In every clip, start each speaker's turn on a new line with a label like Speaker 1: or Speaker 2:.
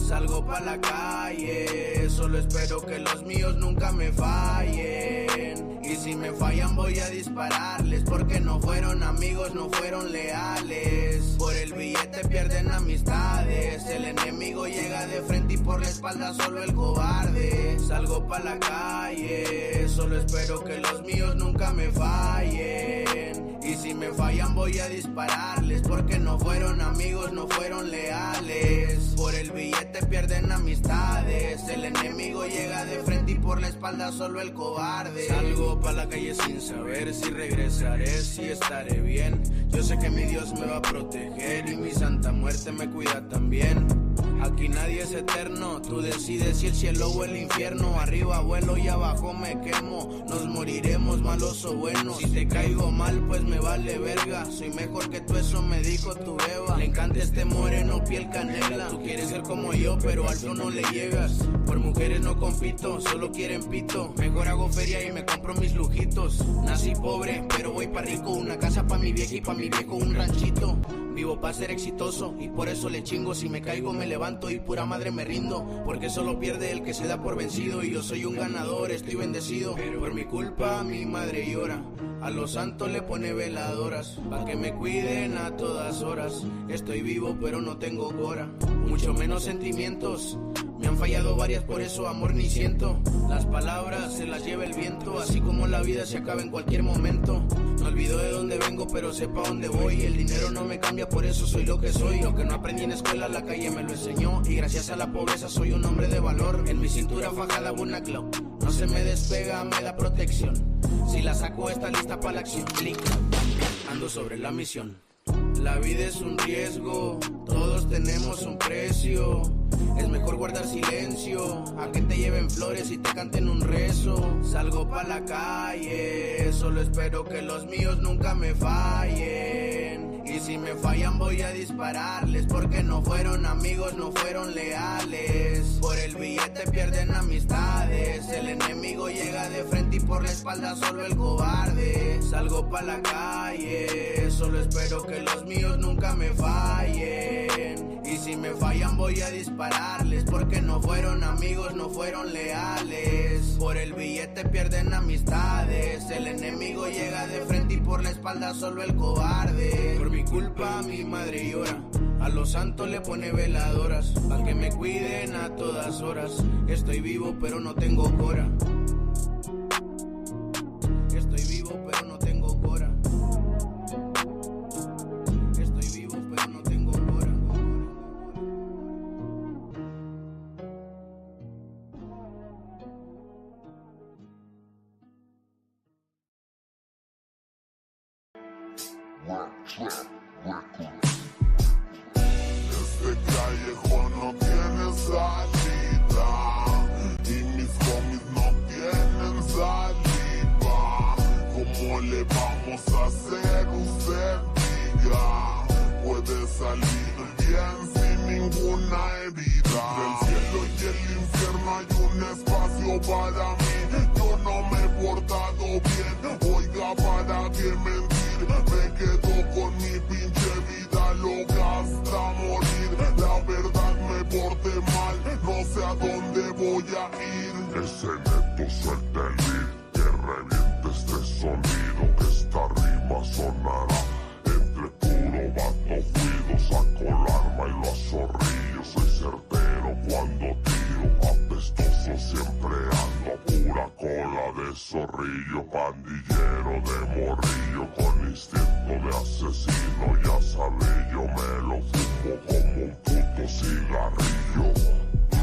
Speaker 1: Salgo pa' la calle, solo espero que los míos nunca me fallen. Y si me fallan voy a dispararles, porque no fueron amigos, no fueron leales. Por el billete pierden amistades, el enemigo llega de frente y por la espalda solo el cobarde. Salgo pa' la calle, solo espero que los míos nunca me fallen. Y si me fallan voy a dispararles, porque no fueron amigos, no fueron leales. Por el billete pierden amistades, el enemigo llega de frente y por la espalda solo el cobarde. Salgo pa' la calle sin saber si regresaré, si estaré bien. Yo sé que mi Dios me va a proteger y mi santa muerte me cuida también. Aquí nadie es eterno, tú decides si el cielo o el infierno. Arriba vuelo y abajo me quemo, nos moriremos malos o buenos. Si te caigo mal pues me vale verga, soy mejor que tú, eso me dijo tu beba. Le encanta este moreno piel canela, tú quieres ser como yo pero al flow no le llegas. Por mujeres no compito, solo quieren pito. Mejor hago feria y me compro mis lujitos. Nací pobre pero voy pa' rico, una casa pa' mi vieja y pa' mi viejo un ranchito. Vivo pa' ser exitoso y por eso le chingo. Si me caigo me levanto y pura madre me rindo, porque solo pierde el que se da por vencido. Y yo soy un ganador, estoy bendecido, pero por mi culpa mi madre llora. A los santos le pone veladoras, pa' que me cuiden a todas horas. Estoy vivo pero no tengo cora, mucho menos sentimientos. Me han fallado varias, por eso amor ni siento. Las palabras se las lleva el viento, así como la vida se acaba en cualquier momento. No olvido de dónde vengo, pero sé pa' dónde voy. El dinero no me cambia, por eso soy lo que soy. Lo que no aprendí en escuela, la calle me lo enseñó. Y gracias a la pobreza soy un hombre de valor. En mi cintura fajada una clau, no se me despega, me da protección. Si la saco está lista para la acción. Clic, ando sobre la misión. La vida es un riesgo, todos tenemos un precio. Es mejor guardar silencio a que te lleven flores y te canten un rezo. Salgo pa' la calle, solo espero que los míos nunca me fallen. Y si me fallan voy a dispararles, porque no fueron amigos, no fueron leales. Por el billete pierden amistades, el enemigo llega de frente y por la espalda solo el cobarde. Salgo pa' la calle, solo espero que los míos nunca me fallen. Y si me fallan voy a dispararles, porque no fueron amigos, no fueron leales. Por el billete pierden amistades, el enemigo llega de frente y por la espalda solo el cobarde. Por mi culpa mi madre llora, a los santos le pone veladoras, pa' que me cuiden a todas horas. Estoy vivo pero no tengo cora. Estoy vivo pero no tengo cora. Estoy vivo pero no tengo cora.
Speaker 2: Este callejón no tiene salida y mis homies no tienen saliva. ¿Cómo le vamos a hacer? Usted diga. Puede salir bien sin ninguna herida. Del cielo y el infierno hay un espacio para mí. Yo no me he portado bien, oiga, para qué mentir. Me quedo con mi pinche vida loca hasta morir. La verdad me porté mal, no sé a dónde voy a ir. Ese neto suelta el beat, que reviente este sonido, que esta rima sonará entre puro vato fluido. Saco el arma y lo azorrillo, soy certero cuando tiro. Apestoso siempre ando a pura cola de zorrillo. Pandillero de morrillo con instinto de asesino. Ya sabe, yo me lo fumo como un puto cigarrillo.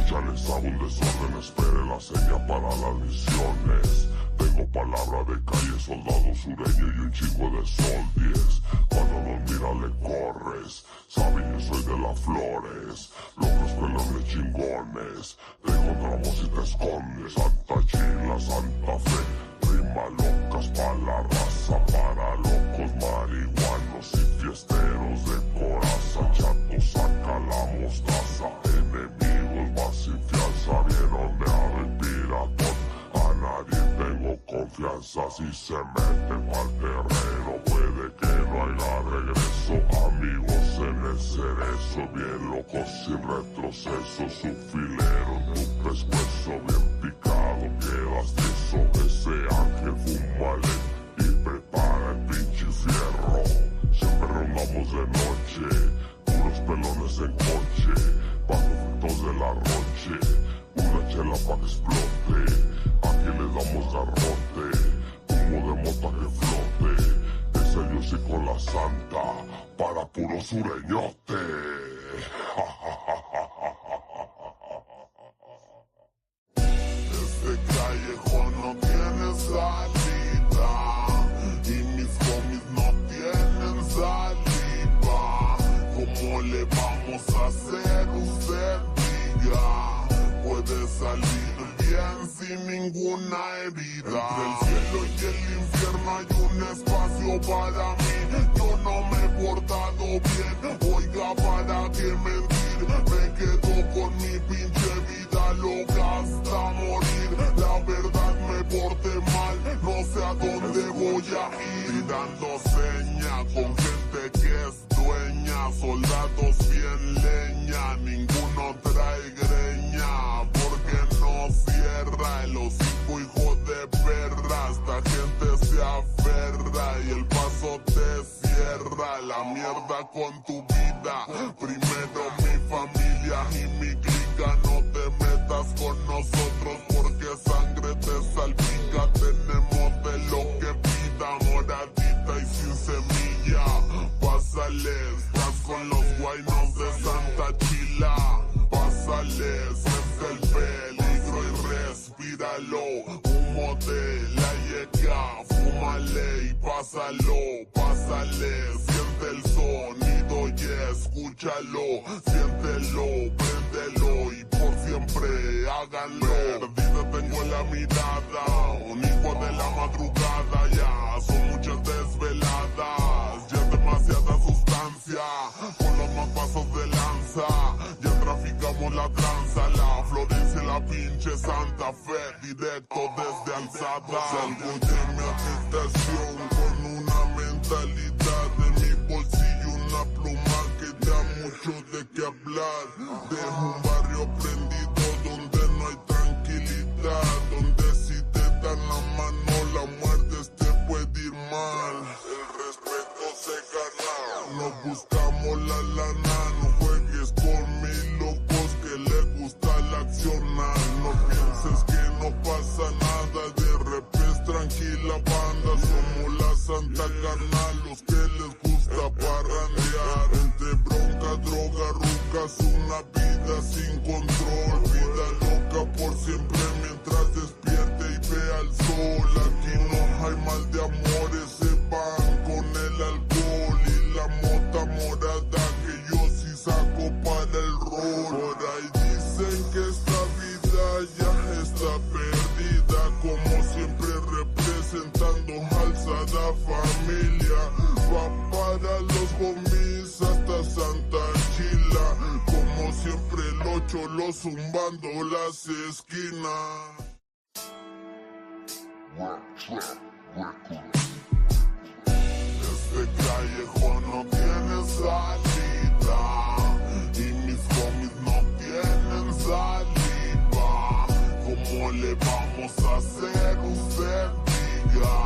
Speaker 2: Ya les hago un desorden, espere la seña para las misiones. Tengo palabra de calle, soldado sureño y un chingo de sol 10. Cuando nos mira le corres, saben yo soy de las flores. Locos pelones chingones, te encontramos y te escondes. Santa Chila, Santa Fe, rima locas pa' la raza. Para locos, marihuanos y fiesteros de coraza. Chato saca la mostaza, enemigos más sin fianza. Bien ondeado y piratón, a nadie tengo confianza. Si se meten pa'l terreno, puede que no haya regreso. Amigos en el cerezo, bien locos sin retroceso, su filero en tu pescuezo bien picado, quedas tieso. Ese ángel fuma y prepara el pinche fierro. Siempre rondamos de noche, puros pelones en coche, bajo efectos de la roche, una chela pa' que explote. Aquí le damos garrote, humo de mota que flote. Ese yo sí con la santa, para puro sureñote. Este callejón no tiene salida y mis homies no tienen saliva. ¿Cómo le vamos a hacer? Usted diga. Puede salir bien sin ninguna herida. Entre el cielo y el infierno hay un espacio para mí. Yo no me he portado bien, oiga, ¿para qué mentir? Me quedo con mi pinche vida loca hasta morir. La verdad me porté mal, no sé a dónde voy a ir. Dando seña con gente que es dueña, soldados bien leña, ninguno trae greña, porque no cierra el hocico, hijo de perra. Esta gente se aferra y el paso te cierra. La mierda con tu vida, primero mi familia y mi clica. No te metas con nosotros porque sangre te salpica. Tenemos de lo que pida, moradita y sin semilla. Pásale, estás con los guaynos de Santa Chila. Pásale, es el peligro y respíralo. Humo de la yeca, fúmale y pásalo. Pásale, siente el sonido y escúchalo. Siéntelo, préndelo y por siempre háganlo. Perdida tengo en la mirada, un hijo de la madrugada. Ya son muchas desveladas, ya demasiada sustancia. Con los más pasos de lanza, ya traficamos la tranza. La Florencia y la pinche Santa Fe, directo desde Alzada. Salgo de mi habitación con una mentalidad, en mi bolsillo una pluma que da mucho de qué hablar. De un barrio prendido donde no hay tranquilidad, donde si te dan la mano la muerte te puede ir mal. El respeto se gana, no buscamos la lana. No juegues con mis locos que les gusta la accionar. No pienses que no pasa nada, de repente tranquila banda. Somos la santa carnal, los que les gusta parrandear. Entre bronca, droga, rucas, una vida sin control. Vida loca por siempre mientras despierte y vea el sol. Aquí no hay mal de amores, se van con el alcohol y la mota morada que yo sí saco para el rol. Por ahí dicen que esta vida ya está perdida, como siempre representando alzada familia. Va para los homies hasta Santa Chila, como siempre los cholos zumbando las esquinas. Este callejón no tiene salida y mis homies no tienen saliva. ¿Cómo le vamos a hacer? Usted diga.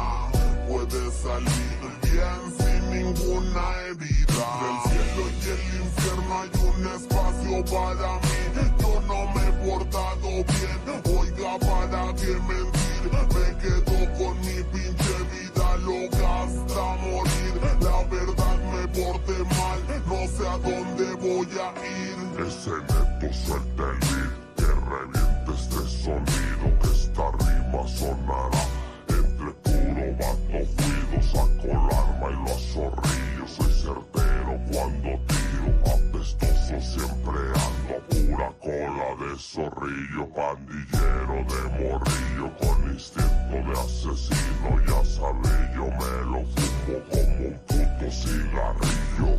Speaker 2: Puede salir bien sin ninguna herida. Entre el cielo y el infierno hay un espacio para mí. Yo no me he portado bien, oiga, ¿para qué mentir? Me quedo con mi pinche vida loca hasta morir. La verdad me porté mal, no sé a dónde voy a ir. Ese neto suelta el beat, que reviente este sonido, que esta rima sonará. Entre puro vato fluido, saco el arma y lo azorrillo. Soy certero cuando tiro, apestoso siempre ando. Pura cola de zorrillo, pandillero de morrillo, con instinto de asesino. Ya sabe, yo me lo fumo como un puto cigarrillo.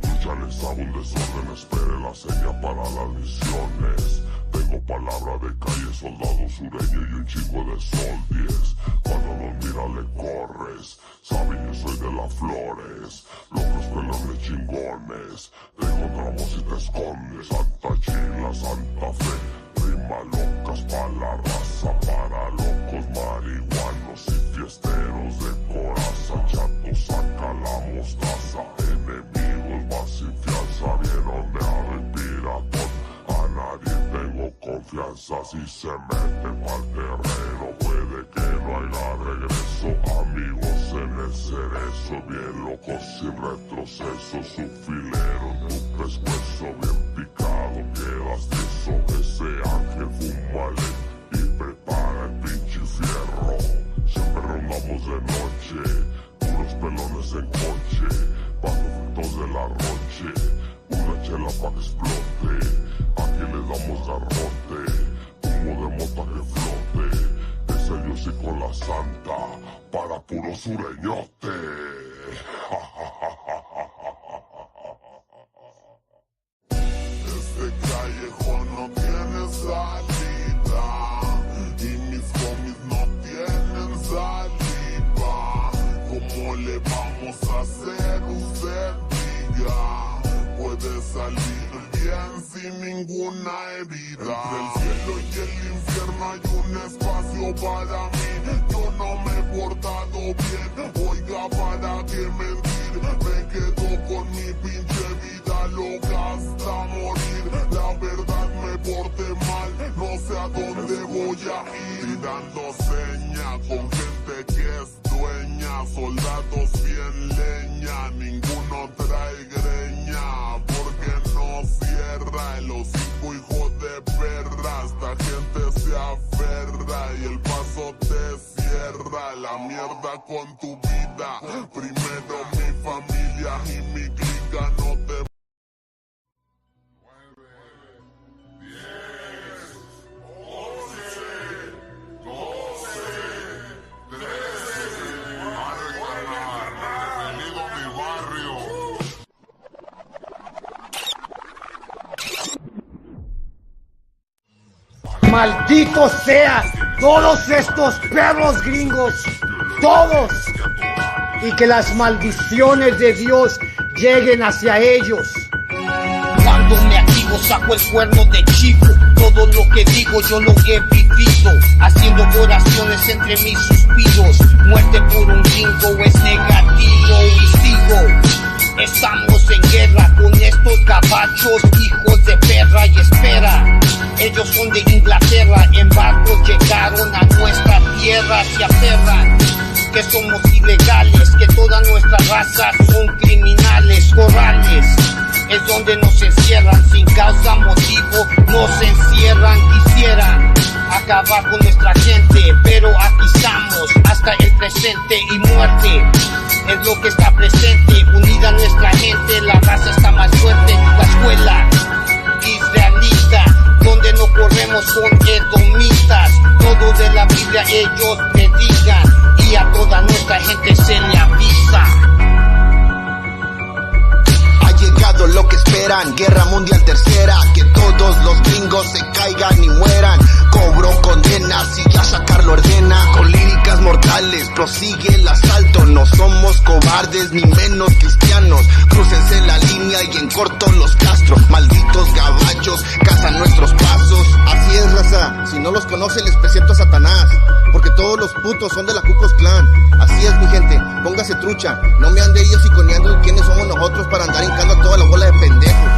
Speaker 2: Yo ya les hago un desorden, espere la seña para las misiones. Tengo Tengo palabra de calle, soldado sureño y un chingo de sol 10. Cuando nos mira le corres, saben yo soy de las flores. Locos pelones chingones, te encontramos y te escondes. Santa Chila, Santa Fe, rima locas pa' la raza. Para locos, marihuanos y fiesteros de coraza. Chato saca la mostaza, enemigos más sin fianza. Vieron de ave piratón, a nadie tengo confianza. Si se mete pa'l terreno, puede que no haya regreso. Amigos en el cerezo, bien locos sin retroceso. Su filero en tu pescuezo, bien picado quedas tieso. Ese ángel fúmale y prepara el pinche fierro. Siempre rondamos de noche, puros pelones en coche, bajo frutos de la roche, una chela pa' que explote. Aquí le damos garrote, humo de mota que flote. Ese yo sí con la santa, para puro sureñote. Este callejón no tiene salida y mis homies no tienen saliva. ¿Cómo le vamos a hacer? Usted diga. Puede salir bien sin ninguna herida. Entre el cielo y el infierno hay un espacio para mí. Yo no me he portado bien, oiga, para qué mentir. Me quedo con mi pinche vida loca hasta morir. La verdad me porté mal, no sé a dónde voy a ir. Dando seña con gente que es dueña. Soldados bien leña, ninguno trae greña. Porque no cierra el hocico, hijo de perra. Esta gente se aferra y el paso te cierra. La mierda con tu vida. Primero mi familia y mi clica no te... 9, 10, 11, 12, 13. Arre carnal, bienvenido a mi barrio.
Speaker 3: ¡Malditos sean todos estos perros gringos! ¡Todos! Y que las maldiciones de Dios lleguen hacia ellos.
Speaker 4: Cuando me activo saco el cuerno de chivo. Todo lo que digo yo lo he vivido, haciendo oraciones entre mis suspiros. Muerte por un gringo es negativo y sigo. Estamos en guerra con estos gabachos, hijos de perra, y espera. Ellos son de Inglaterra, en barcos llegaron a nuestra tierra, se aferran que somos ilegales, que toda nuestra raza son criminales. Corrales es donde nos encierran, sin causa, motivo, nos encierran. Quisieran acabar con nuestra gente, pero aquí estamos hasta el presente, y muerte es lo que está presente. Unida nuestra gente, la raza está más fuerte. La escuela israelita, donde no corremos con edomitas. Todo de la Biblia ellos predican, y a toda nuestra gente se le avisa.
Speaker 5: Ha llegado lo que esperan, guerra mundial tercera, que todos los gringos se caigan y mueran. Cobro condenas y ya sacarlo ordena. Con líricas mortales prosigue el asalto. No somos cobardes ni menos cristianos. Crúcense la línea y en corto los castro. Malditos gaballos cazan nuestros pasos.
Speaker 6: Así es, raza, si no los conoce les presento a Satanás, porque todos los putos son de la Ku Klux Klan. Así es, mi gente, póngase trucha. No me ande ellos iconeando quiénes somos nosotros para andar hincando a toda la bola de pendejos.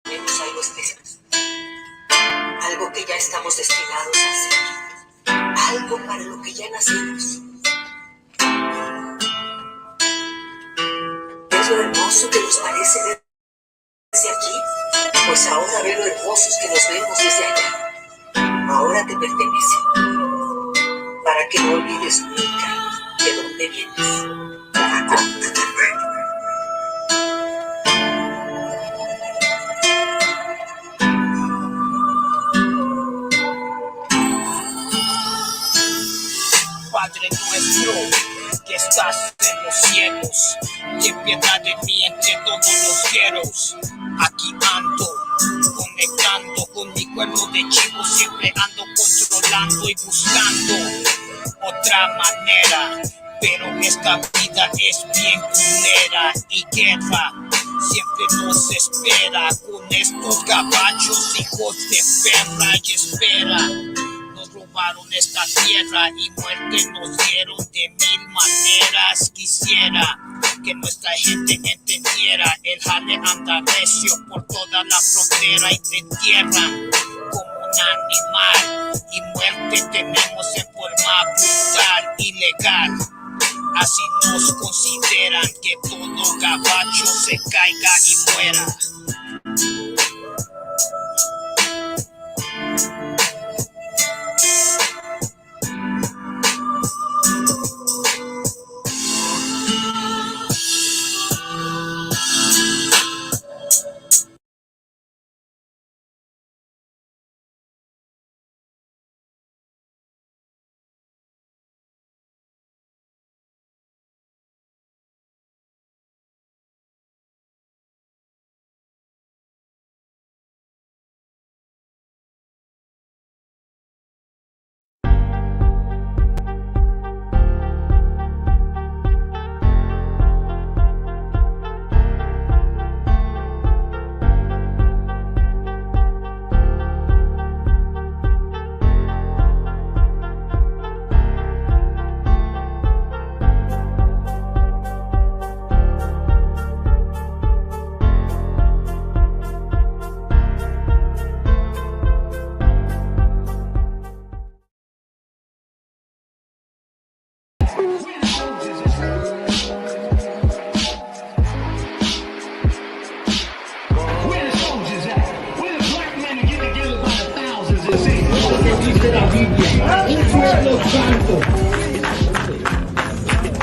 Speaker 7: Tenemos algo especial, algo que ya estamos destinados a hacer, algo para lo que ya nacimos. ¿Es lo hermoso que nos parece desde aquí? Pues ahora ve lo hermosos que nos vemos desde allá. Ahora te pertenece, para que no olvides nunca de dónde vienes.
Speaker 4: Padre nuestro que estás en los cielos, ten piedad de mí entre todos los guerreros. Aquí ando, conectando con mi cuerpo de chivo, siempre ando controlando y buscando otra manera, pero esta vida es bien culera y guerra siempre nos espera con estos gabachos hijos de perra y espera. Nos robaron esta tierra y muerte nos dieron de mil maneras. Quisiera que nuestra gente entendiera, el jale anda recio por toda la frontera y te entierran como un animal y muerte tenemos en forma brutal, ilegal. Así nos consideran que todo gabacho se caiga y muera.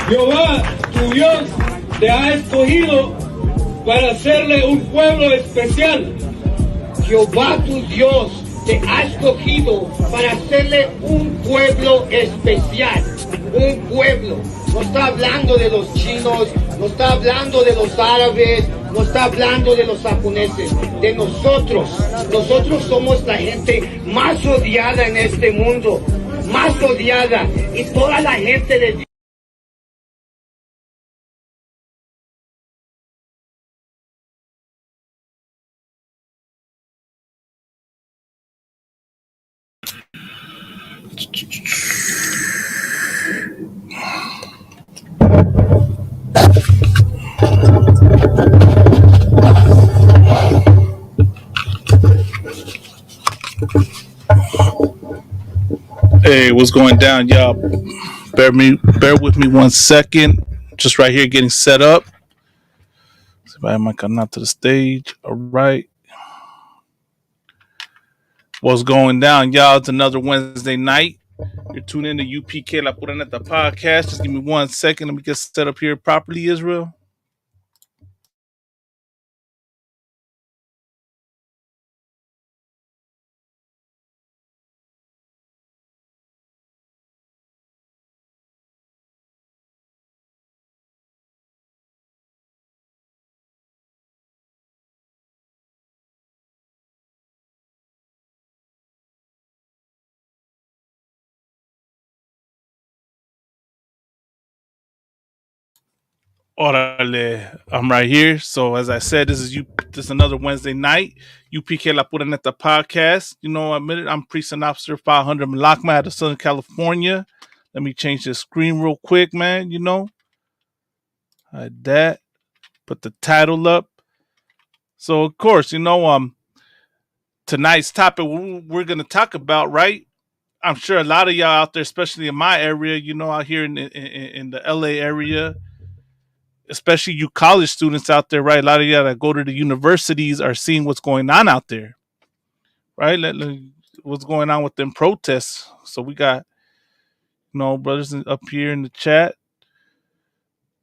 Speaker 8: Jehová, tu Dios, te ha escogido para hacerle un pueblo especial.
Speaker 3: Jehová tu Dios te ha escogido para hacerle un pueblo especial. Un pueblo. No está hablando de los chinos, no está hablando de los árabes, no está hablando de los japoneses, de nosotros. Nosotros somos la gente más odiada en este mundo, más odiada. Y toda la gente de
Speaker 9: Hey, what's going down, y'all? Bear with me 1 second. Just right here getting set up. See if I might come out to the stage. All right. What's going down, y'all? It's another Wednesday night. You're tuning in to UPK La Pura Neta podcast. Just give me 1 second. Let me get set up here properly, Israel. Orale, I'm right here. So as I said, this is another Wednesday night. UPK La Pura Neta podcast. You know, I'm Precinct Officer 500 Malakma out of Southern California. Let me change the screen real quick, man. You know, like that. Put the title up. So of course, you know, tonight's topic we're gonna talk about, right? I'm sure a lot of y'all out there, especially in my area, you know, out here in the LA area, especially you college students out there, right? A lot of y'all that go to the universities are seeing what's going on out there, right? What's going on with them protests. So we got, you know, brothers up here in the chat.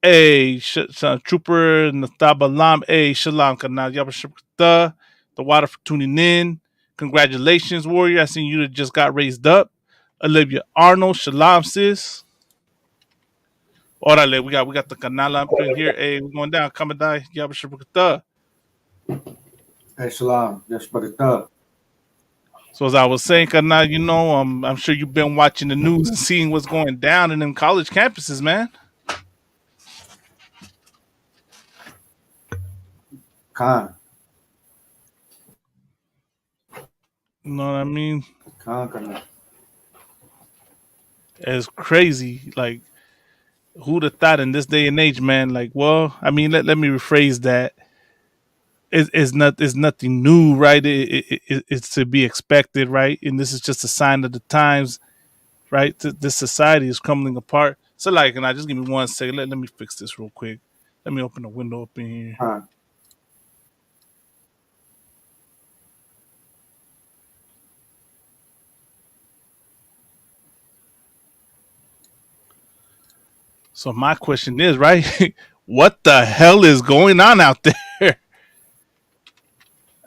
Speaker 9: Hey, Trooper Natabalam. Hey, Shalom Kanal Yabashakta. The water for tuning in. Congratulations, Warrior. I seen you that just got raised up. Olivia Arnold. Shalom, sis. Orale, we got the canal up in here. Hey, we're going down. Kamadai, Yabashakata.
Speaker 10: Hey, Shalom. Yes, brother.
Speaker 9: So as I was saying, Kana, I'm sure you've been watching the news and seeing what's going down in them college campuses, man.
Speaker 10: Khan.
Speaker 9: You know what I mean?
Speaker 10: Khan.
Speaker 9: It's crazy. Like, who'd have thought in this day and age, man? Like, well, I mean, let me rephrase that. It's nothing new, right? It's to be expected, right? And this is just a sign of the times, right? This society is crumbling apart. So, like, and I just give me 1 second. Let me fix this real quick. Let me open the window up in here.
Speaker 10: Khan.
Speaker 9: So my question is, right? What the hell is going on out there?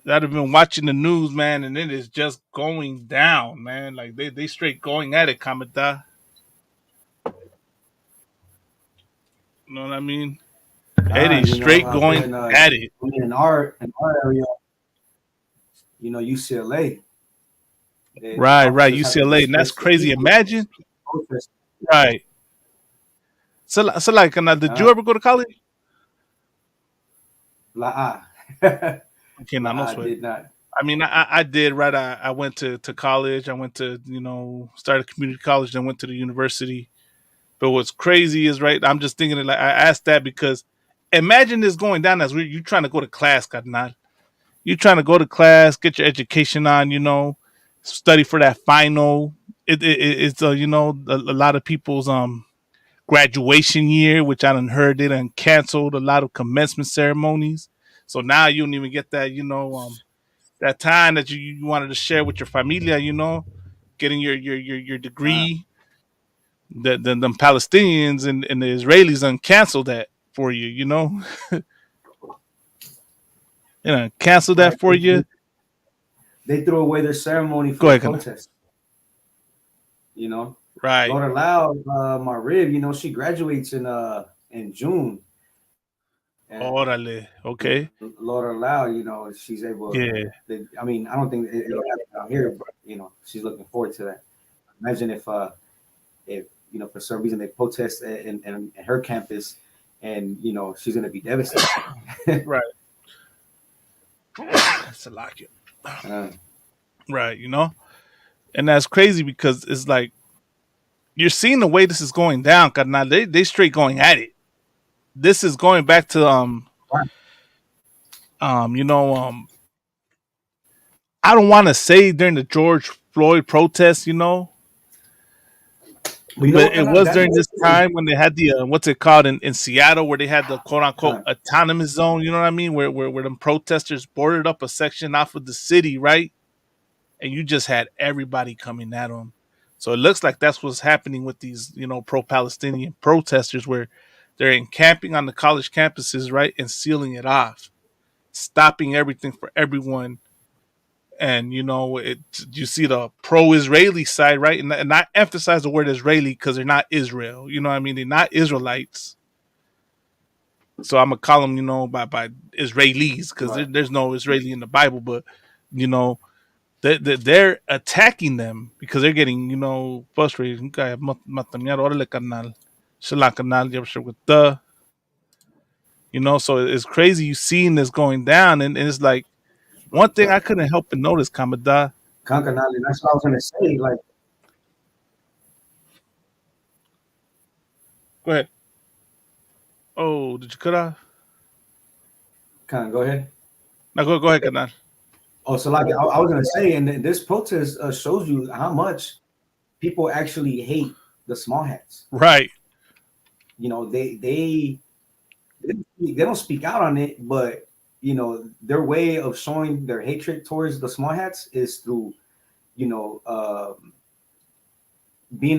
Speaker 9: That have been watching the news, man, and it is just going down, man. Like they straight going at it, Kamada. You know what I mean? It
Speaker 10: Khan.
Speaker 9: is straight
Speaker 10: I've
Speaker 9: going
Speaker 10: been
Speaker 9: at it.
Speaker 10: in our area, UCLA. The
Speaker 9: Right,
Speaker 10: officers have to
Speaker 9: UCLA, and that's
Speaker 10: disperse the
Speaker 9: crazy.
Speaker 10: people.
Speaker 9: Imagine,
Speaker 10: Protest.
Speaker 9: right? So like, did you ever go to college?
Speaker 10: La.
Speaker 9: Okay, no
Speaker 10: I
Speaker 9: sweat.
Speaker 10: did not.
Speaker 9: I mean, I did, right? I went to college. I went to, started community college, then went to the university. But what's crazy is, right, I'm just thinking, like, I asked that because imagine this going down as you trying to go to class, Carnal. You trying to go to class, get your education on, study for that final. It's, a lot of people's graduation year, which I done heard they done canceled a lot of commencement ceremonies. So now you don't even get that, that time that you wanted to share with your familia, getting your
Speaker 10: Khan.
Speaker 9: degree. That them Palestinians and the Israelis done canceled that for you, cancel that
Speaker 10: Right.
Speaker 9: for you.
Speaker 10: They threw away their ceremony
Speaker 9: Go
Speaker 10: for the
Speaker 9: ahead, Kana.
Speaker 10: protest.
Speaker 9: Right.
Speaker 10: Laura Lau, my rib, she graduates in June. And
Speaker 9: Orale. Okay.
Speaker 10: Laura Lau, she's able.
Speaker 9: Yeah.
Speaker 10: I don't think it'll happen out here, but she's looking forward to that. Imagine if for some reason they protest in her campus, and she's gonna be devastated.
Speaker 9: Right. That's a lock it. Right. And that's crazy because it's like you're seeing the way this is going down. Cause now they straight going at it. This is going back to I don't want to say during the George Floyd protests, but it was during this time when they had the what's it called in Seattle, where they had the quote unquote autonomous zone. You know what I mean? Where them protesters boarded up a section off of the city, right? And you just had everybody coming at them. So it looks like that's what's happening with these, pro-Palestinian protesters, where they're encamping on the college campuses, right, and sealing it off, stopping everything for everyone. And you see the pro-Israeli side, right, and I emphasize the word Israeli because they're not Israel. You know what I mean? They're not Israelites. So I'm gonna call them, by Israelis because there's no Israeli in the Bible, but they're attacking them because they're getting frustrated. So it's crazy you seeing this going down, and it's like one thing I couldn't help but notice, Kamada.
Speaker 10: Kankanali, that's what I was gonna say. Like,
Speaker 9: Go ahead. Oh, did you cut off?
Speaker 10: go ahead.
Speaker 9: No, go ahead, Kanar.
Speaker 10: Oh, so like I was gonna say, and this protest shows you how much people actually hate the small hats.
Speaker 9: Right.
Speaker 10: They don't speak out on it, but their way of showing their hatred towards the small hats is through being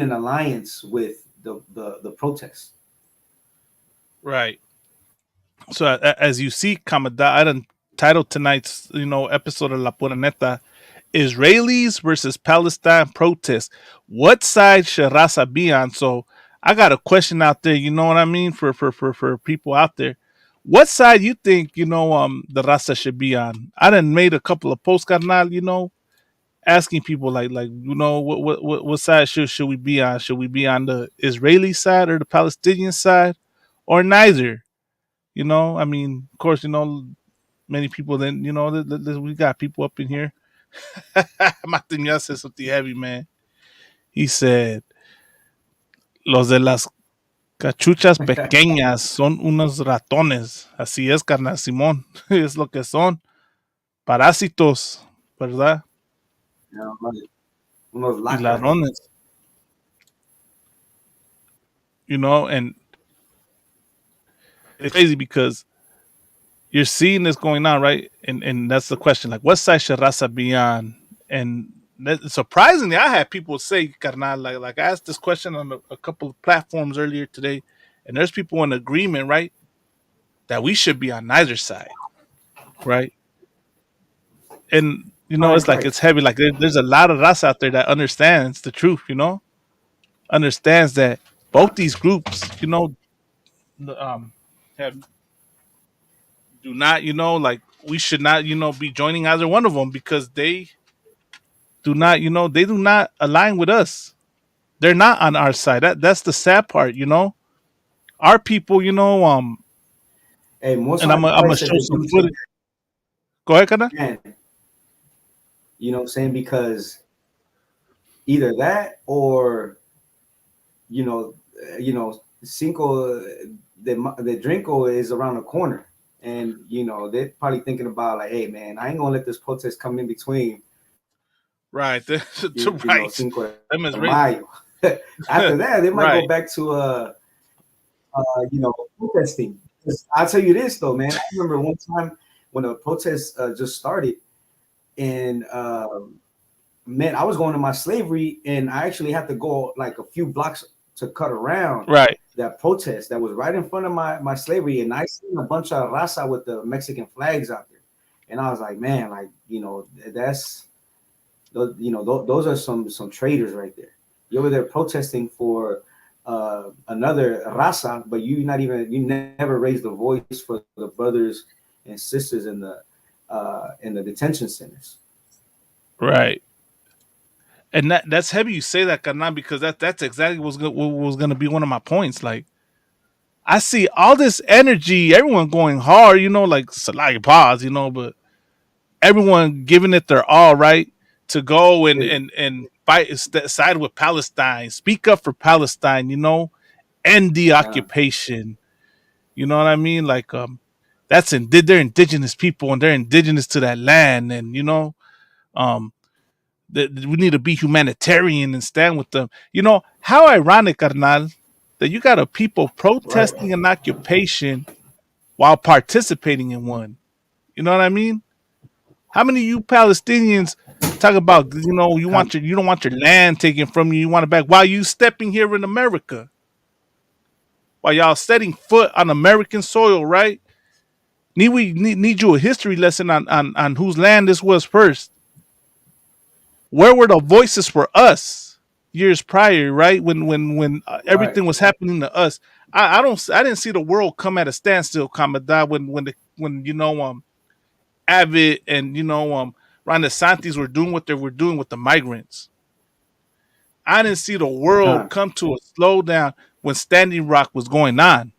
Speaker 10: in alliance with the protests.
Speaker 9: Right. So as you see, Kamada, I done titled tonight's episode of La Pura Neta, Israelis versus Palestine protests. What side should Raza be on? So I got a question out there. You know what I mean for people out there. What side you think the raza should be on? I done made a couple of posts, carnal. Asking people what side should we be on? Should we be on the Israeli side or the Palestinian side, or neither? I mean, of course, many people. Then we got people up in here. Martin ya said something heavy, man. He said, "Los de las cachuchas pequeñas son unos ratones." Así es, carnal Simón. Es lo que son. Parásitos, ¿verdad?
Speaker 10: You know, like unos
Speaker 9: Y
Speaker 10: lacras.
Speaker 9: ladrones. And it's crazy because you're seeing this going on, right? And that's the question. Like, what side should Raza be on? And surprisingly, I had people say, carnal, like I asked this question on a couple of platforms earlier today, and there's people in agreement, right, that we should be on neither side, right? And
Speaker 10: Right,
Speaker 9: it's like
Speaker 10: right.
Speaker 9: it's heavy. Like there's a lot of Raza out there that understands the truth, understands that both these groups, have do not, like we should not, be joining either one of them because they do not align with us. They're not on our side. That's the sad part. Our people,
Speaker 10: Hey, most
Speaker 9: and I'm
Speaker 10: likely
Speaker 9: gonna
Speaker 10: said
Speaker 9: show
Speaker 10: they
Speaker 9: some
Speaker 10: do
Speaker 9: footage. Go ahead, Kana.
Speaker 10: man. You know what I'm saying? Because either that or you know, Cinco the Drinko is around the corner, and they're probably thinking about like, hey man, I ain't gonna let this protest come in between.
Speaker 9: Right, right.
Speaker 10: Cinco de
Speaker 9: Them is right.
Speaker 10: Mayo. After that, they might go
Speaker 9: Right.
Speaker 10: back to protesting. 'Cause I'll tell you this though, man. I remember one time when the protest just started, and man, I was going to my slavery, and I actually had to go like a few blocks to cut around
Speaker 9: Right.
Speaker 10: that protest that was right in front of my slavery, and I seen a bunch of raza with the Mexican flags out there, and I was like, man, like that's those are some traitors right there. You're over there protesting for another raza, but you never raised the voice for the brothers and sisters in the detention centers.
Speaker 9: Right. And that's heavy you say that, Kana, because that's exactly what was gonna be one of my points. Like I see all this energy, everyone going hard, like like pause, but everyone giving it their all, right, to go and fight side with Palestine, speak up for Palestine, end the occupation. You know what I mean? Like they're indigenous people and they're indigenous to that land, and um that we need to be humanitarian and stand with them. How ironic, carnal, that you got a people
Speaker 10: Right.
Speaker 9: protesting an occupation while participating in one. You know what I mean? How many of you Palestinians talk about you don't want your land taken from you, you want it back while you stepping here in America, while y'all setting foot on American soil, right? We need you a history lesson on whose land this was first. Where were the voices for us years prior, right? When
Speaker 10: Right.
Speaker 9: everything was happening to us. I didn't see the world come at a standstill, Kamada, when Avid and Ron DeSantis were doing what they were doing with the migrants. I didn't see the world
Speaker 10: Con.
Speaker 9: come to a slowdown when Standing Rock was going on.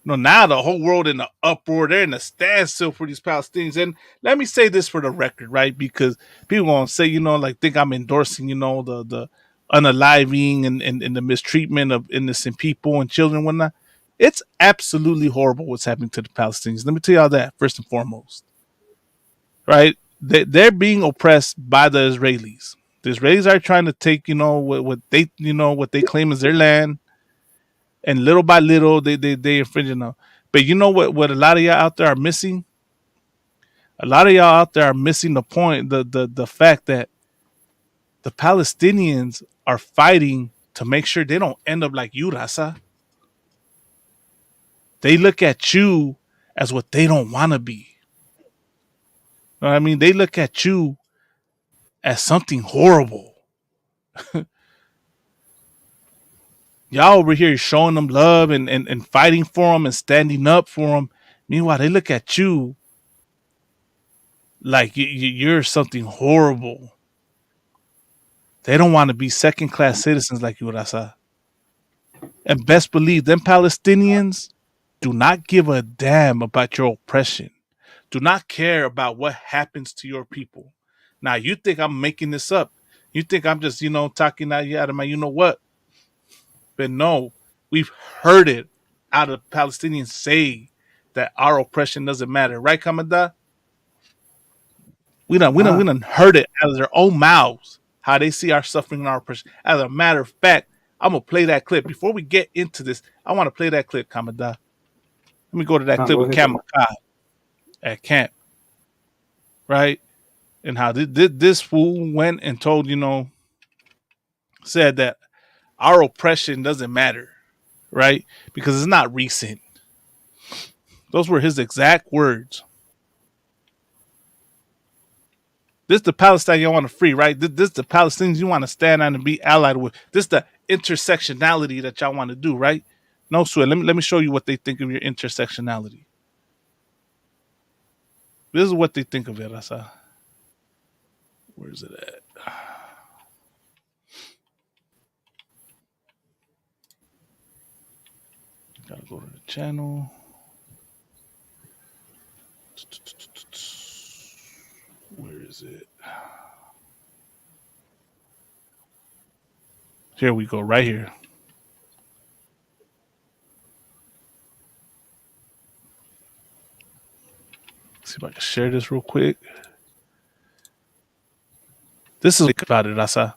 Speaker 9: Now the whole world in the uproar, they're in a standstill for these Palestinians. And let me say this for the record, right? Because people gonna say, like think I'm endorsing, the unaliving and the mistreatment of innocent people and children and whatnot. It's absolutely horrible what's happening to the Palestinians. Let me tell y'all that first and foremost. Right? They're being oppressed by the Israelis. The Israelis are trying to take, what they claim is their land, and little by little they infringing on. But you know what a lot of y'all out there are missing? A lot of y'all out there are missing the point, the fact that the Palestinians are fighting to make sure they don't end up like you, Raza. They look at you as what they don't want to be. You know what I mean? They look at you as something horrible. Y'all over here showing them love and fighting for them and standing up for them. Meanwhile, they look at you like you're something horrible. They don't want to be second class citizens like you, Raza. And best believe them Palestinians do not give a damn about your oppression. Do not care about what happens to your people. Now, you think I'm making this up. You think I'm just, talking out of my, what? But no, we've heard it out of Palestinians say that our oppression doesn't matter. Right, Kamada? We done heard it out of their own mouths, how they see our suffering and our oppression. As a matter of fact, I'm going to play that clip. Before we get into this, I want to play that clip, Kamada. Let me go to that clip with Cam Makai at camp. Right? And how this fool went and told, said that our oppression doesn't matter, right? Because it's not recent. Those were his exact words. This the Palestine you want to free, right? This the Palestinians you want to stand on and be allied with. This the intersectionality that y'all want to do, right? No sweat. Let me show you what they think of your intersectionality. This is what they think of it, Raza. Where is it at? Gotta go to the channel. Where is it? Here we go, right here. See if I can share this real quick. This is about it, Raza.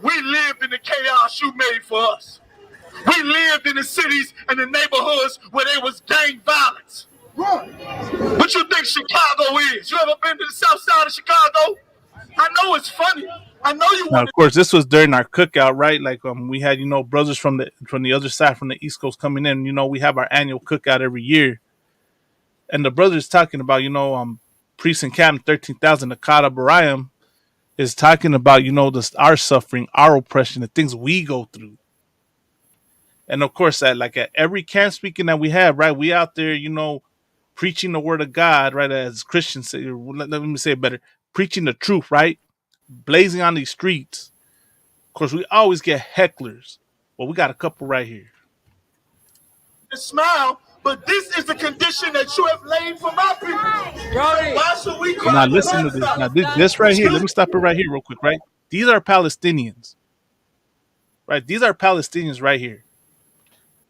Speaker 11: We lived in the chaos you made for us. We lived in the cities and the neighborhoods where there was gang violence. What you think Chicago is? You ever been to the south side of Chicago? I know it's funny. I know you.
Speaker 9: Now, of course, this was during our cookout, right? Like we had, brothers from the other side, from the East Coast coming in. We have our annual cookout every year, and the brothers talking about, Priest and Captain 13,000, Akata Bariam, is talking about, our suffering, our oppression, the things we go through. And of course, at every camp speaking that we have, right, we out there, preaching the word of God, right, as Christians say, let me say it better, preaching the truth, right, blazing on these streets. Of course, we always get hecklers. Well, we got a couple right here.
Speaker 11: Smile, but this is the condition that you have laid for my people. Why should we cry?
Speaker 9: Now listen to this. Now this right here. Let me stop it right here real quick, right? These are Palestinians. Right? These are Palestinians right here.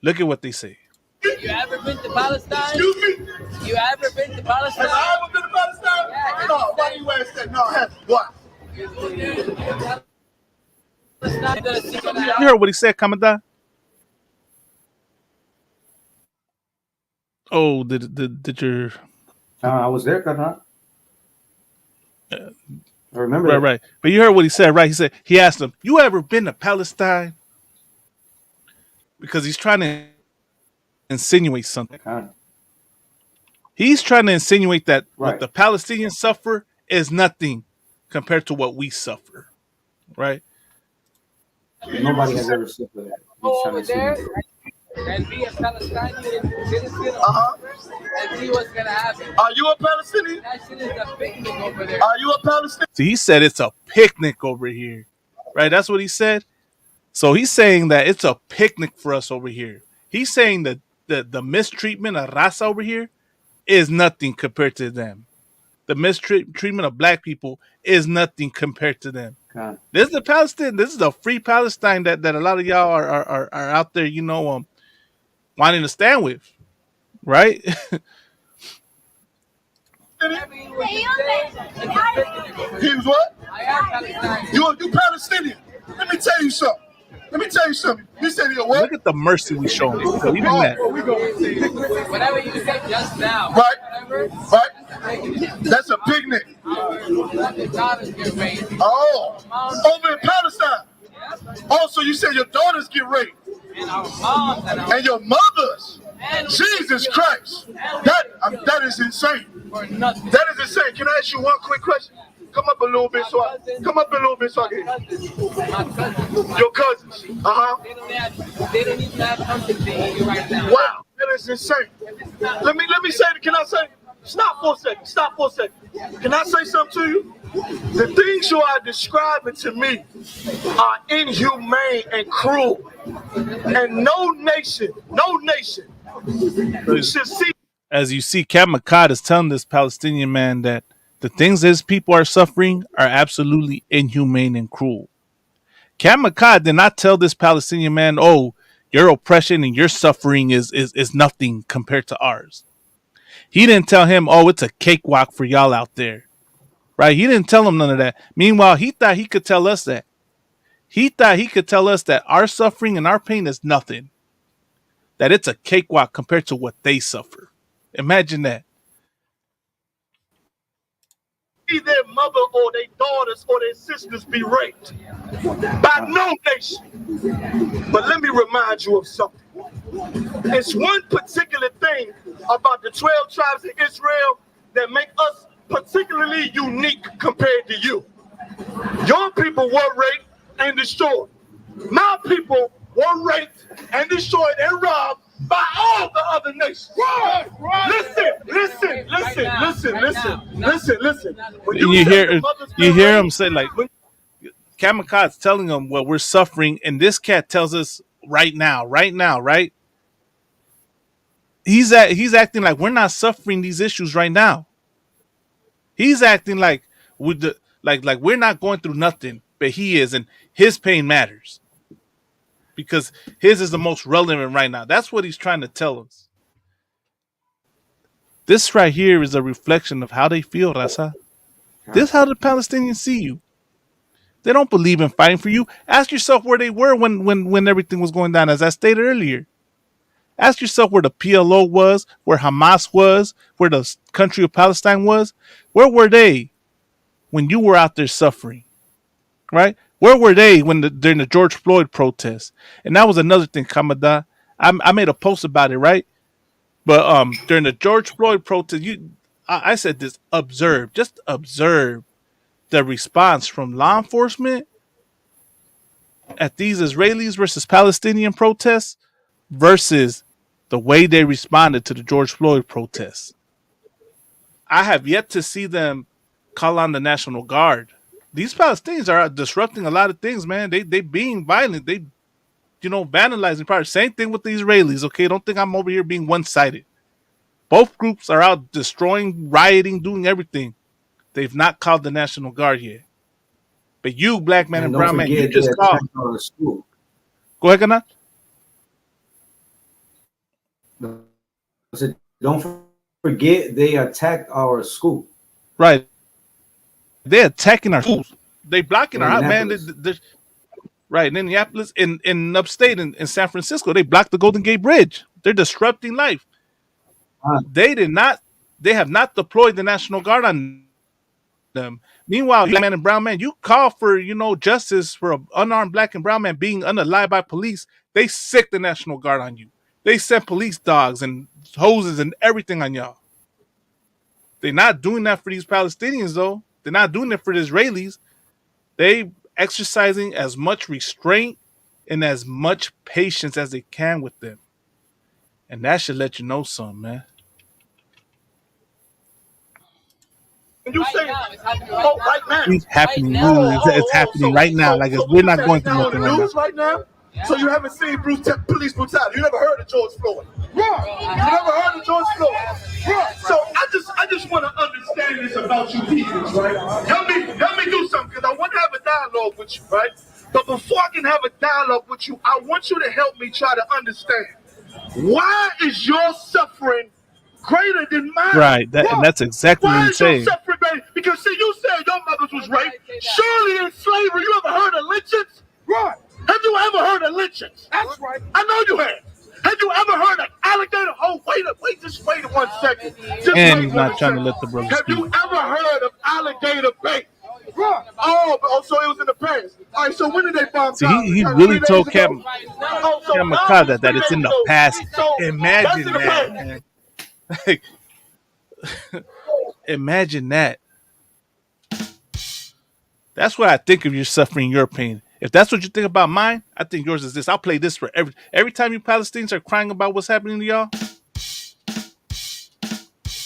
Speaker 9: Look at what they say.
Speaker 12: You ever been to Palestine?
Speaker 11: Excuse me?
Speaker 12: You ever been to Palestine?
Speaker 11: Have I ever been to Palestine?
Speaker 12: Yeah,
Speaker 11: no, why do you ask that? No, why?
Speaker 9: You heard what he said, Commandant? Oh, did your...
Speaker 10: I was there, Commandant. I remember that.
Speaker 9: Right. But you heard what he said, right? He asked him, you ever been to Palestine? Because he's trying to insinuate something. He's trying to insinuate that what the Palestinians suffer is nothing compared to what we suffer. Right?
Speaker 10: Nobody has ever suffered that.
Speaker 12: Over there and be a Palestinian citizen and see what's gonna happen.
Speaker 11: Are you a Palestinian?
Speaker 12: That shit is a picnic over there.
Speaker 11: Are you a Palestinian?
Speaker 9: See, he said it's a picnic over here. Right? That's what he said. So he's saying that it's a picnic for us over here. He's saying that the mistreatment of Raza over here is nothing compared to them. The mistreatment of black people is nothing compared to them. This is the Palestine. This is the free Palestine that a lot of y'all are out there, wanting to stand with, right?
Speaker 11: He was what? You Palestinian. Let me tell you something. You said you're what?
Speaker 9: Look at the mercy we show him. Even that.
Speaker 12: Whatever you said just now.
Speaker 11: Right. That's a picnic. Oh, over in Palestine. Oh, so you said your daughters get raped.
Speaker 12: And our moms
Speaker 11: and your mothers. Jesus Christ. That is insane. That is insane. Can I ask you one quick question? Come up a little bit so I can your cousins.
Speaker 12: They don't even have something to right now.
Speaker 11: Wow, that is insane. Let me say it. Can I say? Stop for a second. Can I say something to you? The things you are describing to me are inhumane and cruel. And no nation should see.
Speaker 9: As you see, Kat Makad is telling this Palestinian man that the things his people are suffering are absolutely inhumane and cruel. Kat Makad did not tell this Palestinian man, oh, your oppression and your suffering is nothing compared to ours. He didn't tell him, oh, it's a cakewalk for y'all out there. Right? He didn't tell him none of that. Meanwhile, he thought he could tell us that. He thought he could tell us that our suffering and our pain is nothing. That it's a cakewalk compared to what they suffer. Imagine that.
Speaker 11: See their mother or their daughters or their sisters be raped by no nation. But let me remind you of something. It's one particular thing about the 12 tribes of Israel that make us particularly unique compared to you. Your people were raped and destroyed. My people were raped and destroyed and robbed by all the other nations. Listen. When
Speaker 9: you hear him say, like, Kamikad's telling him what we're suffering, and this cat tells us right now, right? He's acting like we're not suffering these issues right now. He's acting like we're not going through nothing, but he is, and his pain matters because his is the most relevant right now. That's what he's trying to tell us. This right here is a reflection of how they feel, Raza. This is how the Palestinians see you. They don't believe in fighting for you. Ask yourself where they were when everything was going down, as I stated earlier. Ask yourself where the PLO was, where Hamas was, where the country of Palestine was. Where were they when you were out there suffering? Right? Where were they during the George Floyd protests? And that was another thing, Kamada. I made a post about it, right? But during the George Floyd protest, I said this: just observe the response from law enforcement at these Israelis versus Palestinian protests versus the way they responded to the George Floyd protests. I have yet to see them call on the National Guard. These Palestinians are disrupting a lot of things, man. They being violent. They, vandalizing. Probably same thing with the Israelis. Okay, don't think I'm over here being one-sided. Both groups are out destroying, rioting, doing everything. They've not called the National Guard yet. But you, black man and brown man, you just called. Go ahead, Kana.
Speaker 10: Don't forget they attacked our school.
Speaker 9: Right. They're attacking our schools. They blocking our man. Right, in Minneapolis, in upstate, in San Francisco, they blocked the Golden Gate Bridge. They're disrupting life. They have not deployed the National Guard on them. Meanwhile, black man and brown man, you call for, justice for an unarmed black and brown man being unalived by police. They sick the National Guard on you. They sent police dogs and hoses and everything on y'all. They're not doing that for these Palestinians, though. They're not doing it for the Israelis. They exercising as much restraint and as much patience as they can with them. And that should let you know something, man.
Speaker 11: You say, right now.
Speaker 9: It's happening. It's happening right now. Like, we're not going through nothing right now.
Speaker 11: So you haven't seen police brutality. You never heard of George Floyd. You never heard of George Floyd. So I just want to understand this about you people, right? Help me do something, because I want to have a dialogue with you, right? But before I can have a dialogue with you, I want you to help me try to understand. Why is your suffering greater than mine?
Speaker 9: Right, and that's exactly what I'm saying.
Speaker 11: Because see, you said your mother's was raped. Surely in slavery, you ever heard of lynchings? Right. Have you ever heard of lynchings? That's right. I know you have. Have you ever heard of alligator? Oh, wait 1 second.
Speaker 9: And he's not trying to let the brother
Speaker 11: speak. Have you ever heard of alligator bait? Right. Oh Oh, so it was in the past. All right, so when did they bomb
Speaker 9: See,
Speaker 11: Gaza?
Speaker 9: he
Speaker 11: 3
Speaker 9: really
Speaker 11: days
Speaker 9: told
Speaker 11: ago. Oh, so
Speaker 9: Kamikaze
Speaker 11: Gaza was
Speaker 9: that
Speaker 11: 3
Speaker 9: it's
Speaker 11: days
Speaker 9: in the
Speaker 11: ago.
Speaker 9: past.
Speaker 11: So that's
Speaker 9: Imagine
Speaker 11: in the
Speaker 9: that,
Speaker 11: past.
Speaker 9: man. Like, imagine that. That's what I think of your suffering, your pain. If that's what you think about mine, I think yours is this. I'll play this for every time you Palestinians are crying about what's happening to y'all.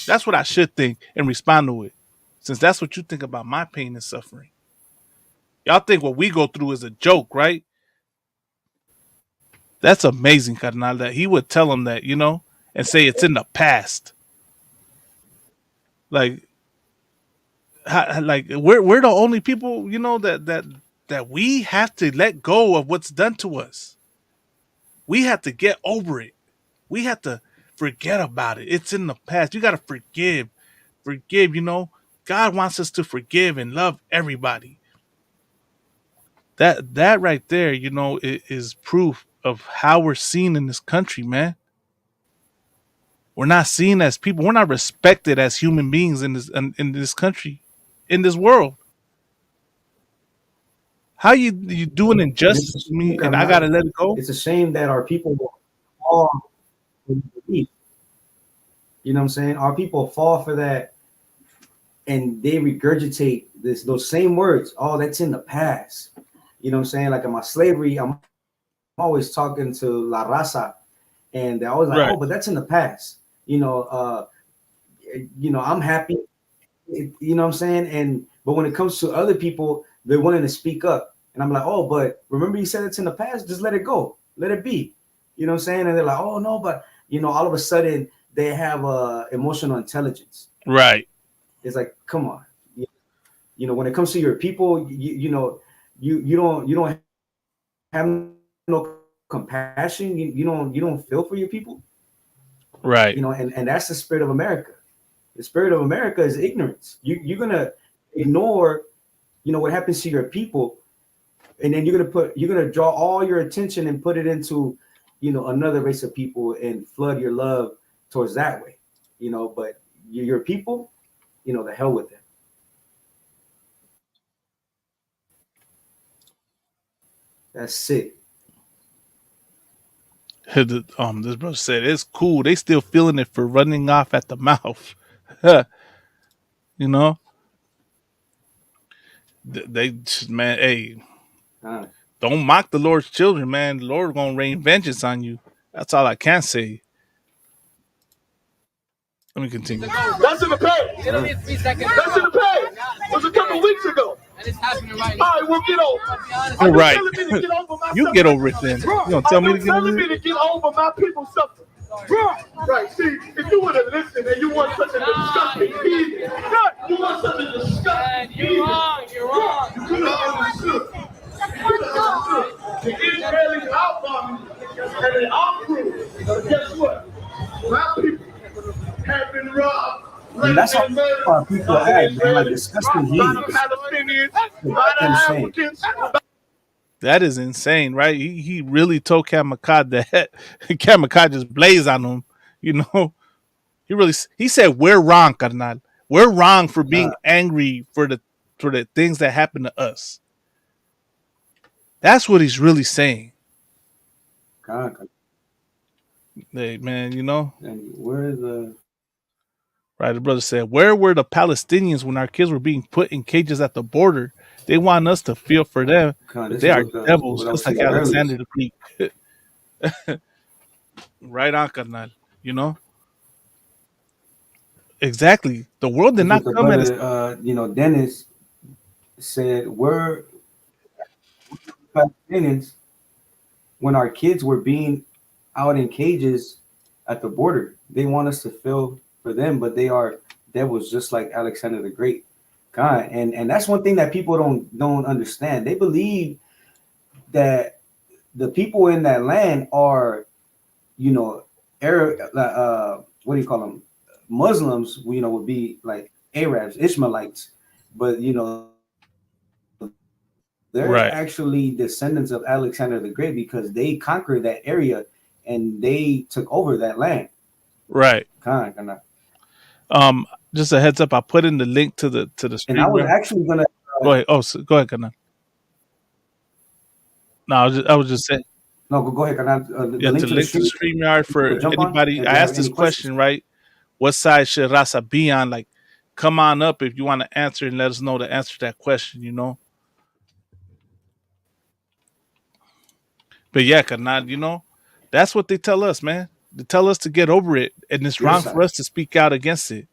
Speaker 9: That's what I should think and respond to it. Since that's what you think about my pain and suffering. Y'all think what we go through is a joke, right? That's amazing, Carnal, that he would tell him that, and say it's in the past. Like, like we're the only people, that we have to let go of what's done to us. We have to get over it. We have to forget about it. It's in the past. You got to forgive. Forgive, God wants us to forgive and love everybody. That right there, is proof of how we're seen in this country, man. We're not seen as people. We're not respected as human beings in this country, in this world. How you doing
Speaker 10: It's
Speaker 9: injustice
Speaker 10: a
Speaker 9: to
Speaker 10: shame,
Speaker 9: me and I
Speaker 10: Carnal.
Speaker 9: gotta let it go?
Speaker 10: It's a shame that our people fall for belief. You know what I'm saying? Our people fall for that, and they regurgitate those same words. Oh, that's in the past. You know what I'm saying? Like in my slavery, I'm always talking to La Raza, and they're always like,
Speaker 9: Right.
Speaker 10: "Oh, but that's in the past." I'm happy. You know what I'm saying? But when it comes to other people, they're willing to speak up, and I'm like, "Oh, but remember you said it's in the past. Just let it go. Let it be." You know what I'm saying? And they're like, "Oh no," but all of a sudden they have emotional intelligence.
Speaker 9: Right.
Speaker 10: It's like, come on. When it comes to your people, you don't have no compassion. You don't feel for your people.
Speaker 9: Right.
Speaker 10: And that's the spirit of America. The spirit of America is ignorance. You're gonna ignore, what happens to your people, and then you're gonna draw all your attention and put it into, another race of people and flood your love towards that way. But your people, the hell with them. That's sick.
Speaker 9: This brother said it's cool. They still feeling it for running off at the mouth. you know, they man, hey, don't mock the Lord's children, man. The Lord gonna rain vengeance on you. That's all I can say. Let me continue.
Speaker 11: That's in the past.
Speaker 12: It'll be 3 seconds.
Speaker 11: That's in the past. It was a couple weeks ago.
Speaker 12: And it's happening right now.
Speaker 11: All right, we'll get over.
Speaker 9: All right,
Speaker 11: Telling me to get over my
Speaker 9: you get over it then. You gonna tell me to get over
Speaker 11: telling me
Speaker 9: it?
Speaker 11: to get over my people's suffering. Right. See, if you would have listened and you weren't such a disgusting heathen, you weren't such a disgusting heathen.
Speaker 12: You're wrong.
Speaker 11: You could have understood. The Israelis outbombed and they outgrew. But guess what? My people have been robbed.
Speaker 10: And that's how our people act, man, like disgusting heathens.
Speaker 11: Palestinians, by the Africans.
Speaker 9: That is insane, right? He really told Kamikaze that Kamikaze just blazed on him. He said we're wrong, carnal. We're wrong for being angry for the things that happen to us. That's what he's really saying. Hey, man,
Speaker 10: And where the
Speaker 9: right? The brother said, "Where were the Palestinians when our kids were being put in cages at the border? They want us to feel for them. But they are devils, just like Alexander the Greek." Right on, carnal. Exactly. The world did not come at us.
Speaker 10: Dennis said, we're Palestinians when our kids were being out in cages at the border. They want us to feel for them, but they are devils, just like Alexander the Great. God, and that's one thing that people don't understand. They believe that the people in that land are, Arab, what do you call them? Muslims, would be like Arabs, Ishmaelites, but they're actually descendants of Alexander the Great because they conquered that area and they took over that land.
Speaker 9: Right. Just a heads up, I put in the link to the stream.
Speaker 10: And I was actually gonna
Speaker 9: Go ahead. Oh, go ahead, Kanan. No, I was just saying.
Speaker 10: No, go ahead. The
Speaker 9: Yeah,
Speaker 10: link
Speaker 9: to
Speaker 10: to the
Speaker 9: link to
Speaker 10: stream,
Speaker 9: StreamYard for
Speaker 10: jump on.
Speaker 9: anybody.
Speaker 10: And if
Speaker 9: I
Speaker 10: you have
Speaker 9: asked this
Speaker 10: any questions,
Speaker 9: question, right? What side should Raza be on? Like, come on up if you want to answer and let us know the answer to that question, you know? But yeah, Kanan, you know, that's what they tell us, man. They tell us to get over it, and it's
Speaker 10: your
Speaker 9: wrong for
Speaker 10: side.
Speaker 9: us to speak out against it.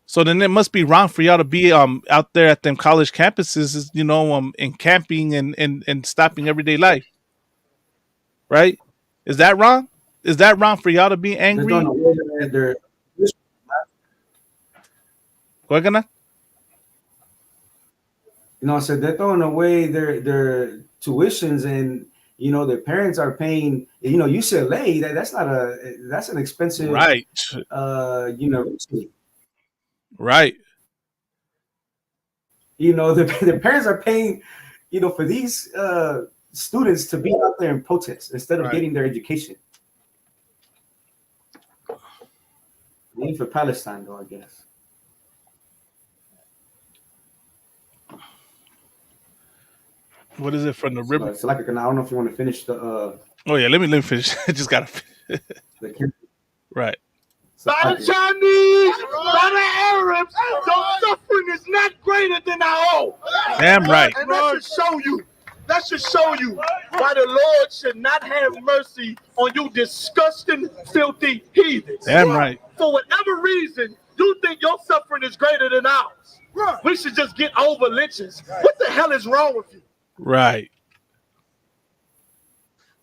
Speaker 9: So then it must be wrong for y'all to be out there at them college campuses, you know, and camping and stopping everyday life, right? Is that wrong? Is that wrong for y'all to be
Speaker 10: They're doing
Speaker 9: angry?
Speaker 10: away with their,
Speaker 9: Go ahead, Kanan.
Speaker 10: you know, so they're throwing away their tuitions, and you know their parents are paying. You know, UCLA, that's an expensive
Speaker 9: Right.
Speaker 10: university.
Speaker 9: Right.
Speaker 10: You know, the parents are paying, you know, for these students to be out there and protest instead of
Speaker 9: Right.
Speaker 10: getting their education. Only for Palestine, though, I guess.
Speaker 9: What is it from the river?
Speaker 10: So like, I don't know if you want to finish the.
Speaker 9: Oh yeah, let me finish. I just gotta. Right.
Speaker 11: By the Chinese, by the Arabs, your suffering is not greater than our own.
Speaker 9: Damn right.
Speaker 11: And that should show you why the Lord should not have mercy on you disgusting, filthy heathens.
Speaker 9: Damn right.
Speaker 11: For whatever reason, you think your suffering is greater than ours. We should just get over lynchings. What the hell is wrong with you?
Speaker 9: Right.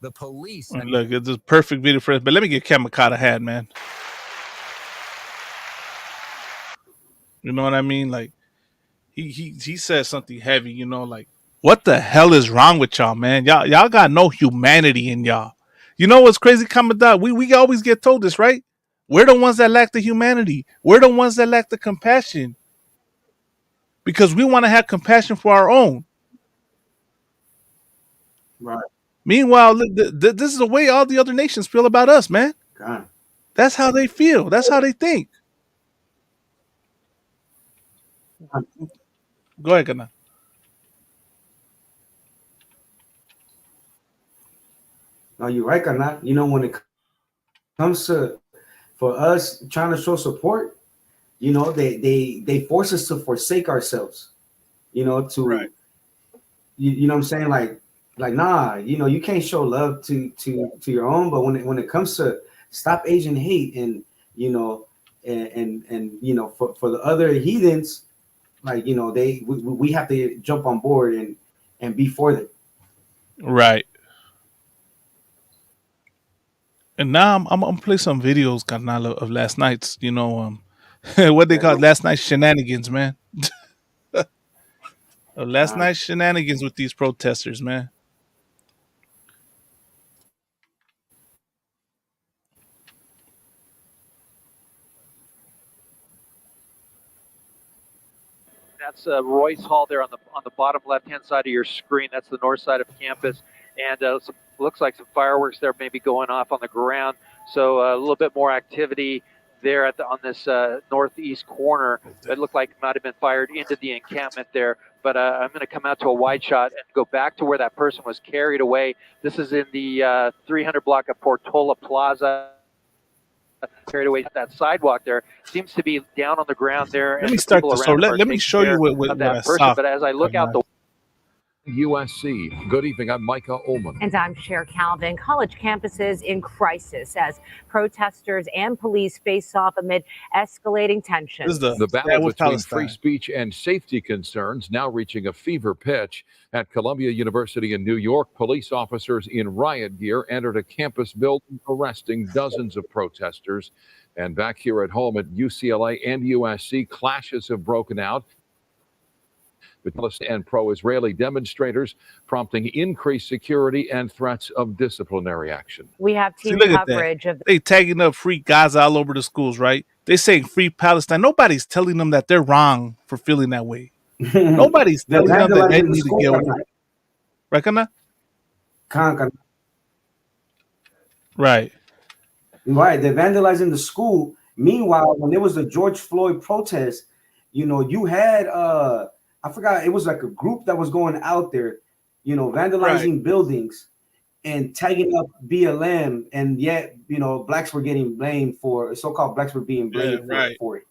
Speaker 13: The police.
Speaker 9: Look, it's a perfect video for us. But let me get Kamakata hat, man. You know what I mean? Like he said something heavy, you know, like what the hell is wrong with y'all, man? Y'all got no humanity in y'all. You know what's crazy, Kamakata? We always get told this, right? We're the ones that lack the humanity. We're the ones that lack the compassion. Because we want to have compassion for our own.
Speaker 10: Right.
Speaker 9: Meanwhile, this is the way all the other nations feel about us, man.
Speaker 10: God.
Speaker 9: That's how they feel. That's how they think. Go ahead, Kana.
Speaker 10: No, you're right, Kana. You know, when it comes to for us trying to show support, you know, they force us to forsake ourselves. You know, to
Speaker 9: right.
Speaker 10: you know what I'm saying? Like nah, you know, you can't show love to your own, but when it comes to stop Asian hate and you know and you know for the other heathens, like you know we have to jump on board and be for them.
Speaker 9: Right. And now I'm gonna play some videos, Carnal, of last night's, you know, what they call last night's shenanigans, man. Last night's shenanigans with these protesters, man.
Speaker 14: That's Royce Hall there on the bottom left-hand side of your screen. That's the north side of campus, and looks like some fireworks there maybe going off on the ground. So a little bit more activity there on this northeast corner. It looked like it might have been fired into the encampment there. But I'm going to come out to a wide shot and go back to where that person was carried away. This is in the 300 block of Portola Plaza. Carried away that sidewalk there seems to be down on the ground there.
Speaker 9: Let me start this. So let me show you what I saw.
Speaker 14: But as I look out the
Speaker 13: USC. Good evening. I'm Micah Ullman.
Speaker 15: And I'm Cher Calvin. College campuses in crisis as protesters and police face off amid escalating tensions.
Speaker 13: The battle between free speech and safety concerns now reaching a fever pitch. At Columbia University in New York, police officers in riot gear entered a campus building, arresting dozens of protesters. And back here at home at UCLA and USC, clashes have broken out and pro-Israeli demonstrators, prompting increased security and threats of disciplinary action.
Speaker 15: We have team coverage of
Speaker 9: they tagging up free Gaza all over the schools, right? They saying free Palestine. Nobody's telling them that they're wrong for feeling that way. Nobody's telling them that they need to get over it. Right? Right.
Speaker 10: Right. They're vandalizing the school. Meanwhile, when there was the George Floyd protest, you know, you had I forgot, it was like a group that was going out there, you know, vandalizing buildings and tagging up BLM, and yet, you know, blacks were getting blamed for, so-called blacks were being blamed for it.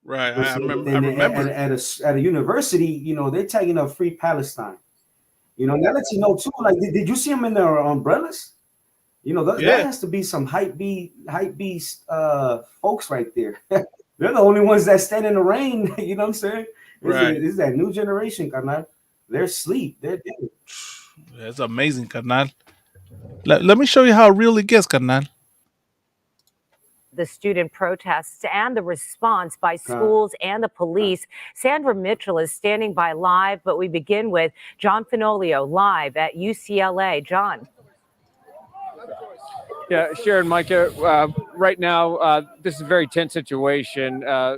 Speaker 9: Right,
Speaker 10: But
Speaker 9: I
Speaker 10: so
Speaker 9: remember.
Speaker 10: then
Speaker 9: I remember.
Speaker 10: at a university, you know, they're tagging up Free Palestine. You know, that lets you know too. Like, did you see them in their umbrellas? You know, that has to be some hype beast folks right there. They're the only ones that stand in the rain. You know what I'm saying? This is that new generation, carnal. They're asleep. They're dead.
Speaker 9: It's amazing, carnal. Let me show you how real it gets, carnal.
Speaker 15: The student protests and the response by schools and the police. Sandra Mitchell is standing by live, but we begin with John Finolio live at UCLA. John.
Speaker 16: Yeah, Sharon, Micah, right now, this is a very tense situation.
Speaker 9: I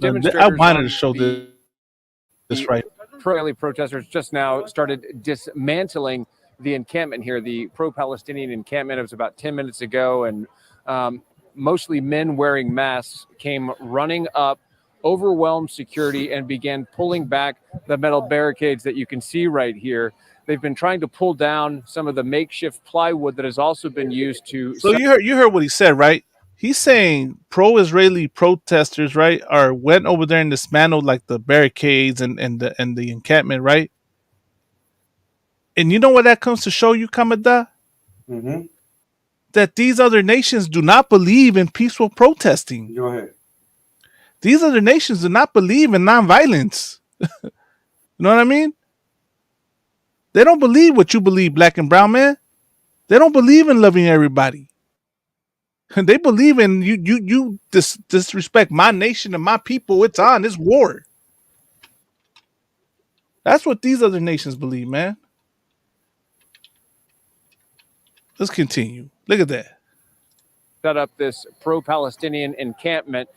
Speaker 9: wanted to show this right.
Speaker 16: Pro-Israeli protesters just now started dismantling the encampment here, the pro-Palestinian encampment. It was about 10 minutes ago, and mostly men wearing masks came running up, overwhelmed security, and began pulling back the metal barricades that you can see right here. They've been trying to pull down some of the makeshift plywood that has also been used to.
Speaker 9: So you heard what he said, right? He's saying pro-Israeli protesters, right, went over there and dismantled like the barricades and the encampment, right? And you know what that comes to show you, Kamada?
Speaker 10: Mm-hmm.
Speaker 9: That these other nations do not believe in peaceful protesting.
Speaker 10: Go ahead.
Speaker 9: These other nations do not believe in nonviolence. You know what I mean? They don't believe what you believe, black and brown man. They don't believe in loving everybody. They believe in you disrespect my nation and my people. It's on. It's war. That's what these other nations believe, man. Let's continue. Look at that.
Speaker 16: Set up this pro-Palestinian encampment.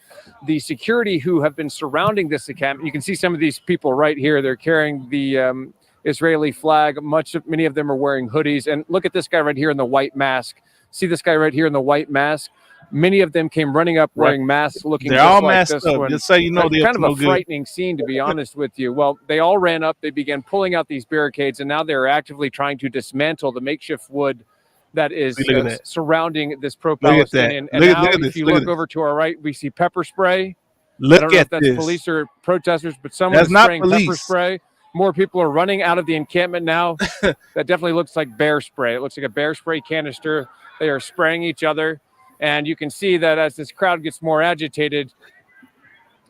Speaker 16: The security who have been surrounding this encampment, you can see some of these people right here. They're carrying the Israeli flag. Many of them are wearing hoodies. And look at this guy right here in the white mask. See this guy right here in the white mask? Many of them came running up wearing masks, looking
Speaker 9: they're
Speaker 16: just
Speaker 9: all
Speaker 16: like
Speaker 9: masked
Speaker 16: this
Speaker 9: up.
Speaker 16: one.
Speaker 9: Just so you know,
Speaker 16: That's kind of a frightening scene, to be honest with you. Well, they all ran up. They began pulling out these barricades, and now they're actively trying to dismantle the makeshift wood that is surrounding this pro-Palestinian. And now, if you look over to our right, we see pepper spray. I don't know if that's police or protesters, but someone is spraying pepper spray. More people are running out of the encampment now. That definitely looks like bear spray. It looks like a bear spray canister. They are spraying each other. And you can see that as this crowd gets more agitated,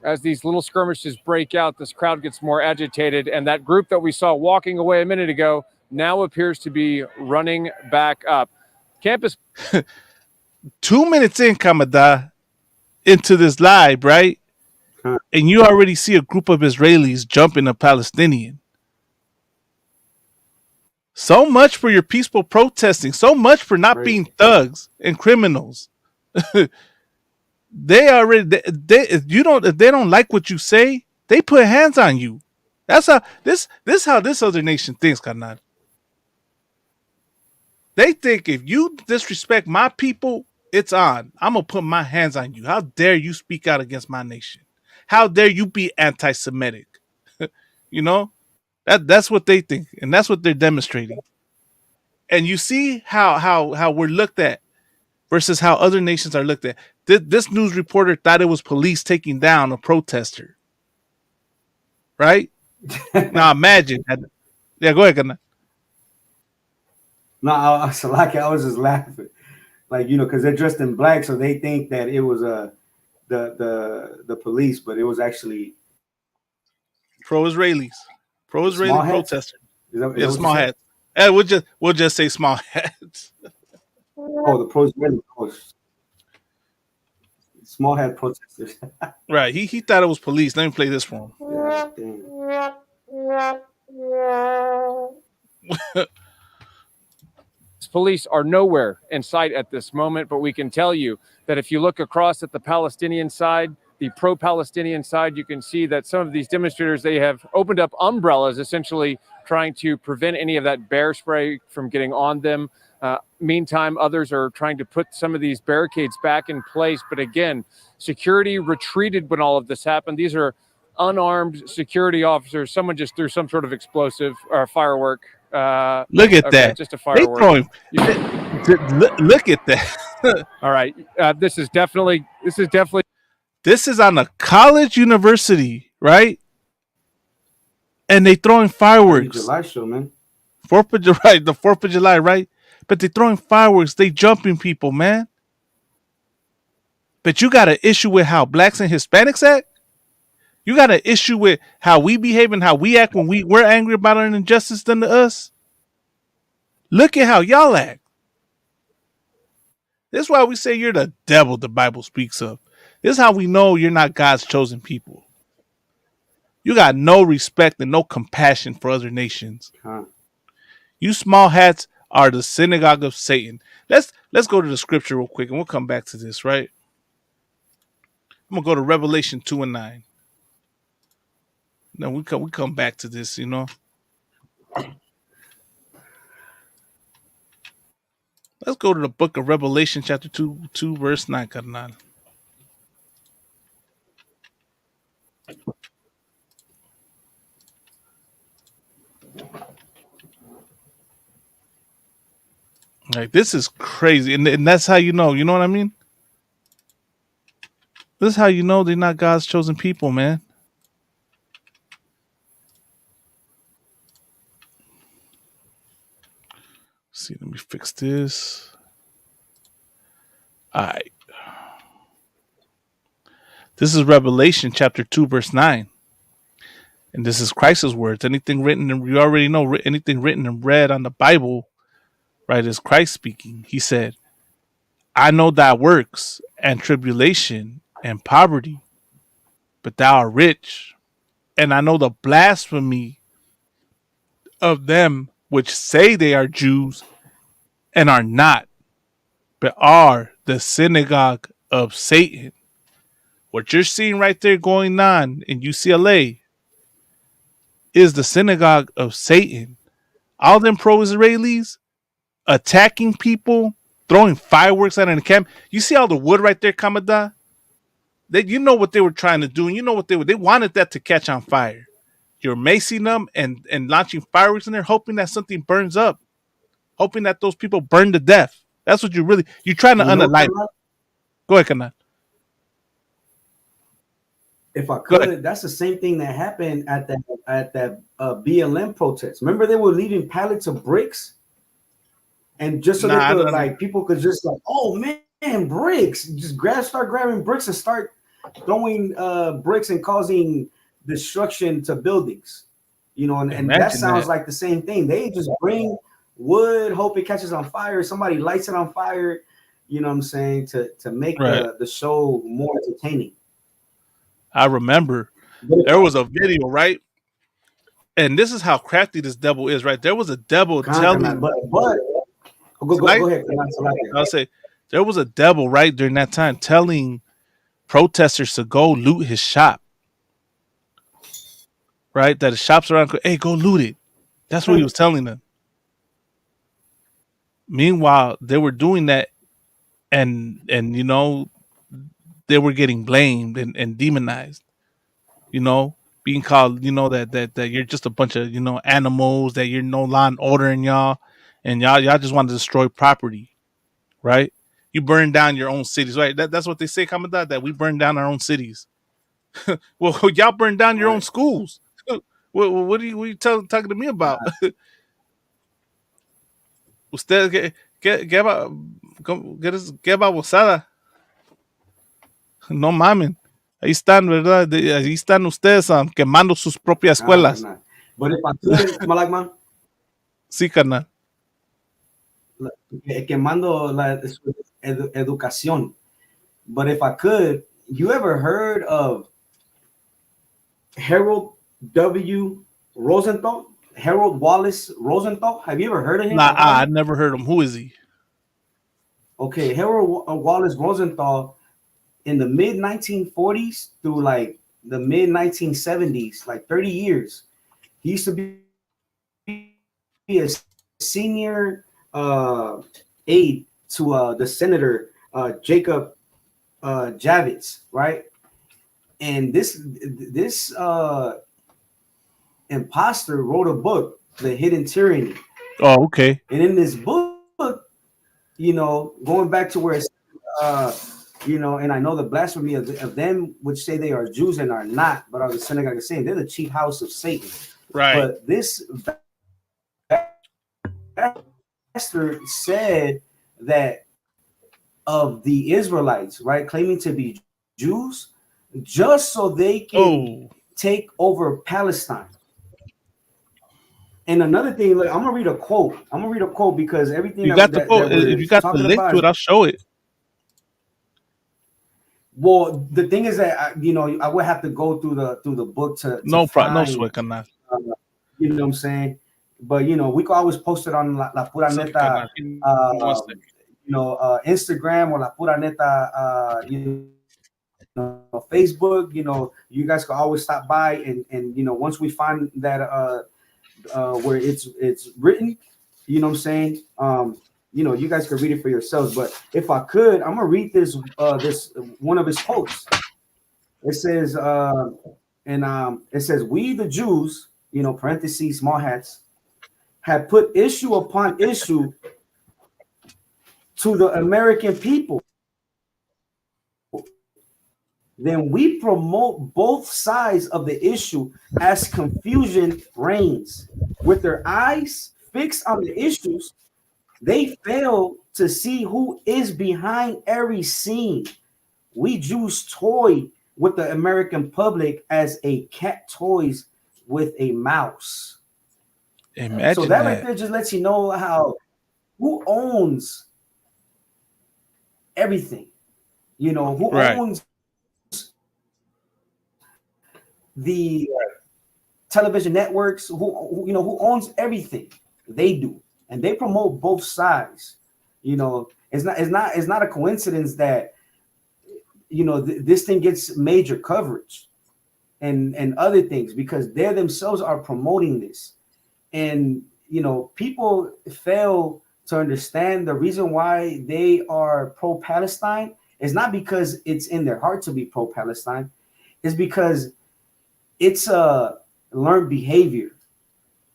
Speaker 16: as these little skirmishes break out, this crowd gets more agitated. And that group that we saw walking away a minute ago now appears to be running back up. Campus.
Speaker 9: 2 minutes in, Kamada, into this live, right? And you already see a group of Israelis jumping a Palestinian. So much for your peaceful protesting. So much for not being thugs and criminals. They already if they don't like what you say, they put hands on you. That's how this how this other nation thinks, Karnal. They think if you disrespect my people, it's on. I'm gonna put my hands on you. How dare you speak out against my nation? How dare you be anti-Semitic? You know? That's what they think, and that's what they're demonstrating. And you see how we're looked at versus how other nations are looked at. This news reporter thought it was police taking down a protester. Right? Now imagine. Yeah, go ahead, Kana.
Speaker 10: No, I was just laughing. Like, you know, because they're dressed in black, so they think that it was the police, but it was actually
Speaker 9: pro-Israelis. Pro-Israeli protesters.
Speaker 10: Yeah,
Speaker 9: small hats. We'll just say small hats.
Speaker 10: Oh, the pro-Israeli small hat protesters.
Speaker 9: Right. He thought it was police. Let me play this for him.
Speaker 16: Police are nowhere in sight at this moment, but we can tell you that if you look across at the Palestinian side, the pro-Palestinian side, you can see that some of these demonstrators, they have opened up umbrellas, essentially trying to prevent any of that bear spray from getting on them. Meantime, others are trying to put some of these barricades back in place. But again, security retreated when all of this happened. These are unarmed security officers. Someone just threw some sort of explosive or firework.
Speaker 9: Look at that.
Speaker 16: Just a
Speaker 9: They
Speaker 16: firework.
Speaker 9: throwing. Look at that.
Speaker 16: All right. This is definitely.
Speaker 9: This is on a college university, right? And they throwing fireworks.
Speaker 10: July show, man.
Speaker 9: 4th of July, the 4th of July, right? But they throwing fireworks. They jumping people, man. But you got an issue with how blacks and Hispanics act? You got an issue with how we behave and how we act when we're angry about an injustice done to us? Look at how y'all act. This is why we say you're the devil the Bible speaks of. This is how we know you're not God's chosen people. You got no respect and no compassion for other nations. You small hats are the synagogue of Satan. Let's go to the scripture real quick and we'll come back to this, right? I'm going to go to Revelation 2 and 9. Now we come back to this, you know. Let's go to the book of Revelation, chapter 2 verse 9, carnal. Like, this is crazy. And that's how you know what I mean? This is how you know they're not God's chosen people, man. See, let me fix this. All right. This is Revelation chapter 2, verse 9. And this is Christ's words. Anything written, and you already know, anything written and read on the Bible, right, is Christ speaking. He said, I know thy works and tribulation and poverty, but thou art rich. And I know the blasphemy of them which say they are Jews and are not, but are the synagogue of Satan. What you're seeing right there going on in UCLA is the synagogue of Satan. All them pro-Israelis attacking people, throwing fireworks out in the camp. You see all the wood right there, Kamada? You know what they were trying to do, and you know what they wanted that to catch on fire. You're macing them and launching fireworks in there, hoping that something burns up, hoping that those people burn to death. That's what you're trying to unalight. Go ahead, Kana.
Speaker 10: If I could, that's the same thing that happened at that BLM protest. Remember, they were leaving pallets of bricks, and just so they could people could just like, oh man, bricks! Just start grabbing bricks and start throwing bricks and causing destruction to buildings. You know, and that sounds like the same thing. They just bring wood, hope it catches on fire. Somebody lights it on fire. You know what I'm saying, to make the show more entertaining.
Speaker 9: I remember there was a video, right? And this is how crafty this devil is, right? There was a devil telling. Go ahead. I'll say there was a devil right during that time telling protesters to go loot his shop. Right? That the shops around, hey, go loot it. That's what he was telling them. Meanwhile, they were doing that, and you know, they were getting blamed and demonized, you know, being called, you know, that you're just a bunch of, you know, animals, that you're no law and order in y'all, and y'all just want to destroy property, right? You burn down your own cities, right? That's what they say, Commandant, that we burn down our own cities. Well, y'all burn down your own schools. What are you talking to me about? Usted que va gozada. No mamen. Ahí están, ¿verdad? Ahí están ustedes quemando sus propias escuelas.
Speaker 10: But if I could, Malagman.
Speaker 9: Sí, carnal.
Speaker 10: Quemando la educación. But if I could, you ever heard of Harold W. Rosenthal? Harold Wallace Rosenthal? Have you ever heard of him?
Speaker 9: Nah, I never heard of him. Who is he?
Speaker 10: Okay, Harold Wallace Rosenthal, in the mid 1940s through like the mid 1970s, like 30 years, he used to be a senior aid to the senator Jacob Javits, right? And this imposter wrote a book, The Hidden Tyranny.
Speaker 9: Oh, okay.
Speaker 10: And in this book, you know, going back to where it's, you know, and I know the blasphemy of them which say they are Jews and are not, but are the synagogue is saying they're the chief house of Satan.
Speaker 9: Right.
Speaker 10: But this pastor said that of the Israelites, right, claiming to be Jews, just so they can take over Palestine. And another thing, look, I'm gonna read a quote. Because everything
Speaker 9: you got the quote. If you got the link to it, I'll show it.
Speaker 10: Well, the thing is that you know, I would have to go through the book to
Speaker 9: no
Speaker 10: find,
Speaker 9: no sweat on that.
Speaker 10: You know what I'm saying? But you know, we can always post it on La Pura Neta, you know, Instagram or La Pura Neta, you know, Facebook. You know, you guys can always stop by and you know, once we find that where it's written, you know what I'm saying? You know, you guys can read it for yourselves. But if I could, I'm gonna read this one of his quotes. It says, it says, "We the Jews, you know, parentheses, small hats, have put issue upon issue to the American people. Then we promote both sides of the issue as confusion reigns. With their eyes fixed on the issues, they fail to see who is behind every scene. We Jews toy with the American public as a cat toys with a mouse."
Speaker 9: Imagine
Speaker 10: so that right there just lets you know who owns everything. You know, who owns the television networks, who you know, who owns everything. They do, and they promote both sides. You know, it's not a coincidence that, you know, this thing gets major coverage and other things, because they themselves are promoting this. And you know, people fail to understand the reason why they are pro-Palestine is not because it's in their heart to be pro-Palestine. It's because it's a learned behavior.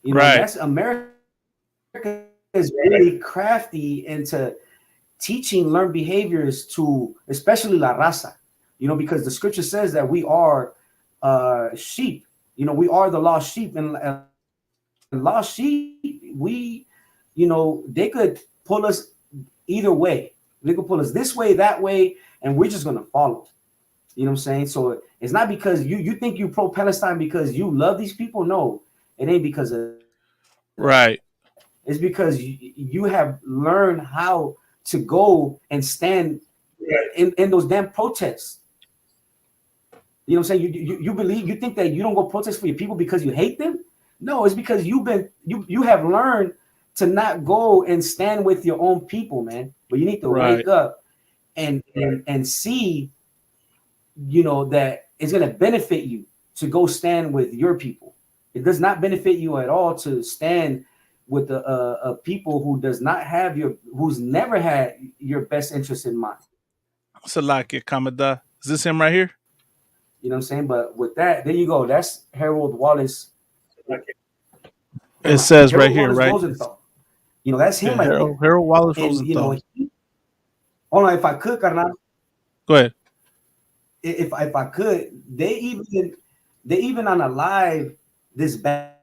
Speaker 10: You know, that's America is really crafty into teaching learned behaviors to especially La Raza, you know, because the scripture says that we are sheep. You know, we are the lost sheep, and lost sheep, we, you know, they could pull us either way. They could pull us this way, that way, and we're just gonna follow. You know what I'm saying? So it's not because you think you pro-Palestine because you love these people. No, it ain't because of It's because you have learned how to go and stand in those damn protests. You know what I'm saying? You think that you don't go protest for your people because you hate them? No, it's because you have learned to not go and stand with your own people, man. But you need to wake up and see, you know, that it's gonna benefit you to go stand with your people. It does not benefit you at all to stand with a people who does not have who's never had your best interest in mind.
Speaker 9: Salakia Kamada. Is this him right here?
Speaker 10: You know what I'm saying? But with that, there you go. That's Harold Wallace.
Speaker 9: It says Harold right
Speaker 10: Wallace
Speaker 9: here, right?
Speaker 10: Rosenthal. You know, that's him right there.
Speaker 9: Harold Wallace
Speaker 10: and,
Speaker 9: Rosenthal.
Speaker 10: You know, hold on, if I could, Carnal.
Speaker 9: Go ahead.
Speaker 10: If I could, they even on a live this bastard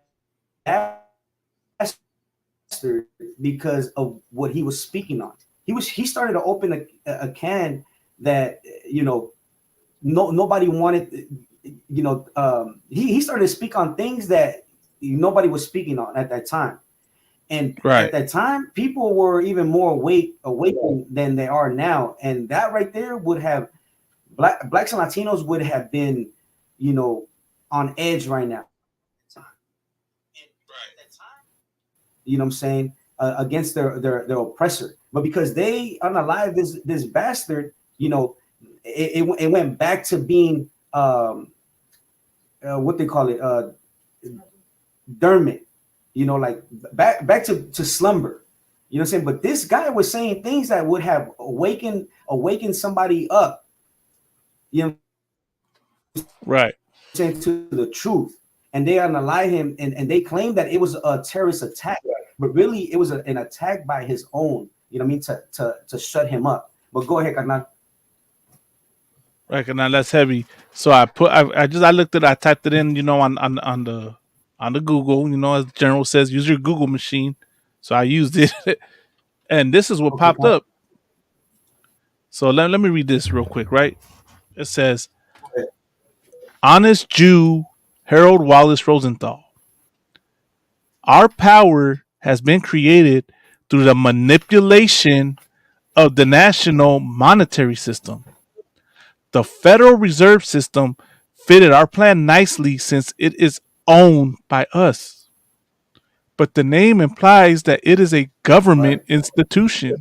Speaker 10: because of what he was speaking on. He started to open a can that, you know, nobody wanted. You know, he started to speak on things that nobody was speaking on at that time. And at that time, people were even more awakened than they are now. And that right there would have blacks and Latinos would have been, you know, on edge right now. You know what I'm saying? Against their oppressor. But because they unalive this bastard, you know, it went back to being what they call it, dormant. You know, like back to slumber. You know what I'm saying? But this guy was saying things that would have awakened somebody up. You know,
Speaker 9: right?
Speaker 10: Saying to the truth, and they unalive him, and they claim that it was a terrorist attack, but really it was an attack by his own. You know what I mean? To shut him up. But go ahead, Karnal.
Speaker 9: Right, now that's heavy. So I looked at it, I typed it in, on the Google, as General says, use your Google machine. So I used it, and this is what popped up. So let me read this real quick, right? It says, honest Jew Harold Wallace Rosenthal. Our power has been created through the manipulation of the national monetary system. The Federal Reserve System fitted our plan nicely since it is owned by us. But the name implies that it is a government institution.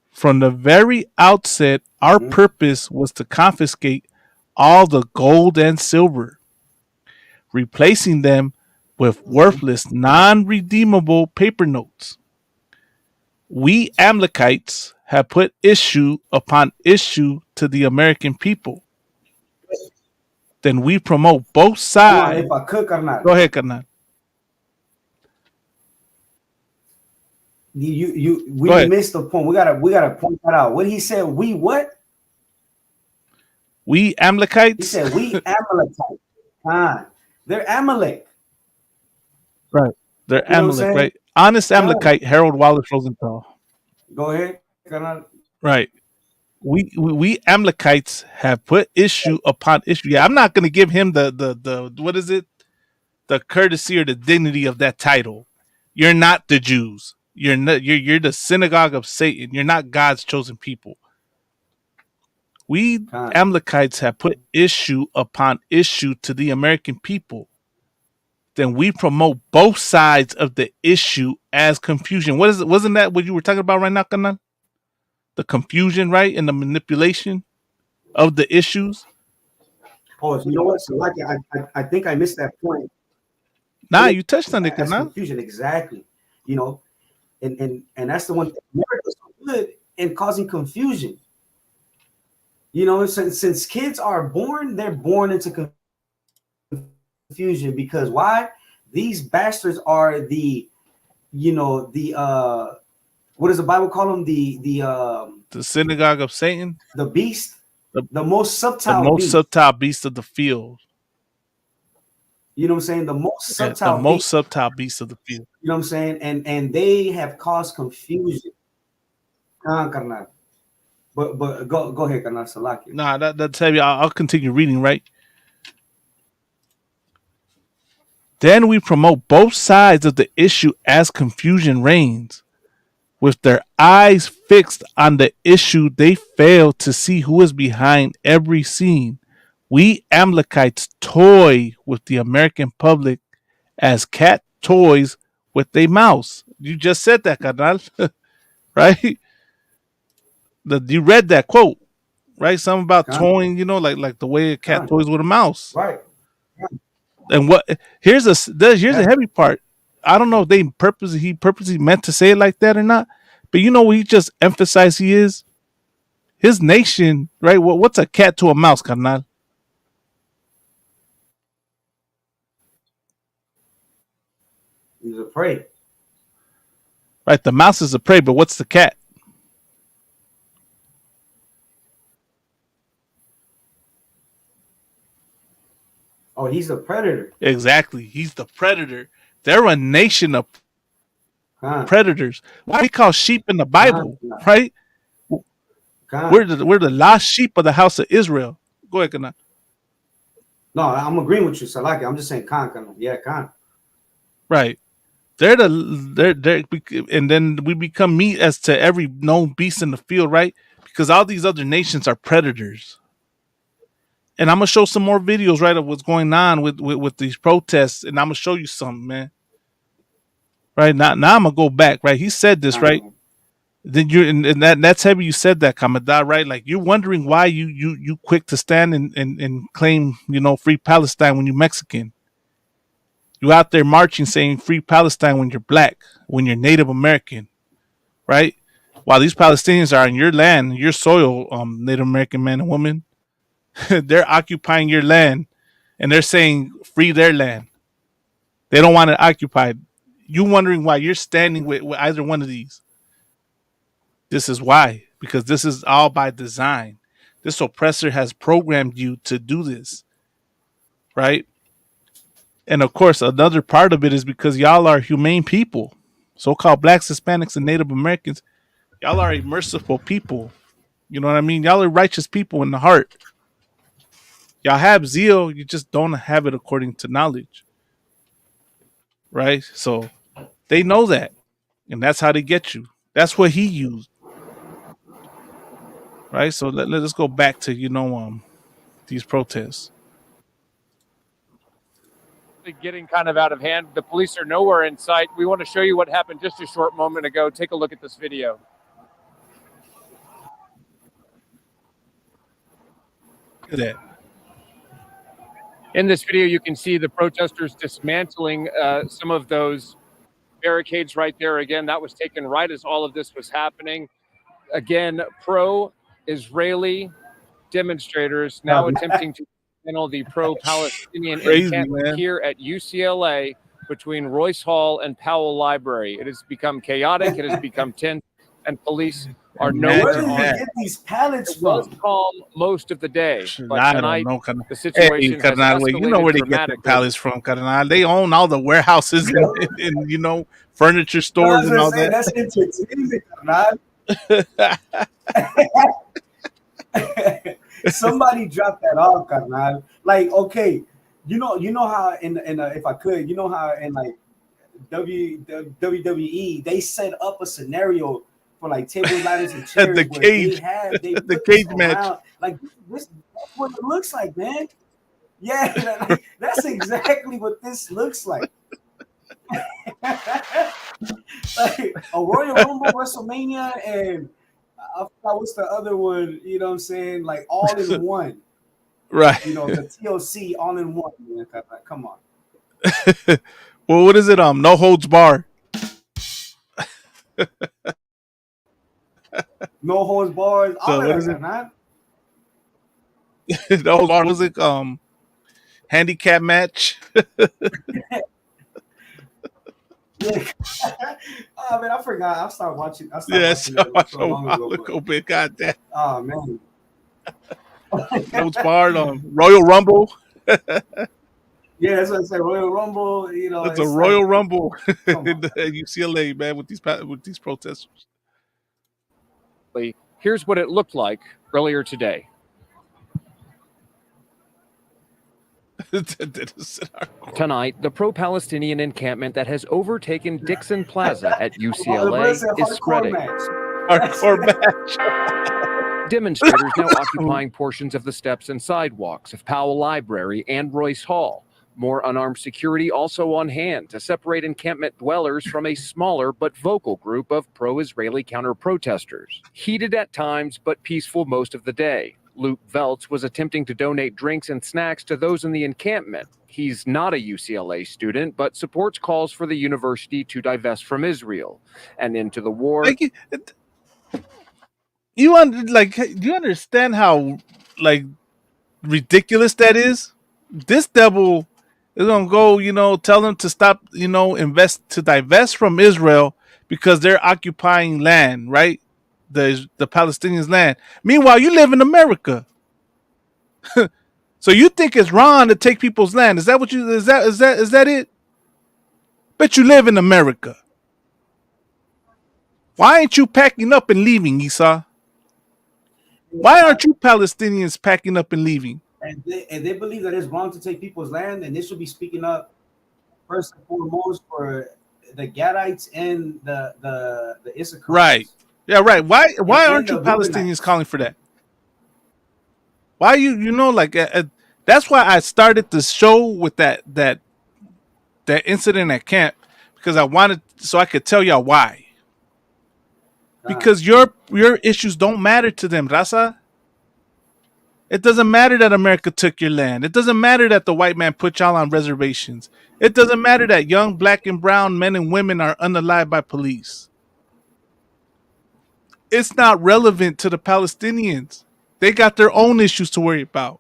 Speaker 9: From the very outset, our purpose was to confiscate all the gold and silver, replacing them with worthless, non-redeemable paper notes. We Amalekites have put issue upon issue to the American people. Then we promote both sides.
Speaker 10: If I could, Karnal.
Speaker 9: Go ahead, Karnal.
Speaker 10: We missed the point. We gotta point that out. What he said, we what?
Speaker 9: We Amalekites?
Speaker 10: He said we Amalekites. They're Amalek.
Speaker 9: Right. They're Amalek, right? Honest Amalekite, Harold Wallace Rosenthal.
Speaker 10: Go ahead. Karnal.
Speaker 9: Right. We Amalekites have put issue upon issue. Yeah, I'm not gonna give him the what is it? The courtesy or the dignity of that title. You're not the Jews. You're the synagogue of Satan. You're not God's chosen people. We Amalekites have put issue upon issue to the American people. Then we promote both sides of the issue as confusion. What is it? Wasn't that what you were talking about right now, Kanan? The confusion, right? And the manipulation of the issues.
Speaker 10: Oh, you know what? So like I think I missed that point.
Speaker 9: Nah, you touched on it,
Speaker 10: That's confusion, exactly. And that's the one thing. America's so good in causing confusion. Since kids are born, they're born into confusion because why? These bastards are what does the Bible call them? The
Speaker 9: synagogue of Satan,
Speaker 10: the beast, the most subtle,
Speaker 9: subtle beast of the field.
Speaker 10: You know what I'm saying? The most
Speaker 9: subtle beast of the field.
Speaker 10: You know what I'm saying? And they have caused confusion. But go ahead, Karnal Salaki.
Speaker 9: Nah, that's heavy. I'll continue reading, right? Then we promote both sides of the issue as confusion reigns. With their eyes fixed on the issue, they fail to see who is behind every scene. We Amalekites toy with the American public as cat toys with a mouse. You just said that, Karnal. Right? You read that quote, right? Something about toying, like the way a cat toys with a mouse.
Speaker 10: Right.
Speaker 9: And here's a heavy part. I don't know if he purposely meant to say it like that or not, but what he just emphasized he is? His nation, right? What's a cat to a mouse, Karnal?
Speaker 10: He's a prey.
Speaker 9: Right, the mouse is a prey, but what's the cat?
Speaker 10: Oh, he's the predator.
Speaker 9: Exactly. He's the predator. They're a nation of predators. Why we call sheep in the Bible, right? We're the lost sheep of the house of Israel. Go ahead, Kana.
Speaker 10: No, I'm agreeing with you, Salaki. I'm just saying Khan. Yeah, Khan.
Speaker 9: Right. They're and then we become meat as to every known beast in the field, right? Because all these other nations are predators. And I'm gonna show some more videos, right, of what's going on with these protests, and I'm gonna show you something, man. Right now, I'm gonna go back. Right, he said this, right? Then that's heavy. You said that, Kamadah, right? Like you're wondering why you quick to stand and claim free Palestine when you're Mexican. You out there marching saying free Palestine when you're black, when you're Native American, right? While these Palestinians are on your land, your soil, Native American men and women, they're occupying your land, and they're saying free their land. They don't want it occupied. You wondering why you're standing with either one of these? This is why, because this is all by design. This oppressor has programmed you to do this, right? And of course, another part of it is because y'all are humane people, so-called blacks, Hispanics, and Native Americans. Y'all are a merciful people. You know what I mean? Y'all are righteous people in the heart. Y'all have zeal, you just don't have it according to knowledge, right? So they know that, and that's how they get you. That's what he used, right? So let's go back to these protests.
Speaker 16: Getting kind of out of hand. The police are nowhere in sight. We want to show you what happened just a short moment ago. Take a look at this video.
Speaker 9: Look at that.
Speaker 16: In this video, you can see the protesters dismantling some of those barricades right there. Again, that was taken right as all of this was happening. Again, pro-Israeli demonstrators now attempting to channel the pro-Palestinian encampment here at UCLA between Royce Hall and Powell Library. It has become chaotic. It has become tense, and police are nowhere
Speaker 10: Where did
Speaker 16: on
Speaker 10: they
Speaker 16: it.
Speaker 10: get these pallets
Speaker 16: It was
Speaker 10: from?
Speaker 16: calm most of the day, but
Speaker 9: I
Speaker 16: tonight
Speaker 9: don't know.
Speaker 16: the situation has
Speaker 9: Carnal, you know
Speaker 16: escalated
Speaker 9: where they get the
Speaker 16: dramatically.
Speaker 9: pallets from, Carnal. They own all the warehouses and furniture stores and all
Speaker 10: Saying,
Speaker 9: that.
Speaker 10: that's entertainment, man. Somebody dropped that off, man. Like, okay, you know how in if I could, you know how in like WWE they set up a scenario for like tables, ladders, and chairs
Speaker 9: The
Speaker 10: where
Speaker 9: cage.
Speaker 10: they
Speaker 9: The
Speaker 10: put
Speaker 9: cage
Speaker 10: this
Speaker 9: match.
Speaker 10: around. Like this, that's what it looks like, man. Yeah, like, that's exactly what this looks like. Like a Royal Rumble, WrestleMania, and I forgot what's the other one. You know what I'm saying? Like all in one.
Speaker 9: Right.
Speaker 10: You know, the TLC all in one. Man. Come on.
Speaker 9: Well, what is it? No holds bar.
Speaker 10: No holds bars. All
Speaker 9: So
Speaker 10: of
Speaker 9: what
Speaker 10: that,
Speaker 9: is it?
Speaker 10: man.
Speaker 9: No holds bar. Was it handicap match?
Speaker 10: Yeah. Oh man, I forgot. I stopped watching. I stopped
Speaker 9: Yes,
Speaker 10: watching
Speaker 9: I
Speaker 10: that so long ago.
Speaker 9: bit. God damn.
Speaker 10: Oh man.
Speaker 9: Holds bar. Royal Rumble.
Speaker 10: Yeah, that's what I said. Royal Rumble. You know,
Speaker 9: It's a Royal Rumble in UCLA, man, with these protesters.
Speaker 16: Here's what it looked like earlier today. Tonight, the pro-Palestinian encampment that has overtaken Dixon Plaza at UCLA is spreading.
Speaker 9: Hardcore match.
Speaker 16: Demonstrators now occupying portions of the steps and sidewalks of Powell Library and Royce Hall. More unarmed security also on hand to separate encampment dwellers from a smaller but vocal group of pro-Israeli counter-protesters. Heated at times, but peaceful most of the day. Luke Veltz was attempting to donate drinks and snacks to those in the encampment. He's not a UCLA student, but supports calls for the university to divest from Israel and into the war.
Speaker 9: Do you understand how ridiculous that is? This devil is gonna go, tell them to stop, divest from Israel because they're occupying land, right? The Palestinians' land. Meanwhile, you live in America. So you think it's wrong to take people's land? Is that what you is that it? Bet you live in America. Why ain't you packing up and leaving, Esau? Why aren't you Palestinians packing up and leaving?
Speaker 10: And they believe that it's wrong to take people's land, and they should be speaking up first and foremost for the Gadites and the Issachar.
Speaker 9: Right. Yeah, right. Why aren't you Palestinians calling for that? Why that's why I started the show with that incident at camp, because I wanted so I could tell y'all why. Because your issues don't matter to them, Raza. It doesn't matter that America took your land. It doesn't matter that the white man put y'all on reservations. It doesn't matter that young black and brown men and women are unalived by police. it's not relevant to the Palestinians. They got their own issues to worry about.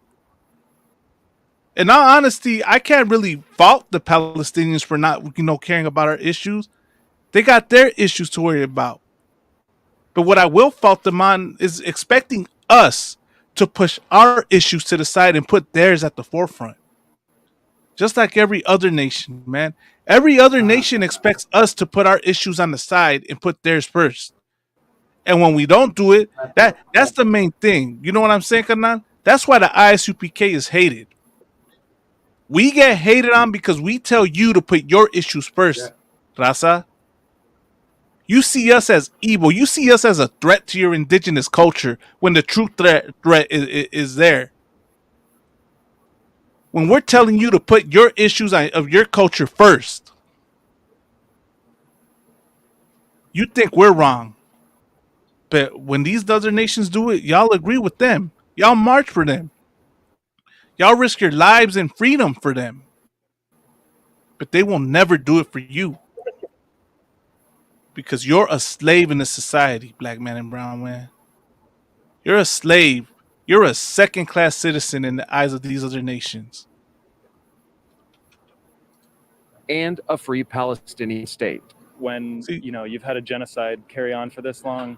Speaker 9: In all honesty, I can't really fault the Palestinians for not, caring about our issues. They got their issues to worry about. But what I will fault them on is expecting us to push our issues to the side and put theirs at the forefront. Just like every other nation, man. Every other nation expects us to put our issues on the side and put theirs first. And when we don't do it, that's the main thing. You know what I'm saying, Kanan? That's why the ISUPK is hated. We get hated on because we tell you to put your issues first, Raza. You see us as evil. You see us as a threat to your indigenous culture when the true threat is there. When we're telling you to put your issues of your culture first, you think we're wrong. But when these other nations do it, y'all agree with them. Y'all march for them. Y'all risk your lives and freedom for them. But they will never do it for you. Because you're a slave in the society, black man and brown man. You're a slave. You're a second-class citizen in the eyes of these other nations.
Speaker 16: And a free Palestinian state.
Speaker 17: When, you've had a genocide carry on for this long.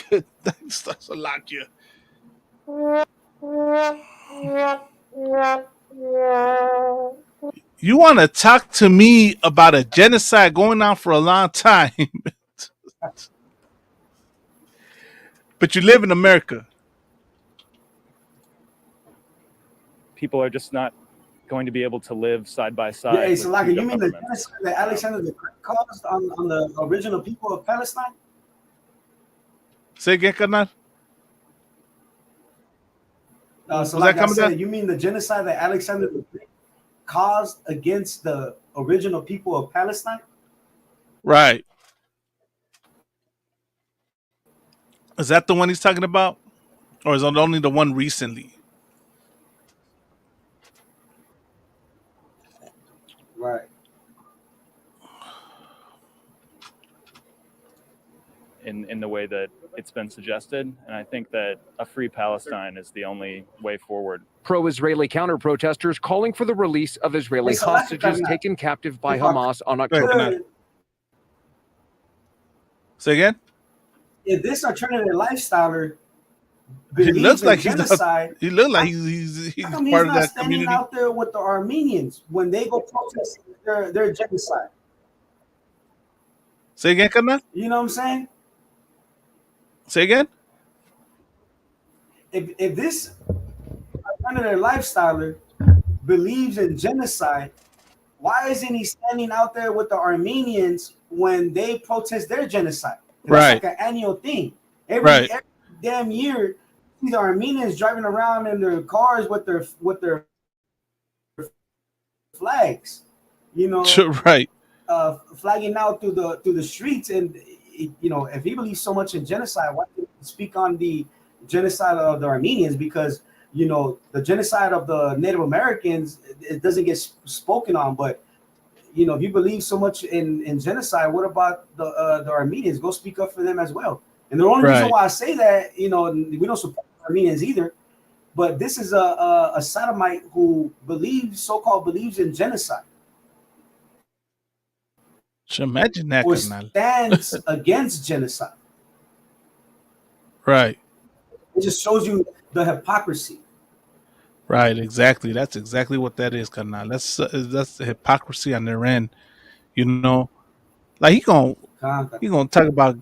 Speaker 9: Good. That's a lot, yeah. You want to talk to me about a genocide going on for a long time, but you live in America.
Speaker 17: People are just not going to be able to live side by side.
Speaker 10: Yeah, so like, you mean the genocide that Alexander the Great caused on the original people of Palestine?
Speaker 9: Say again, Kanan.
Speaker 10: So like I said, you mean the genocide that Alexander the Great caused against the original people of Palestine?
Speaker 9: Right. Is that the one he's talking about? Or is it only the one recently?
Speaker 10: Right.
Speaker 17: In the way that it's been suggested. And I think that a free Palestine is the only way forward.
Speaker 16: Pro-Israeli counter-protesters calling for the release of Israeli hostages taken captive by Hamas on October.
Speaker 9: Say again?
Speaker 10: If this alternative lifestyle
Speaker 9: He looks like
Speaker 10: genocide,
Speaker 9: he looks like he's
Speaker 10: how come
Speaker 9: part of
Speaker 10: not
Speaker 9: that
Speaker 10: standing
Speaker 9: community.
Speaker 10: out there with the Armenians when they go protest their genocide?
Speaker 9: Say again, Kanan?
Speaker 10: You know what I'm saying?
Speaker 9: Say again?
Speaker 10: If this alternative lifestyle believes in genocide, why isn't he standing out there with the Armenians when they protest their genocide? That's like an annual thing. Every damn year, the Armenians driving around in their cars with their flags, flagging out through the streets. And if he believes so much in genocide, why didn't he speak on the genocide of the Armenians? Because the genocide of the Native Americans, it doesn't get spoken on. But if you believe so much in genocide, what about the Armenians? Go speak up for them as well. And the only reason why I say that, we don't support Armenians either, but this is a sodomite who so-called believes in genocide.
Speaker 9: Imagine that,
Speaker 10: or stands against genocide.
Speaker 9: Right.
Speaker 10: It just shows you the hypocrisy.
Speaker 9: Right, exactly. That's exactly what that is, Kanan. That's the hypocrisy on their end. Like he gonna talk about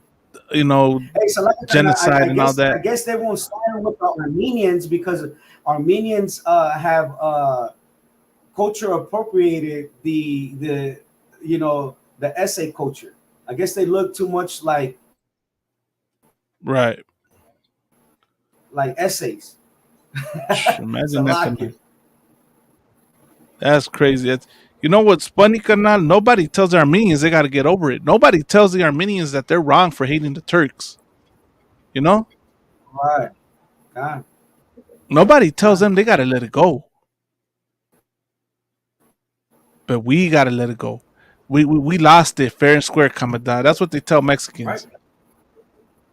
Speaker 9: genocide and all that.
Speaker 10: I guess they won't stand with the Armenians because Armenians have culture appropriated the essay culture. I guess they look too much like essays.
Speaker 9: Imagine that. That's crazy. What's funny, Kanan? Nobody tells the Armenians they got to get over it. Nobody tells the Armenians that they're wrong for hating the Turks.
Speaker 10: Right. God.
Speaker 9: Nobody tells them they got to let it go. But we got to let it go. We lost it fair and square, Commandant. That's what they tell Mexicans.
Speaker 10: Right.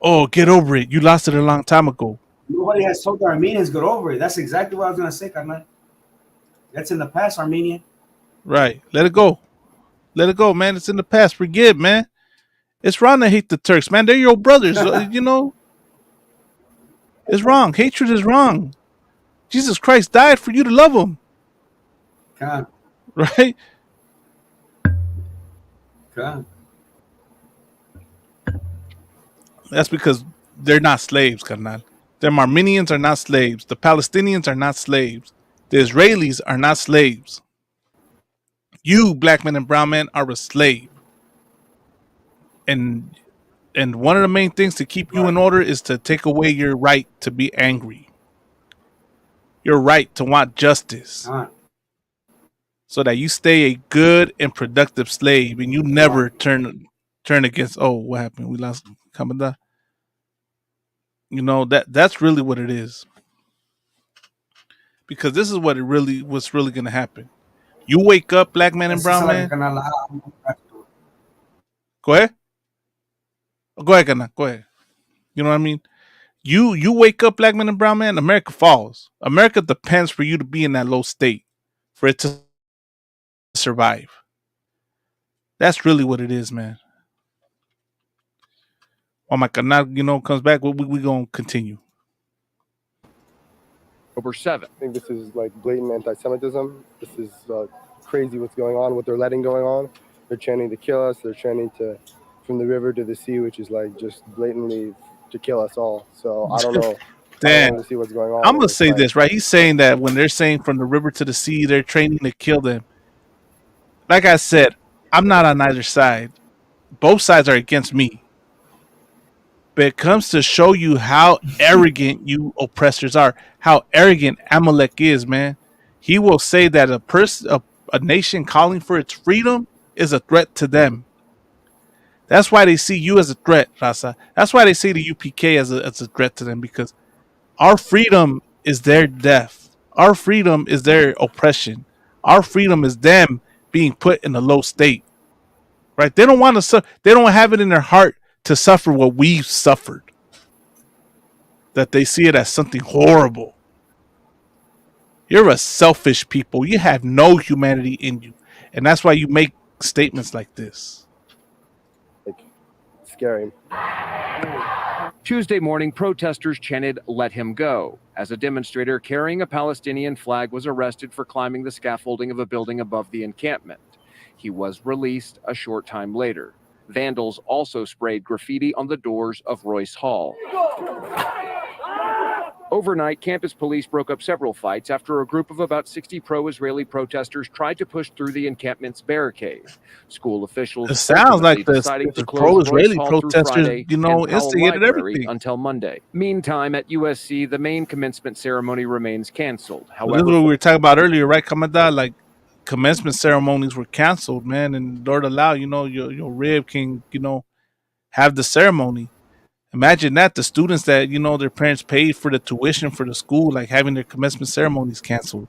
Speaker 9: Oh, get over it. You lost it a long time ago.
Speaker 10: Nobody has told the Armenians get over it. That's exactly what I was gonna say, Carnal. That's in the past, Armenian.
Speaker 9: Right. Let it go. Let it go, man. It's in the past. Forgive, man. It's wrong to hate the Turks, man. They're your brothers. You know, it's wrong. Hatred is wrong. Jesus Christ died for you to love him.
Speaker 10: Come
Speaker 9: Right?
Speaker 10: on.
Speaker 9: That's because they're not slaves, carnal. The Armenians are not slaves. The Palestinians are not slaves. The Israelis are not slaves. You, black men and brown men, are a slave. And one of the main things to keep you in order is to take away your right to be angry. Your right to want justice. So that you stay a good and productive slave and you never turn against, oh, what happened? We lost Kamada. You know, that's really what it is. Because this is what's really gonna happen. You wake up, black man and brown man. Go ahead. Go ahead, Kana. Go ahead. You know what I mean? You wake up, black man and brown man, America falls. America depends for you to be in that low state for it to survive. That's really what it is, man. Oh my God, now, you know, comes back, we gonna continue.
Speaker 13: Over 7.
Speaker 18: I think this is like blatant anti-Semitism. This is crazy what's going on, what they're letting going on. They're chanting to kill us. They're chanting to from the river to the sea, which is like just blatantly to kill us all. So I don't know.
Speaker 9: Damn.
Speaker 18: To see what's going on.
Speaker 9: I'm gonna say this, right? He's saying that when they're saying from the river to the sea, they're training to kill them. Like I said, I'm not on either side. Both sides are against me. But it comes to show you how arrogant you oppressors are, how arrogant Amalek is, man. He will say that a nation calling for its freedom is a threat to them. That's why they see you as a threat, Raza. That's why they see the UPK as a threat to them, because our freedom is their death. Our freedom is their oppression. Our freedom is them being put in a low state. Right? They don't want to. They don't have it in their heart to suffer what we've suffered. That they see it as something horrible. You're a selfish people. You have no humanity in you, and that's why you make statements like this.
Speaker 18: Scary.
Speaker 19: Tuesday morning, protesters chanted, "Let him go," as a demonstrator carrying a Palestinian flag was arrested for climbing the scaffolding of a building above the encampment. He was released a short time later. Vandals also sprayed graffiti on the doors of Royce Hall. Overnight, campus police broke up several fights after a group of about 60 pro-Israeli protesters tried to push through the encampment's barricade. School officials
Speaker 9: it sounds like
Speaker 19: deciding to
Speaker 9: the
Speaker 19: close
Speaker 9: pro-Israeli
Speaker 19: Royce Hall
Speaker 9: protesters,
Speaker 19: Friday
Speaker 9: you know,
Speaker 19: and Powell
Speaker 9: instigated
Speaker 19: Library
Speaker 9: everything.
Speaker 19: until Monday. Meantime, at USC, the main commencement ceremony remains canceled.
Speaker 9: However, this is what we were talking about earlier, right, Kamada? Like, commencement ceremonies were canceled, man, and Lord allow, you know, your rib can, you know, have the ceremony. Imagine that, the students that, you know, their parents paid for the tuition for the school, like having their commencement ceremonies canceled.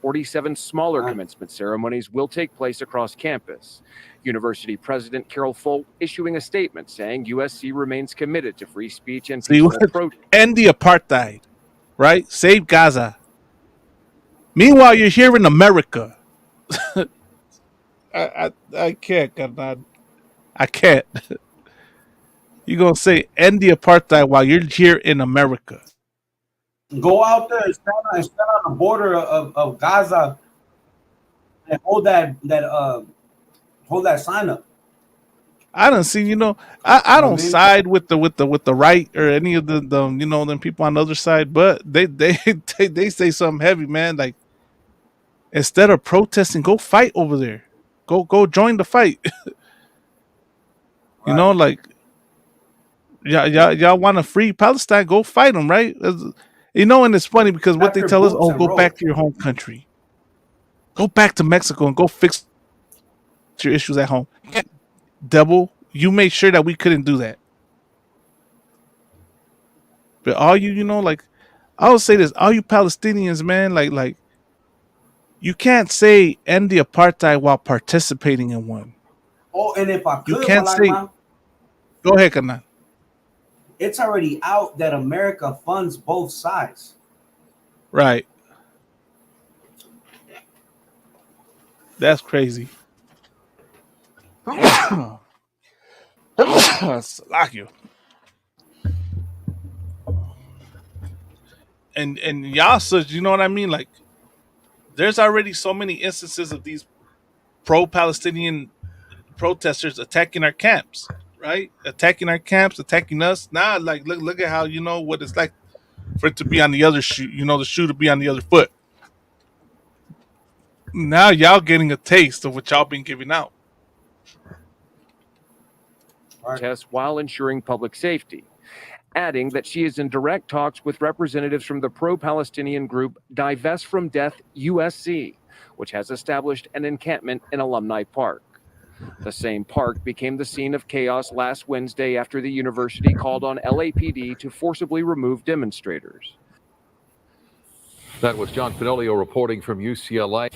Speaker 19: 47 smaller commencement ceremonies will take place across campus. University President Carol Folt issuing a statement saying USC remains committed to free speech and peaceful protest.
Speaker 9: End the apartheid, right? Save Gaza. Meanwhile, you're here in America. I can't, God. I can't. You're going to say end the apartheid while you're here in America.
Speaker 10: Go out there and stand on the border of Gaza and hold that sign up.
Speaker 9: I don't see, you know, I don't side with the right or any of the you know, them people on the other side, but they say something heavy, man. Like, instead of protesting, go fight over there. Go join the fight. You know, like, y'all want to free Palestine? Go fight them, right? You know, and it's funny because what they tell us, oh, go back to your home country. Go back to Mexico and go fix your issues at home. Devil, you made sure that we couldn't do that. But all you know, like, I would say this, all you Palestinians, man, like, You can't say end the apartheid while participating in one.
Speaker 10: Oh, and if I
Speaker 9: You
Speaker 10: could,
Speaker 9: can't say.
Speaker 10: Malagma,
Speaker 9: Go ahead, Kanan.
Speaker 10: it's already out that America funds both sides.
Speaker 9: Right. That's crazy. Slack you. And y'all said, you know what I mean? Like, there's already so many instances of these pro-Palestinian protesters attacking our camps, right? Attacking our camps, attacking us. Now, like, look at how, what it's like for it to be on the other shoe, the shoe to be on the other foot. Now y'all getting a taste of what y'all been giving out.
Speaker 19: Tests while ensuring public safety, adding that she is in direct talks with representatives from the pro-Palestinian group Divest from Death USC, which has established an encampment in Alumni Park. The same park became the scene of chaos last Wednesday after the university called on LAPD to forcibly remove demonstrators.
Speaker 13: That was John Finolio reporting from UCLA.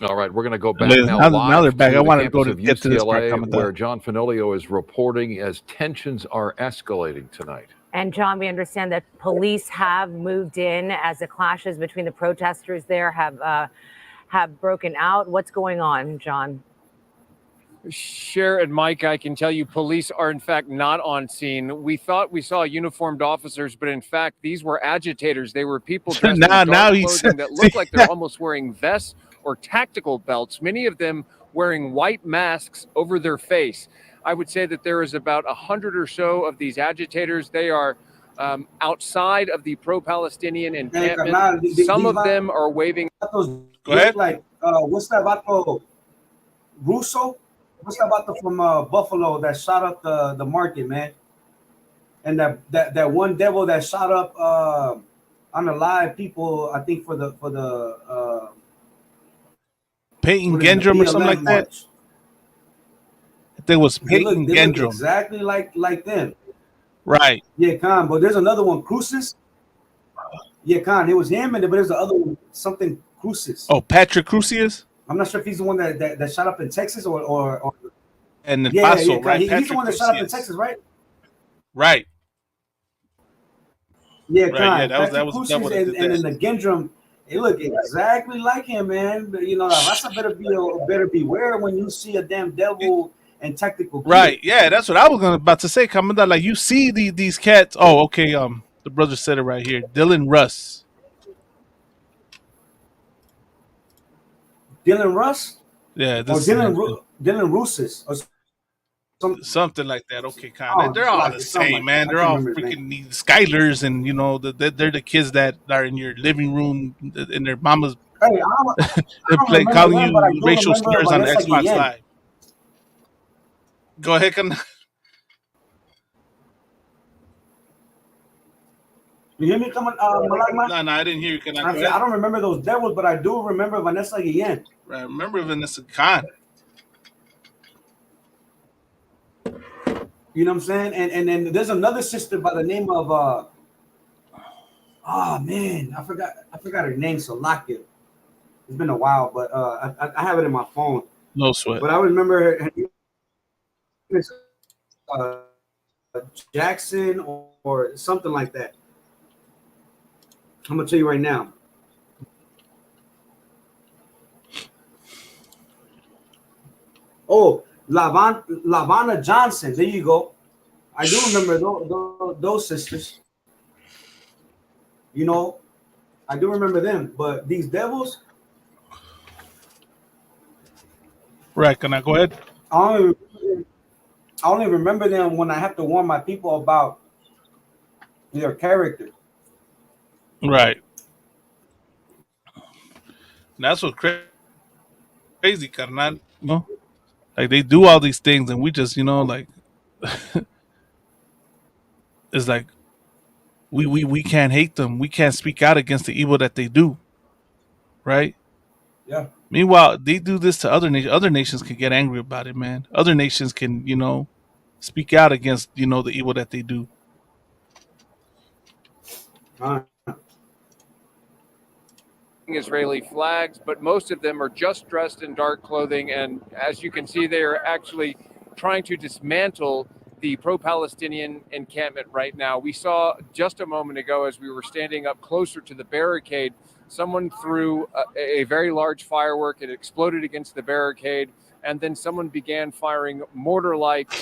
Speaker 13: All right, we're going to go back now
Speaker 9: Now they're back.
Speaker 13: to
Speaker 9: I
Speaker 13: the
Speaker 9: wanted to
Speaker 13: campus
Speaker 9: go
Speaker 13: of
Speaker 9: get to this part
Speaker 13: UCLA,
Speaker 9: coming
Speaker 13: where
Speaker 9: up.
Speaker 13: John Finolio is reporting as tensions are escalating tonight.
Speaker 15: And John, we understand that police have moved in as the clashes between the protesters there have broken out. What's going on, John?
Speaker 16: Cher and Mike, I can tell you police are in fact not on scene. We thought we saw uniformed officers, but in fact, these were agitators. They were people dressed in dark clothing that looked like they're almost wearing vests or tactical belts, many of them wearing white masks over their face. I would say that there is about 100 or so of these agitators. They are outside of the pro-Palestinian encampment. Some of them are waving.
Speaker 10: Go ahead. Like, what's that vato? Russo? What's that vato from Buffalo that shot up the market, man? And that one devil that shot up on the live people, I think for the
Speaker 9: Peyton Gendrum or something like that. I think it was Peyton
Speaker 10: they
Speaker 9: Gendrum.
Speaker 10: look exactly like them.
Speaker 9: Right.
Speaker 10: Yeah, Khan. But there's another one, Crucis. Yeah, Khan. It was him, but there's the other one, something Crucis.
Speaker 9: Oh, Patrick Crucius?
Speaker 10: I'm not sure if he's the one that shot up in Texas or
Speaker 9: and the Paso, right?
Speaker 10: He's the one that shot up in Texas, right?
Speaker 9: Right.
Speaker 10: Yeah,
Speaker 9: right.
Speaker 10: Khan.
Speaker 9: Yeah, that was
Speaker 10: and then the Gendrum. It looked exactly like him, man. But, Raza better beware when you see a damn devil and tactical.
Speaker 9: Right. Yeah, that's what I was about to say. Coming down, like you see these cats. Oh, okay. The brother said it right here. Dylan Russ.
Speaker 10: Dylan Russ.
Speaker 9: Yeah.
Speaker 10: Dylan Russis or
Speaker 9: something like that. Okay, kind of. They're all the same, man. They're all freaking these Skylers, and they're the kids that are in your living room in their mama's.
Speaker 10: Hey,
Speaker 9: they're calling you racial slurs on Xbox Live. Go ahead, can.
Speaker 10: You hear me coming?
Speaker 9: No, I didn't hear you. Can
Speaker 10: I don't remember those devils, but I do remember Vanessa Guillen.
Speaker 9: Right, I remember Vanessa Khan.
Speaker 10: You know what I'm saying? And then there's another sister by the name of oh man, I forgot her name, Salakia. It's been a while, but I have it in my phone.
Speaker 9: No sweat.
Speaker 10: But I remember her Jackson or something like that. I'm gonna tell you right now. Oh, Lavana Johnson. There you go. I do remember those sisters. I do remember them. But these devils.
Speaker 9: Right. Can I go ahead?
Speaker 10: I only remember them when I have to warn my people about their character.
Speaker 9: Right. And that's what crazy, carnal. Like they do all these things, and we just, like, it's like we can't hate them. We can't speak out against the evil that they do. Right?
Speaker 10: Yeah.
Speaker 9: Meanwhile, they do this to other nations. Other nations can get angry about it, man. Other nations can, speak out against, the evil that they do.
Speaker 16: Israeli flags, but most of them are just dressed in dark clothing. And as you can see, they are actually trying to dismantle the pro-Palestinian encampment right now. We saw just a moment ago, as we were standing up closer to the barricade, someone threw a very large firework. It exploded against the barricade, and then someone began firing mortar-like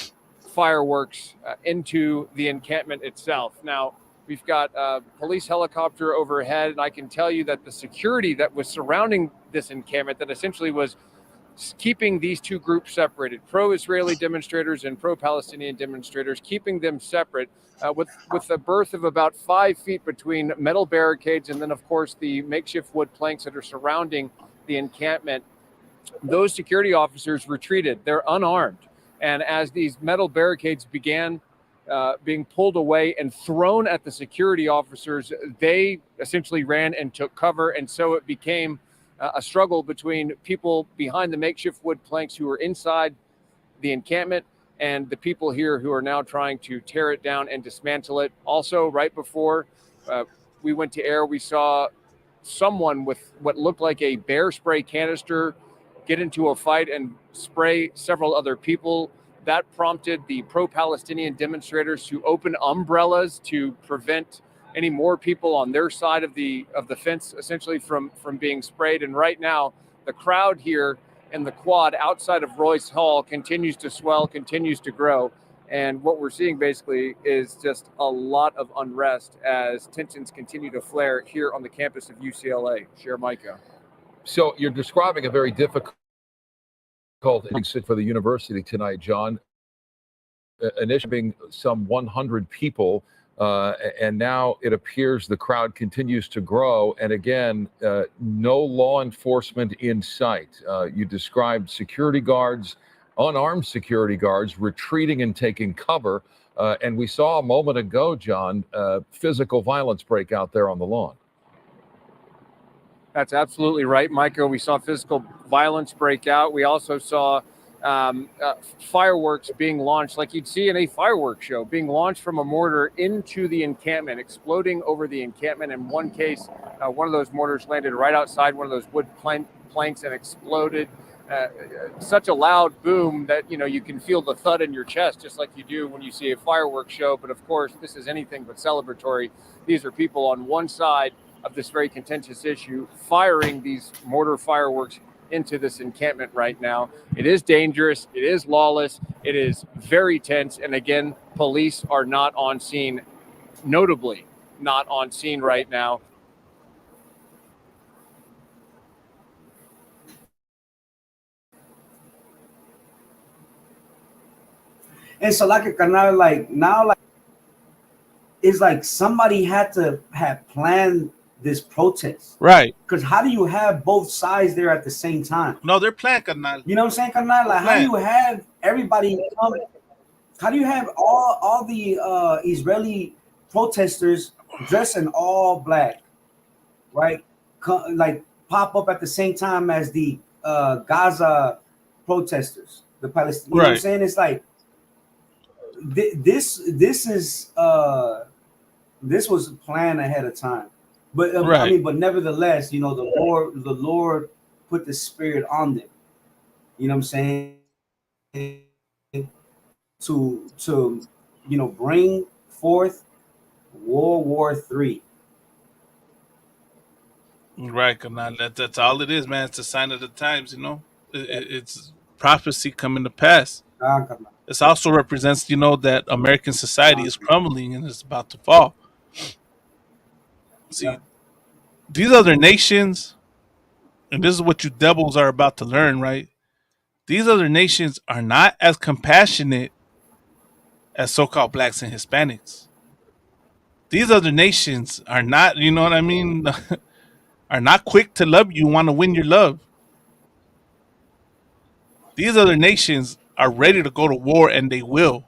Speaker 16: fireworks into the encampment itself. Now, we've got a police helicopter overhead, and I can tell you that the security that was surrounding this encampment, that essentially was keeping these two groups separated, pro-Israeli demonstrators and pro-Palestinian demonstrators, keeping them separate with a berth of about 5 feet between metal barricades and then, of course, the makeshift wood planks that are surrounding the encampment. Those security officers retreated. They're unarmed. And as these metal barricades began being pulled away and thrown at the security officers, they essentially ran and took cover. And so it became a struggle between people behind the makeshift wood planks who were inside the encampment and the people here who are now trying to tear it down and dismantle it. Also, right before we went to air, we saw someone with what looked like a bear spray canister get into a fight and spray several other people. That prompted the pro-Palestinian demonstrators to open umbrellas to prevent any more people on their side of the fence essentially from being sprayed. And right now, the crowd here in the quad outside of Royce Hall continues to swell, continues to grow. And what we're seeing basically is just a lot of unrest as tensions continue to flare here on the campus of UCLA. Share Micah.
Speaker 13: So you're describing a very difficult exit for the university tonight, John. Initially being some 100 people, and now it appears the crowd continues to grow. And again, no law enforcement in sight. You described security guards, unarmed security guards, retreating and taking cover. And we saw a moment ago, John, physical violence break out there on the lawn.
Speaker 16: That's absolutely right, Micah. We saw physical violence break out. We also saw fireworks being launched like you'd see in a fireworks show, being launched from a mortar into the encampment, exploding over the encampment. In one case, one of those mortars landed right outside one of those wood planks and exploded. Such a loud boom that, you can feel the thud in your chest, just like you do when you see a fireworks show. But of course, this is anything but celebratory. These are people on one side of this very contentious issue firing these mortar fireworks into this encampment right now. It is dangerous. It is lawless. It is very tense. And again, police are not on scene, notably not on scene right now.
Speaker 10: And so like it's like somebody had to have planned this protest.
Speaker 9: Right.
Speaker 10: Because how do you have both sides there at the same time?
Speaker 9: No, they're playing, carnal.
Speaker 10: You know what I'm saying, carnal? Like, how do you have everybody come? How do you have all the Israeli protesters dressed in all black, right? Like pop up at the same time as the Gaza protesters, the Palestinians. You know what I'm saying? It's like this was planned ahead of time. But I mean, but nevertheless, the Lord put the Spirit on them. You know what I'm saying? To bring forth World War III.
Speaker 9: Right, that's all it is, man. It's a sign of the times, It's prophecy coming to pass. It also represents, that American society is crumbling and it's about to fall. See, these other nations, and this is what you devils are about to learn, right? These other nations are not as compassionate as so-called blacks and Hispanics. These other nations are not, you know what I mean, are not quick to love you, want to win your love. These other nations are ready to go to war, and they will.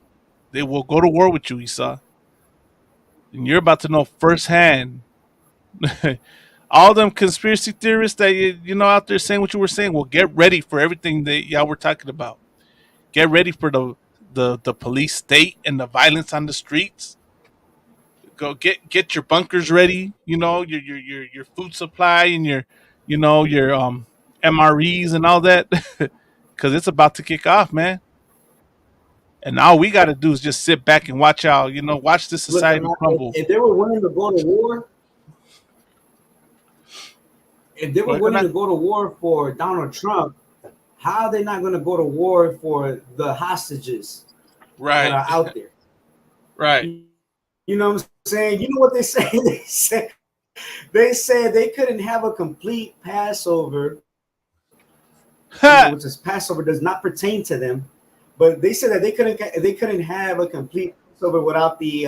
Speaker 9: They will go to war with you, Esau. And you're about to know firsthand. All them conspiracy theorists that out there saying what you were saying, well, get ready for everything that y'all were talking about. Get ready for the police state and the violence on the streets. Go get your bunkers ready, your food supply and your you know, your MREs and all that, because it's about to kick off, man. And all we got to do is just sit back and watch out, you know, watch this
Speaker 10: Look,
Speaker 9: society crumble.
Speaker 10: if they were willing to go to war, for Donald Trump, how are they not going to go to war for the hostages that are out there?
Speaker 9: Right.
Speaker 10: You know what I'm saying? You know what they say? They said they couldn't have a complete Passover, which is Passover does not pertain to them. But they said that they couldn't have a complete Passover without the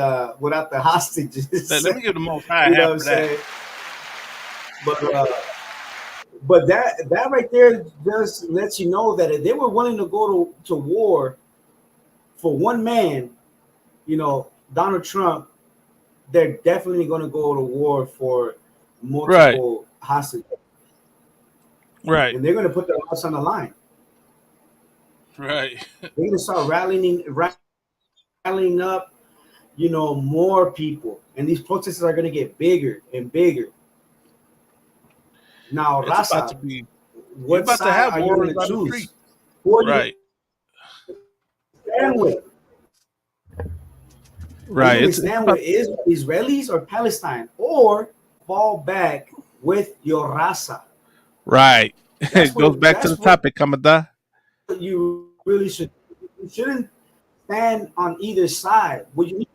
Speaker 10: hostages.
Speaker 9: Let me give the Most High
Speaker 10: You know
Speaker 9: half
Speaker 10: what I'm
Speaker 9: for that.
Speaker 10: saying? But that right there just lets you know that if they were willing to go to war for one man, you know, Donald Trump, they're definitely going to go to war for multiple hostages.
Speaker 9: Right.
Speaker 10: And they're going to put their lives on the line.
Speaker 9: Right.
Speaker 10: They're going to start rallying up, you know, more people. And these protests are going to get bigger and bigger. Now,
Speaker 9: It's
Speaker 10: Raza,
Speaker 9: about to be.
Speaker 10: what
Speaker 9: about to
Speaker 10: side
Speaker 9: have
Speaker 10: are you
Speaker 9: wars
Speaker 10: going to
Speaker 9: on the
Speaker 10: choose?
Speaker 9: street.
Speaker 10: Who are you
Speaker 9: Right.
Speaker 10: stand with?
Speaker 9: Right.
Speaker 10: Are you going to stand with Israelis or Palestine, or fall back with your Raza?
Speaker 9: Right. It goes back to the topic, Kamada.
Speaker 10: You really should. You shouldn't stand on either side. What you need,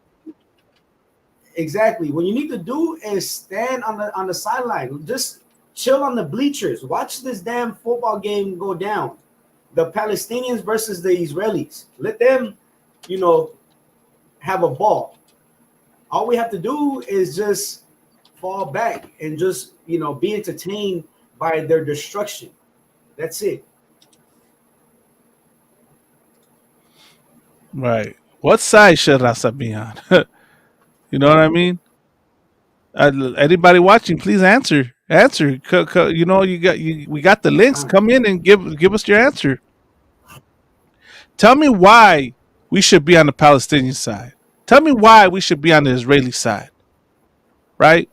Speaker 10: exactly. What you need to do is stand on the sideline. Just chill on the bleachers. Watch this damn football game go down. The Palestinians versus the Israelis. Let them, you know, have a ball. All we have to do is just fall back and just, you know, be entertained by their destruction. That's it.
Speaker 9: Right. What side should Raza be on? You know what I mean? Anybody watching, please answer. Answer. You know, we got the links. Come in and give us your answer. Tell me why we should be on the Palestinian side. Tell me why we should be on the Israeli side. Right?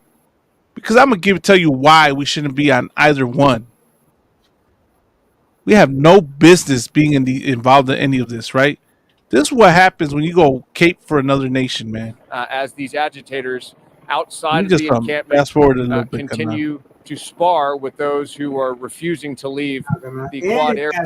Speaker 9: Because I'm gonna tell you why we shouldn't be on either one. We have no business being involved in any of this, right? This is what happens when you go cape for another nation, man.
Speaker 16: As these agitators
Speaker 9: Let
Speaker 16: outside
Speaker 9: me
Speaker 16: of
Speaker 9: just
Speaker 16: the encampment
Speaker 9: fast forward a little bit.
Speaker 16: continue to spar with those who are refusing to leave the quad area.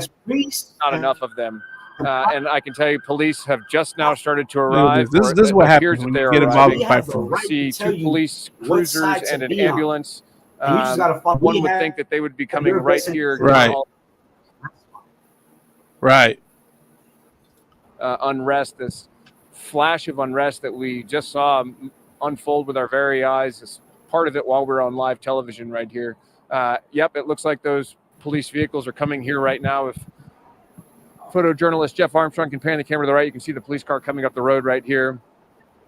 Speaker 16: Not enough of them. And I can tell you, police have just now started to arrive.
Speaker 9: This is what happens when you get involved in fight for.
Speaker 16: We see two police cruisers and an ambulance. One would think that they would be coming right here.
Speaker 9: Right. Right.
Speaker 16: Unrest, this flash of unrest that we just saw unfold with our very eyes, is part of it while we're on live television right here. Yep, it looks like those police vehicles are coming here right now. If photojournalist Jeff Armstrong can pan the camera to the right, you can see the police car coming up the road right here.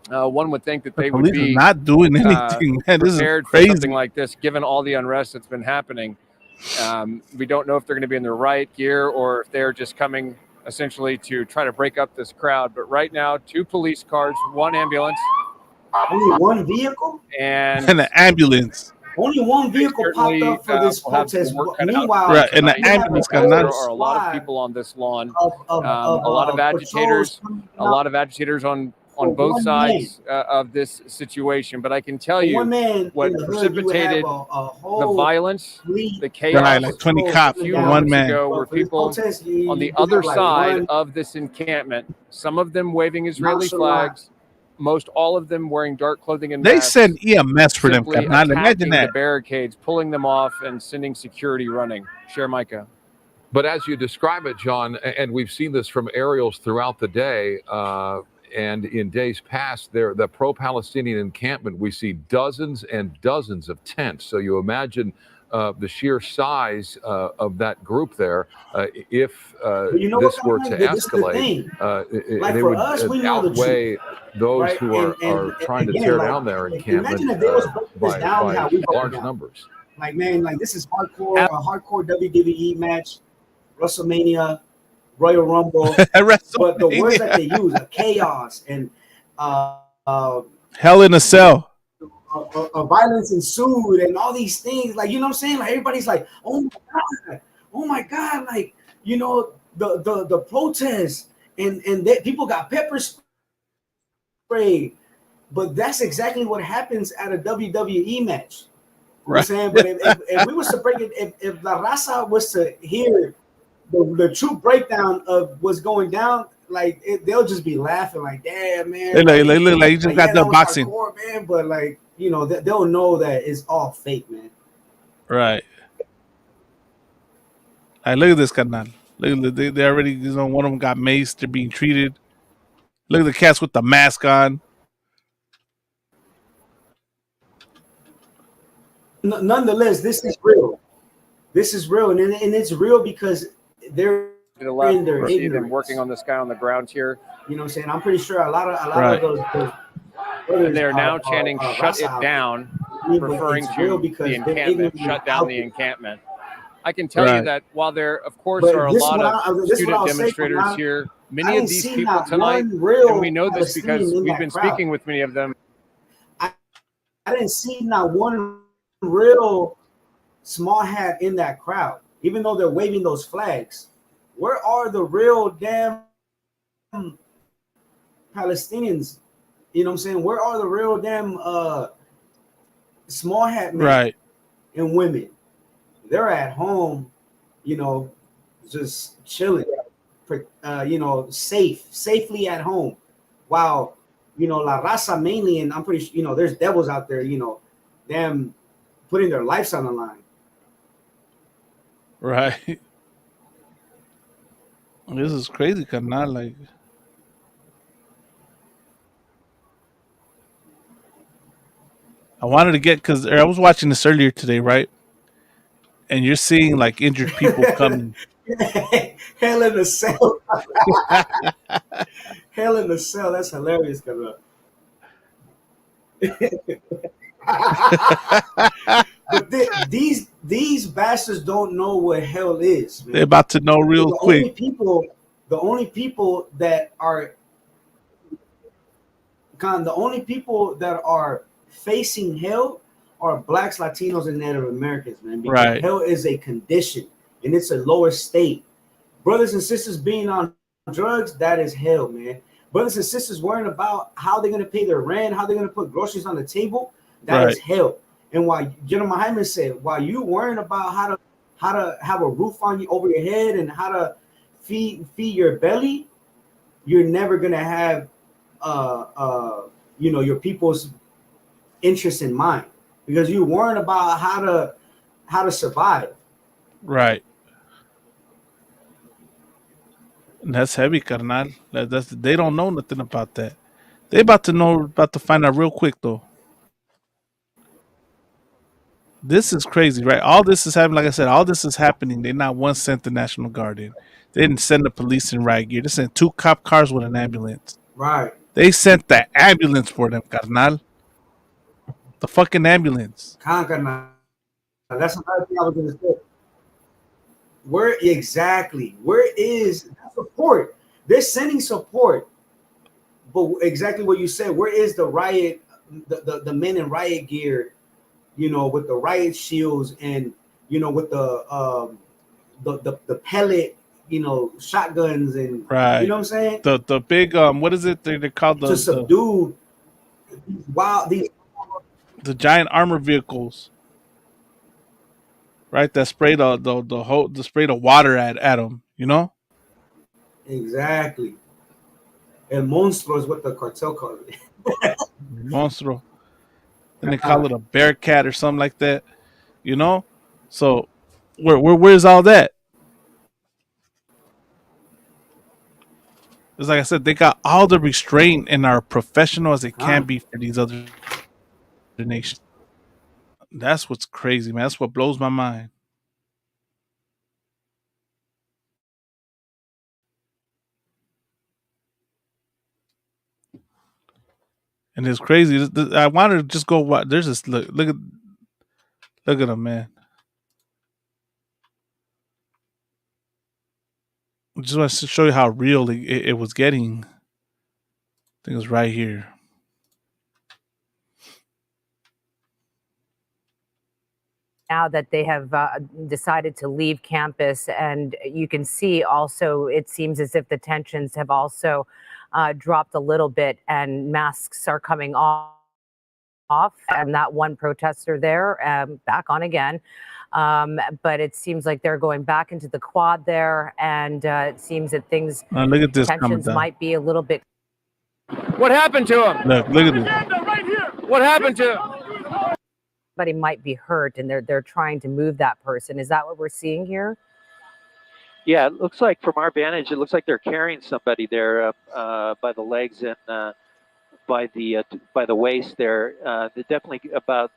Speaker 16: One would think that they would be
Speaker 9: not doing anything, man. This is
Speaker 16: prepared
Speaker 9: crazy.
Speaker 16: for something like this, given all the unrest that's been happening. We don't know if they're going to be in the right gear or if they're just coming essentially to try to break up this crowd. But right now, two police cars, one ambulance.
Speaker 10: Only one vehicle?
Speaker 16: And
Speaker 9: an ambulance.
Speaker 10: Only one vehicle popped up for this protest. Meanwhile,
Speaker 9: right, and the ambulance got
Speaker 16: there are a lot of people on this lawn. A lot of agitators, on both sides of this situation. But I can tell you what precipitated the violence, the chaos.
Speaker 9: Right, like 20 cops
Speaker 16: a few
Speaker 9: for one
Speaker 16: moments
Speaker 9: man.
Speaker 16: ago were people on the other side of this encampment, some of them waving Israeli flags, most all of them wearing dark clothing and
Speaker 9: They
Speaker 16: masks,
Speaker 9: send EMS for them.
Speaker 16: simply
Speaker 9: Imagine
Speaker 16: attacking
Speaker 9: that.
Speaker 16: the barricades, pulling them off, and sending security running. Share Micah.
Speaker 13: But as you describe it, John, and we've seen this from aerials throughout the day, and in days past, the pro-Palestinian encampment, we see dozens and dozens of tents. So you imagine the sheer size of that group there. If this were to escalate, they would outweigh those who are trying to tear down their encampment by large numbers.
Speaker 10: Like, man, like this is hardcore, a hardcore WWE match, WrestleMania, Royal Rumble, but the words that they use are chaos and
Speaker 9: Hell in a Cell.
Speaker 10: violence ensued and all these things. Like, you know what I'm saying? Like, everybody's like, oh my God, like, you know, the protests and people got pepper spray. But that's exactly what happens at a WWE match. You know what I'm saying? But if we was to break it, if La Raza was to hear the true breakdown of what's going down, like they'll just be laughing, like, "Damn, man!"
Speaker 9: They look like you just got done boxing,
Speaker 10: hardcore, man. But like, you know, they'll know that it's all fake, man.
Speaker 9: Right. Like, look at this carnal. Look, they already, you know, one of them got maced. They're being treated. Look at the cats with the mask on.
Speaker 10: Nonetheless, this is real. This is real, and it's real because they're
Speaker 16: To the left,
Speaker 10: in their
Speaker 16: see them
Speaker 10: ignorance.
Speaker 16: working on this guy on the ground here.
Speaker 10: You know what I'm saying? I'm pretty sure a lot
Speaker 9: Right.
Speaker 10: of those
Speaker 16: And they're now chanting "Shut it down," referring to the encampment. Shut down the encampment. I can tell you
Speaker 9: Right.
Speaker 16: that while there, of course, are a lot of student demonstrators here, many of these people tonight, and we know this because we've been speaking with many of them.
Speaker 10: I didn't see not one real small hat in that crowd, even though they're waving those flags. Where are the real damn Palestinians? You know what I'm saying? Where are the real damn small hat men
Speaker 9: Right.
Speaker 10: and women? They're at home, you know, just chilling, you know, safely at home. While, you know, La Raza mainly, and I'm pretty sure, you know, there's devils out there, you know, them putting their lives on the line.
Speaker 9: Right. This is crazy, carnal. Like, I wanted to get, because I was watching this earlier today, right? And you're seeing like injured people coming.
Speaker 10: Hell in the cell. Hell in the cell. That's hilarious, cause but these bastards don't know what hell is, man.
Speaker 9: They're about to know real
Speaker 10: the
Speaker 9: quick.
Speaker 10: Only people that are facing hell are blacks, Latinos, and Native Americans, man. Because
Speaker 9: Right.
Speaker 10: hell is a condition and it's a lower state. Brothers and sisters being on drugs, that is hell, man. Brothers and sisters worrying about how they're gonna pay their rent, how they're gonna put groceries on the table, that is
Speaker 9: Right.
Speaker 10: hell. And while General Hyman said, while you worrying about how to have a roof on you over your head and how to feed your belly, you're never gonna have you know, your people's interest in mind, because you're worrying about how to survive.
Speaker 9: Right. And that's heavy, carnal. They don't know nothing about that. They about to find out real quick though. This is crazy, right? All this is happening. Like I said, all this is happening. They not once sent the National Guard in. They didn't send the police in riot gear. They sent 2 cop cars with an ambulance.
Speaker 10: Right.
Speaker 9: They sent the ambulance for them, carnal. The fucking ambulance.
Speaker 10: That's another thing I was gonna say. Where exactly? Where is support? They're sending support, but exactly what you said. Where is the riot? The men in riot gear, you know, with the riot shields and, you know, with the pellet, you know, shotguns and
Speaker 9: Right.
Speaker 10: you know what I'm saying?
Speaker 9: The big what is it? They're called
Speaker 10: To subdue
Speaker 9: the giant armor vehicles. Right, that spray the spray the water at them, you know?
Speaker 10: Exactly. El monstruo is what the cartel call it.
Speaker 9: Monstro. Then they call it a bearcat or something like that, you know? So where's all that? It's like I said, they got all the restraint and are professional as it can be for these other nations. That's what's crazy, man. That's what blows my mind. And it's crazy. I wanted to just go watch. There's this look at them, man. I just want to show you how real it was getting. I think it's right here.
Speaker 15: now that they have decided to leave campus, and you can see also it seems as if the tensions have also dropped a little bit and masks are coming off, and that one protester there back on again. But it seems like they're going back into the quad there, and it seems that things,
Speaker 9: look at this
Speaker 15: tensions might be a little bit.
Speaker 16: What happened to him?
Speaker 9: Look at this.
Speaker 16: What happened to him?
Speaker 15: Somebody might be hurt, and they're trying to move that person. Is that what we're seeing here?
Speaker 14: Yeah, it looks like from our vantage, it looks like they're carrying somebody there by the legs and by the waist there. They're definitely about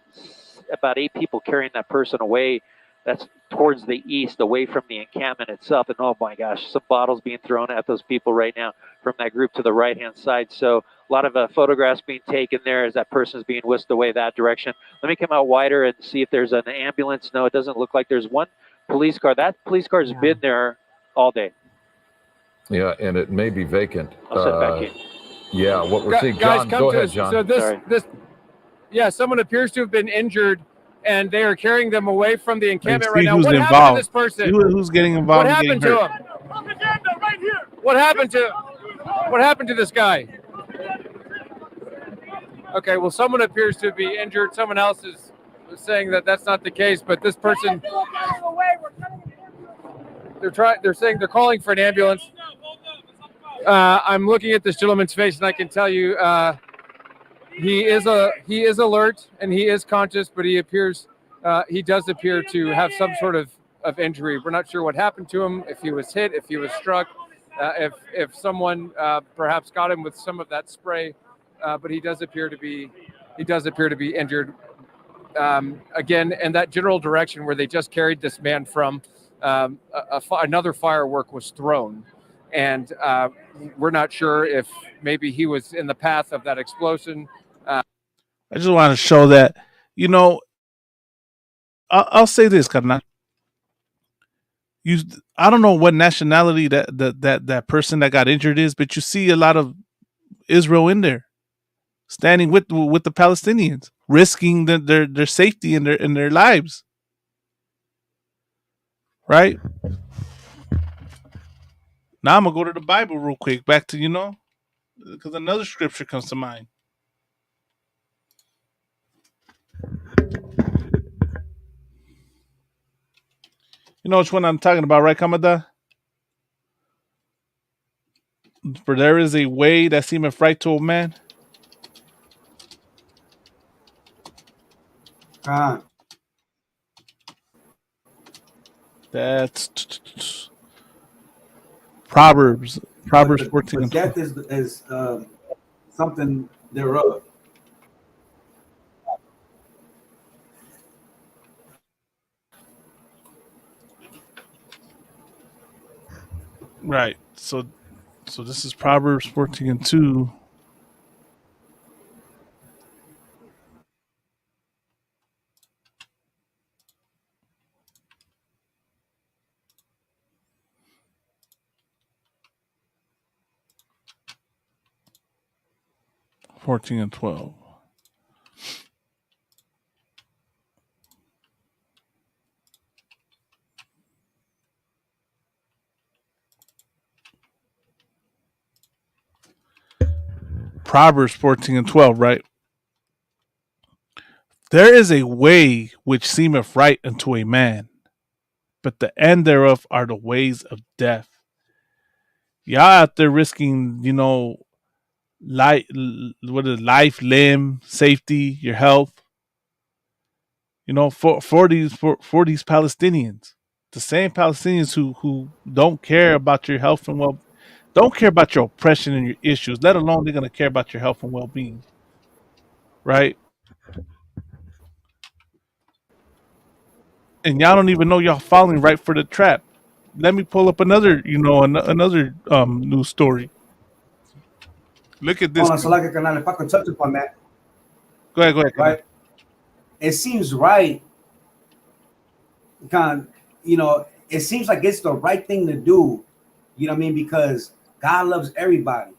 Speaker 14: 8 people carrying that person away. That's towards the east, away from the encampment itself. And oh my gosh, some bottles being thrown at those people right now from that group to the right-hand side. So a lot of photographs being taken there as that person is being whisked away that direction. Let me come out wider and see if there's an ambulance. No, it doesn't look like there's one police car. That police car has been there all day.
Speaker 13: Yeah, and it may be vacant.
Speaker 14: I'll sit back in.
Speaker 13: Yeah, what we're seeing. John, go ahead, John.
Speaker 16: So someone appears to have been injured, and they are carrying them away from the encampment right now. What happened to this person?
Speaker 9: Who's getting involved?
Speaker 16: What happened to him? What happened to this guy? Okay, well, someone appears to be injured. Someone else is saying that that's not the case, but this person, they're saying they're calling for an ambulance. I'm looking at this gentleman's face, and I can tell you he is alert and he is conscious, but he does appear to have some sort of injury. We're not sure what happened to him, if he was hit, if he was struck, if someone perhaps got him with some of that spray, but he does appear to be injured. Again, in that general direction where they just carried this man from, another firework was thrown. And we're not sure if maybe he was in the path of that explosion.
Speaker 9: I just want to show that, I'll say this, Karna. I don't know what nationality that person that got injured is, but you see a lot of Israel in there, standing with the Palestinians, risking their safety and their lives. Right? Now I'm gonna go to the Bible real quick, back to because another scripture comes to mind. You know which one I'm talking about, right, Kamada? For there is a way that seemeth right to a man. That's Proverbs 14.
Speaker 10: But death is something thereof.
Speaker 9: Right. So this is Proverbs 14:2. (14 and 12). Proverbs 14 and 12, right? There is a way which seemeth right unto a man, but the end thereof are the ways of death. Y'all out there risking, life, limb, safety, your health. For these Palestinians, the same Palestinians who don't care about your health and don't care about your oppression and your issues, let alone they're going to care about your health and well-being. Right? And y'all don't even know y'all falling right for the trap. Let me pull up another news story. Look at this.
Speaker 10: Hold on, so if I could touch upon that.
Speaker 9: Go ahead.
Speaker 10: Right? It seems right. It seems like it's the right thing to do. You know what I mean? Because God loves everybody.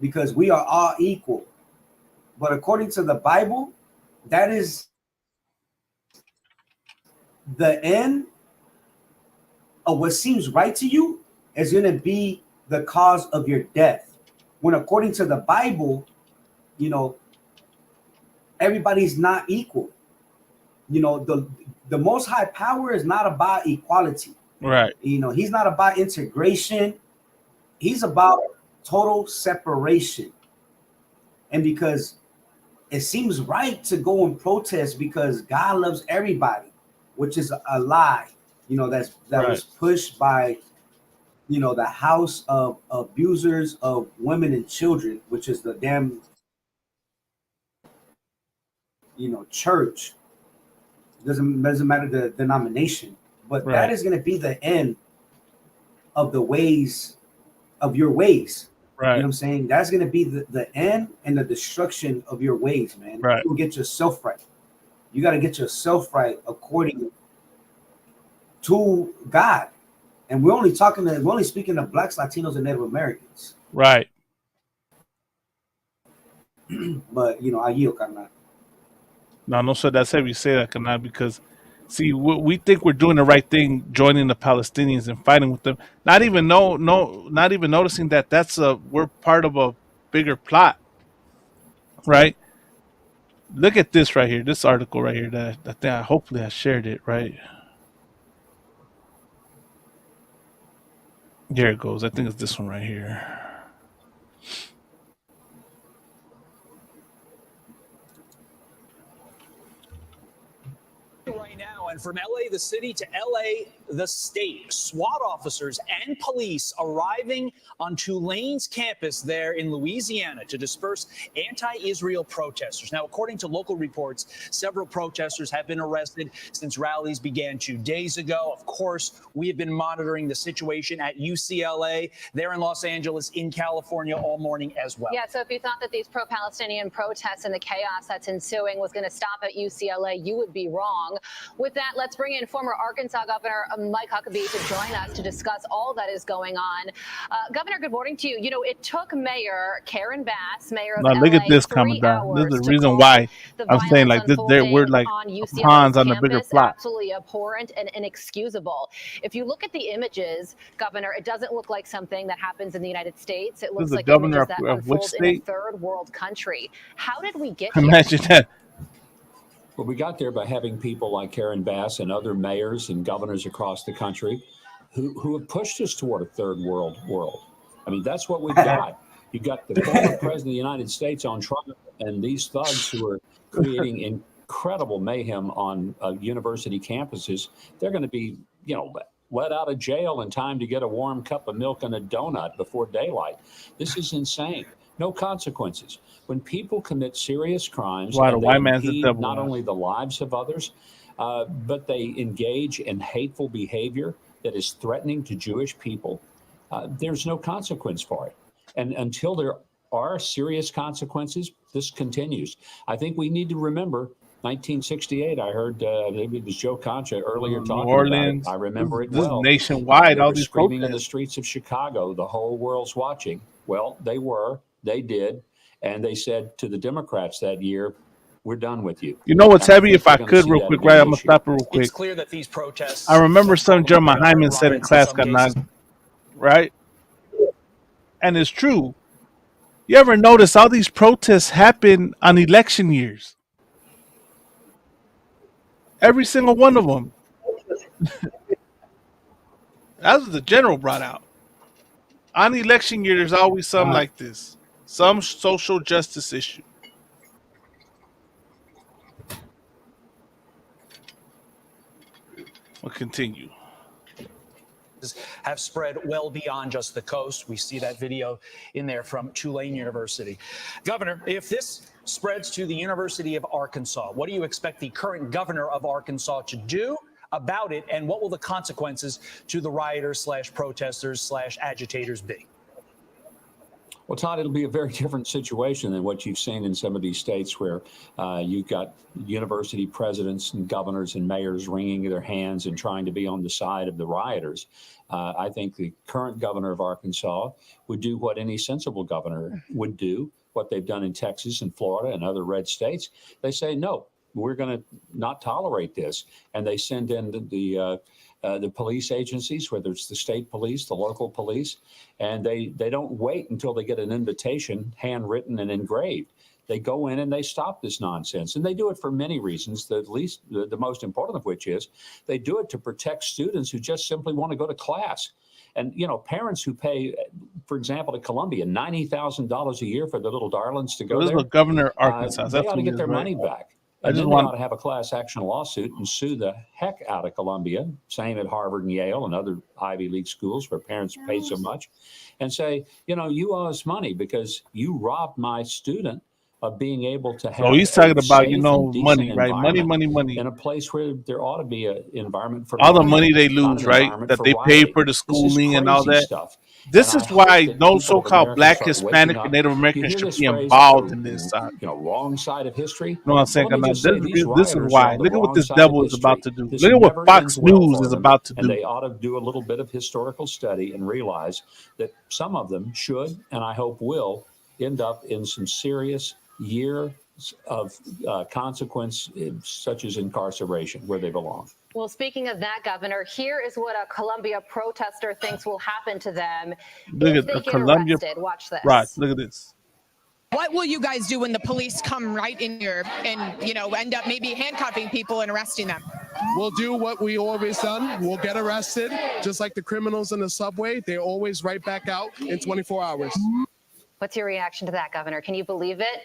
Speaker 10: Because we are all equal. But according to the Bible, that is the end of what seems right to you is going to be the cause of your death. When according to the Bible, you know, everybody's not equal. You know, the most high power is not about equality.
Speaker 9: Right.
Speaker 10: You know, he's not about integration. He's about total separation. And because it seems right to go and protest because God loves everybody, which is a lie, you know, that was pushed by, you know, the house of abusers of women and children, which is the damn, you know, church. Doesn't matter the denomination, but that is going to be the end of the ways of your ways.
Speaker 9: Right.
Speaker 10: You know what I'm saying? That's going to be the end and the destruction of your ways, man.
Speaker 9: Right.
Speaker 10: You get yourself right. You got to get yourself right according to God. And we're only speaking of blacks, Latinos, and Native Americans.
Speaker 9: Right.
Speaker 10: But, you know, I yield, carnal.
Speaker 9: No, sir, that's heavy you say that, carnal, because see, we think we're doing the right thing, joining the Palestinians and fighting with them. Not even noticing that we're part of a bigger plot, right? Look at this right here, this article right here that hopefully I shared it, right? Here it goes. I think it's this one right here.
Speaker 20: Right now, and from LA, the city, to LA, the state, SWAT officers and police arriving on Tulane's campus there in Louisiana to disperse anti-Israel protesters. Now, according to local reports, several protesters have been arrested since rallies began 2 days ago. Of course, we have been monitoring the situation at UCLA, there in Los Angeles, in California all morning as well.
Speaker 21: Yeah, so if you thought that these pro-Palestinian protests and the chaos that's ensuing was going to stop at UCLA, you would be wrong. With that, let's bring in former Arkansas Governor Mike Huckabee to join us to discuss all that is going on. Governor, good morning to you. You know, it took Mayor Karen Bass, mayor of LA,
Speaker 9: Look at this coming down. This is the reason why I'm saying like this. We're like pawns on the bigger plot.
Speaker 21: Absolutely abhorrent and inexcusable. If you look at the images, Governor, it doesn't look like something that happens in the United States. It looks like images that unfold in a third world country. How did we get here?
Speaker 9: Imagine that.
Speaker 22: Well, we got there by having people like Karen Bass and other mayors and governors across the country who have pushed us toward a third world. I mean, that's what we've got. You've got the former president of the United States on trial, and these thugs who are creating incredible mayhem on university campuses. They're going to be, you know, let out of jail in time to get a warm cup of milk and a donut before daylight. This is insane. No consequences. When people commit serious crimes,
Speaker 9: Why the white man's
Speaker 22: impede
Speaker 9: the devil?
Speaker 22: not only the lives of others, but they engage in hateful behavior that is threatening to Jewish people, there's no consequence for it. And until there are serious consequences, this continues. I think we need to remember 1968. I heard it was Joe Concha earlier talking
Speaker 9: Orleans,
Speaker 22: about it. I remember it
Speaker 9: this
Speaker 22: well.
Speaker 9: is nationwide.
Speaker 22: They
Speaker 9: All
Speaker 22: were
Speaker 9: these
Speaker 22: screaming
Speaker 9: protests
Speaker 22: in the streets of Chicago. The whole world's watching. Well, they did, and they said to the Democrats that year, "We're done with you."
Speaker 9: You know what's
Speaker 22: And I
Speaker 9: heavy?
Speaker 22: think
Speaker 9: If I
Speaker 22: we're gonna
Speaker 9: could,
Speaker 22: see
Speaker 9: real
Speaker 22: that
Speaker 9: quick,
Speaker 22: again
Speaker 9: right? I'm
Speaker 22: this
Speaker 9: gonna
Speaker 22: year.
Speaker 9: stop it real quick.
Speaker 20: It's clear that these protests.
Speaker 9: I remember something Jeremiah Hyman said in class, right? And it's true. You ever notice all these protests happen on election years? Every single one of them. That was the general brought out. On election year, there's always something like this. Some social justice issue. We'll continue.
Speaker 20: Have spread well beyond just the coast. We see that video in there from Tulane University. Governor, if this spreads to the University of Arkansas, what do you expect the current governor of Arkansas to do about it, and what will the consequences to the rioters / protesters / agitators be?
Speaker 22: Well, Todd, it'll be a very different situation than what you've seen in some of these states where you've got university presidents and governors and mayors wringing their hands and trying to be on the side of the rioters. I think the current governor of Arkansas would do what any sensible governor would do, what they've done in Texas and Florida and other red states. They say, no, we're going to not tolerate this. And they send in the police agencies, whether it's the state police, the local police, and they don't wait until they get an invitation handwritten and engraved. They go in and they stop this nonsense. And they do it for many reasons, the most important of which is they do it to protect students who just simply want to go to class. And, you know, parents who pay, for example, at Columbia, $90,000 a year for their little darlings to go
Speaker 9: This is
Speaker 22: there.
Speaker 9: the governor of Arkansas.
Speaker 22: They
Speaker 9: That's
Speaker 22: ought to
Speaker 9: who it
Speaker 22: get
Speaker 9: is,
Speaker 22: their
Speaker 9: right?
Speaker 22: money back.
Speaker 9: I
Speaker 22: And
Speaker 9: just
Speaker 22: then they
Speaker 9: want
Speaker 22: ought to have a class action lawsuit and sue the heck out of Columbia, same at Harvard and Yale and other Ivy League schools where parents pay so much, and say, you know, you owe us money because you robbed my student of being able to have
Speaker 9: So he's talking
Speaker 22: a
Speaker 9: about, you
Speaker 22: safe
Speaker 9: know,
Speaker 22: and decent
Speaker 9: money, right? Money,
Speaker 22: environment
Speaker 9: money.
Speaker 22: in a place where there ought to be an environment for
Speaker 9: All the
Speaker 22: learning,
Speaker 9: money they
Speaker 22: not
Speaker 9: lose,
Speaker 22: an
Speaker 9: right?
Speaker 22: environment
Speaker 9: That
Speaker 22: for
Speaker 9: they pay
Speaker 22: rioting.
Speaker 9: for the
Speaker 22: This is
Speaker 9: schooling and all
Speaker 22: crazy
Speaker 9: that.
Speaker 22: stuff.
Speaker 9: This
Speaker 22: And
Speaker 9: is
Speaker 22: I hope
Speaker 9: why
Speaker 22: that
Speaker 9: no
Speaker 22: people of
Speaker 9: so-called
Speaker 22: America
Speaker 9: Black,
Speaker 22: start waking
Speaker 9: Hispanic,
Speaker 22: up.
Speaker 9: and Native
Speaker 22: You
Speaker 9: Americans
Speaker 22: hear
Speaker 9: should
Speaker 22: this
Speaker 9: be
Speaker 22: phrase,
Speaker 9: involved in this.
Speaker 22: you know, wrong side of history.
Speaker 9: You know what I'm saying?
Speaker 22: Well, let me
Speaker 9: This
Speaker 22: just say these
Speaker 9: is
Speaker 22: rioters are
Speaker 9: why.
Speaker 22: on the
Speaker 9: Look at what
Speaker 22: wrong
Speaker 9: this
Speaker 22: side of
Speaker 9: devil is about
Speaker 22: history.
Speaker 9: to do.
Speaker 22: This
Speaker 9: Look at what
Speaker 22: never
Speaker 9: Fox
Speaker 22: ends well
Speaker 9: News
Speaker 22: for
Speaker 9: is
Speaker 22: them,
Speaker 9: about to
Speaker 22: and
Speaker 9: do.
Speaker 22: they ought to do a little bit of historical study and realize that some of them should, and I hope will, end up in some serious years of consequence, such as incarceration, where they belong.
Speaker 21: Well, speaking of that, Governor, here is what a Columbia protester thinks will happen to them
Speaker 9: Look
Speaker 21: if
Speaker 9: at
Speaker 21: they
Speaker 9: the
Speaker 21: get
Speaker 9: Columbia.
Speaker 21: arrested. Watch this.
Speaker 9: Right. Look at this.
Speaker 1: What will you guys do when the police come right in here and, you know, end up maybe handcuffing people and arresting them?
Speaker 2: We'll do what we always done. We'll get arrested, just like the criminals in the subway. They're always right back out in 24 hours.
Speaker 21: What's your reaction to that, Governor? Can you believe it?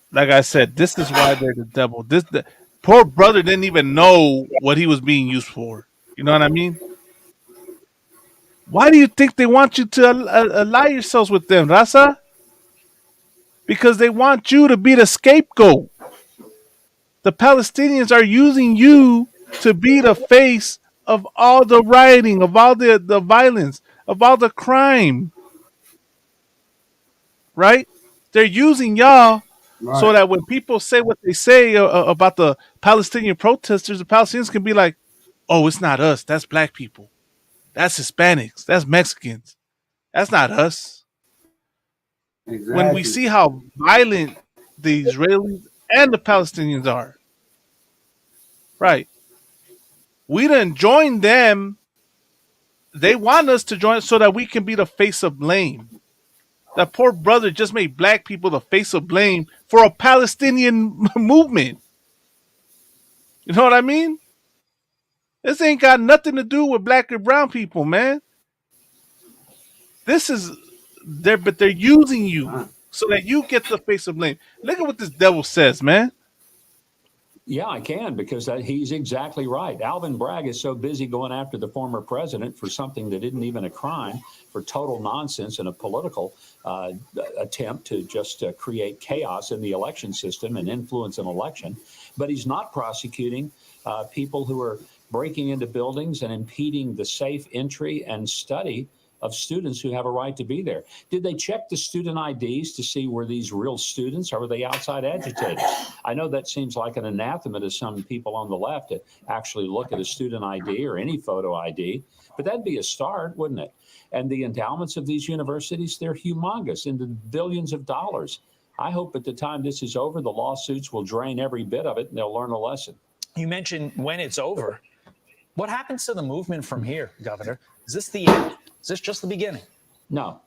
Speaker 9: Like I said, this is why they're the devil. The poor brother didn't even know what he was being used for. You know what I mean? Why do you think they want you to ally yourselves with them, Raza? Because they want you to be the scapegoat. The Palestinians are using you to be the face of all the rioting, of all the violence, of all the crime. Right? They're using y'all so that when people say what they say about the Palestinian protesters, the Palestinians can be like, oh, it's not us. That's black people. That's Hispanics. That's Mexicans. That's not us.
Speaker 10: Exactly.
Speaker 9: When we see how violent the Israelis and the Palestinians are, right? We didn't join them. They want us to join so that we can be the face of blame. That poor brother just made black people the face of blame for a Palestinian movement. You know what I mean? This ain't got nothing to do with black or brown people, man. This is but they're using you so that you get the face of blame. Look at what this devil says, man.
Speaker 22: Yeah, I can, because he's exactly right. Alvin Bragg is so busy going after the former president for something that isn't even a crime, for total nonsense and a political attempt to just create chaos in the election system and influence an election. But he's not prosecuting people who are breaking into buildings and impeding the safe entry and study of students who have a right to be there. Did they check the student IDs to see were these real students or were they outside agitators? I know that seems like an anathema to some people on the left to actually look at a student ID or any photo ID, but that'd be a start, wouldn't it? And the endowments of these universities, they're humongous, into billions of dollars. I hope at the time this is over, the lawsuits will drain every bit of it and they'll learn a lesson.
Speaker 20: You mentioned when it's over. What happens to the movement from here, Governor? Is this the end? Is this just the beginning?
Speaker 22: No,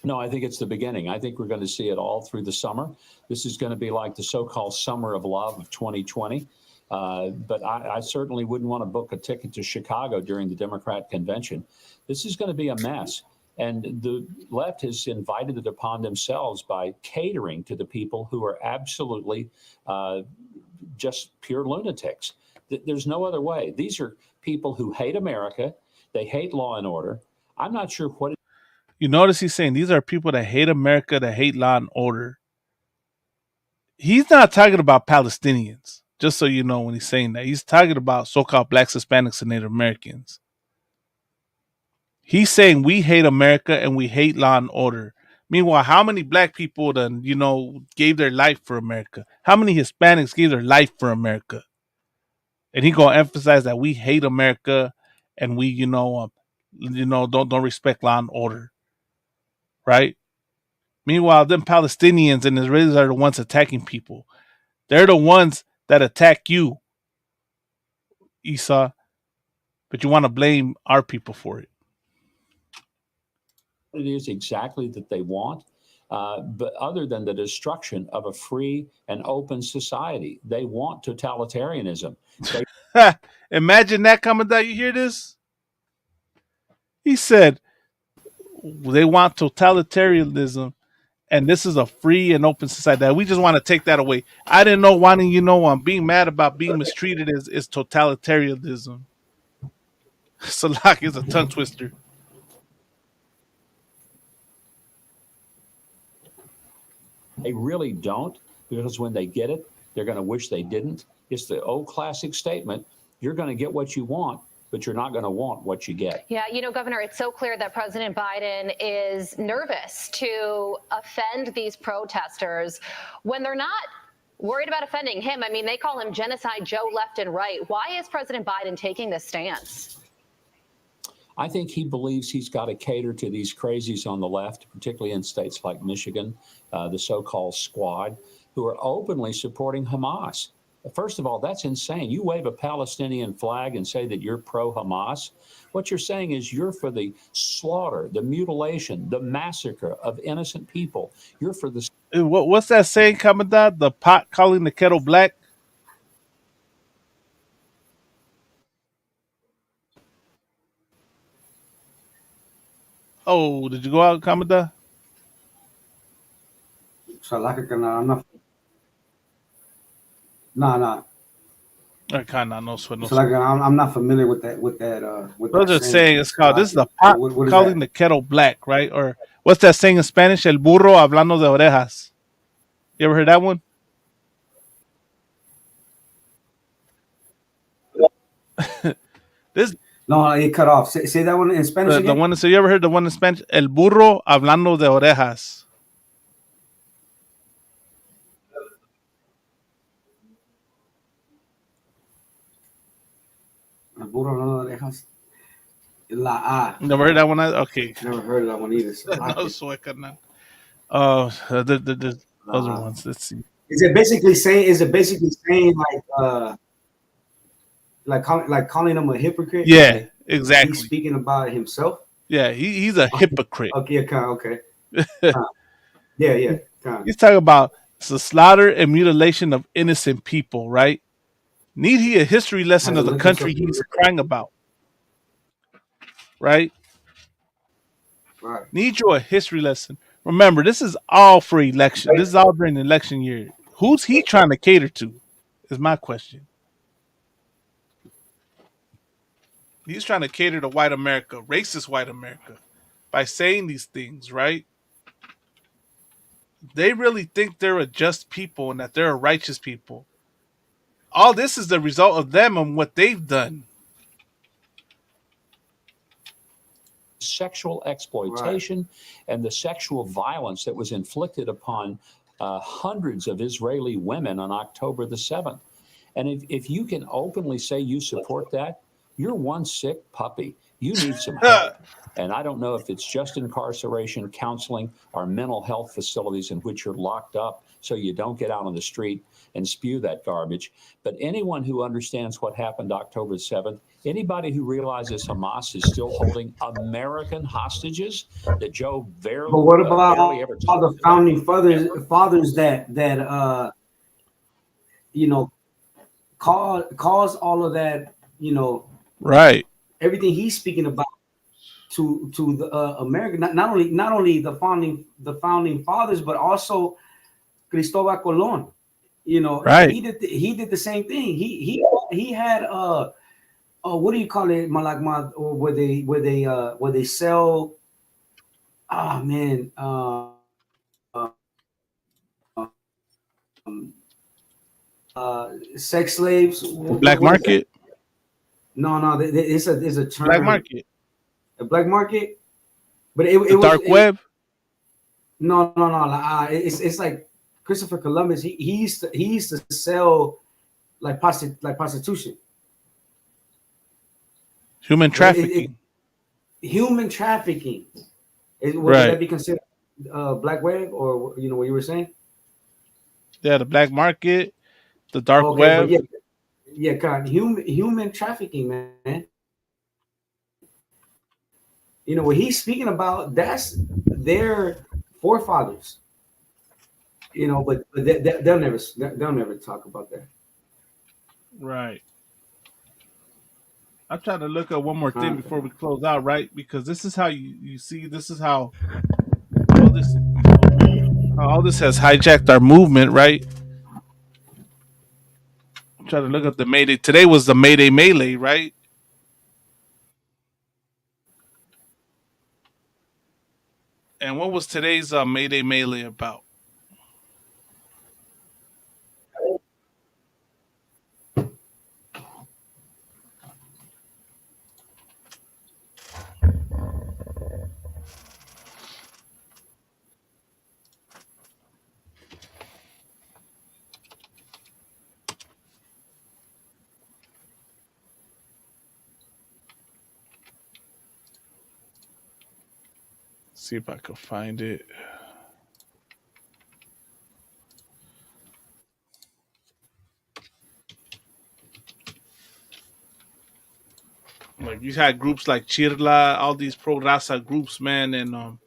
Speaker 22: I think it's the beginning. I think we're going to see it all through the summer. This is going to be like the so-called summer of love of 2020. But I certainly wouldn't want to book a ticket to Chicago during the Democrat convention. This is going to be a mess. And the left has invited it upon themselves by catering to the people who are absolutely just pure lunatics. There's no other way. These are people who hate America. They hate law and order. I'm not sure what.
Speaker 9: You notice he's saying these are people that hate America, that hate law and order. He's not talking about Palestinians, just so you know when he's saying that. He's talking about so-called blacks, Hispanics, and Native Americans. He's saying we hate America and we hate law and order. Meanwhile, how many black people then, gave their life for America? How many Hispanics gave their life for America? And he gonna emphasize that we hate America and we, don't respect law and order, right? Meanwhile, them Palestinians and Israelis are the ones attacking people. They're the ones that attack you, Esau. But you want to blame our people for it.
Speaker 22: It is exactly that they want. But other than the destruction of a free and open society, they want totalitarianism.
Speaker 9: Imagine that, Commandant. You hear this? He said they want totalitarianism, and this is a free and open society. That we just want to take that away. I didn't know wanting, being mad about being mistreated is totalitarianism. Salak is a tongue twister.
Speaker 22: They really don't, because when they get it, they're going to wish they didn't. It's the old classic statement, you're going to get what you want, but you're not going to want what you get.
Speaker 21: Yeah, Governor, it's so clear that President Biden is nervous to offend these protesters when they're not worried about offending him. I mean, they call him Genocide Joe left and right. Why is President Biden taking this stance?
Speaker 22: I think he believes he's got to cater to these crazies on the left, particularly in states like Michigan, the so-called squad, who are openly supporting Hamas. First of all, that's insane. You wave a Palestinian flag and say that you're pro-Hamas. What you're saying is you're for the slaughter, the mutilation, the massacre of innocent people. You're for the...
Speaker 9: What's that saying, Commandant? The pot calling the kettle black? Oh, did you go out, Commandant?
Speaker 10: I'm not. No.
Speaker 9: I kind of know. So
Speaker 10: I'm not familiar with that.
Speaker 9: They're just saying it's called. This is the pot calling the kettle black, right? Or what's that saying in Spanish? El burro hablando de orejas. You ever heard that one?
Speaker 10: No, it cut off. Say that one in Spanish again.
Speaker 9: The one. So you ever heard the one in Spanish? El burro hablando de orejas.
Speaker 10: El burro hablando de orejas. La A.
Speaker 9: Never heard that one? Okay.
Speaker 10: Never heard of that one either. So
Speaker 9: the other ones. Let's see.
Speaker 10: Is it basically saying like calling him a hypocrite?
Speaker 9: Yeah,
Speaker 10: like,
Speaker 9: exactly.
Speaker 10: He's speaking about himself.
Speaker 9: Yeah, he's a hypocrite.
Speaker 10: Okay. Yeah.
Speaker 9: He's talking about the slaughter and mutilation of innocent people, right? Need he a history lesson of the country he's crying about? Right? Need you a history lesson. Remember, this is all for election. This is all during the election year. Who's he trying to cater to? Is my question. He's trying to cater to white America, racist white America, by saying these things, right? They really think they're a just people and that they're a righteous people. All this is the result of them and what they've done.
Speaker 22: Sexual exploitation and the sexual violence that was inflicted upon hundreds of Israeli women on October the 7th. And if you can openly say you support that, you're one sick puppy. You need some help. And I don't know if it's just incarceration, counseling, or mental health facilities in which you're locked up so you don't get out on the street and spew that garbage. But anyone who understands what happened October 7th, anybody who realizes Hamas is still holding American hostages that Joe barely...
Speaker 10: But what about all the founding fathers that cause all of that,
Speaker 9: right?
Speaker 10: Everything he's speaking about to the American, not only the founding fathers, but also Cristobal Colon.
Speaker 9: Right?
Speaker 10: He did the same thing. He had what do you call it, Malagma, where they sell? Oh man, sex slaves.
Speaker 9: Black market.
Speaker 10: No, it's a term.
Speaker 9: Black market.
Speaker 10: A black market, but it was
Speaker 9: dark web.
Speaker 10: No. It's like Christopher Columbus. He used to sell like prostitution.
Speaker 9: Human trafficking.
Speaker 10: Human trafficking. Would
Speaker 9: right.
Speaker 10: that be considered? black web, or what you were saying?
Speaker 9: Yeah, the black market, the dark
Speaker 10: Okay, but
Speaker 9: web.
Speaker 10: yeah, God, human trafficking, man. What he's speaking about, that's their forefathers. But they'll never talk about that.
Speaker 9: Right. I'm trying to look at one more thing before we close out, right? Because this is how you see. This is how all this has hijacked our movement, right? I'm trying to look at the Mayday. Today was the Mayday Melee, right? And what was today's Mayday Melee about? See if I can find it. Like you had groups like Chirla, all these pro Raza groups, man, and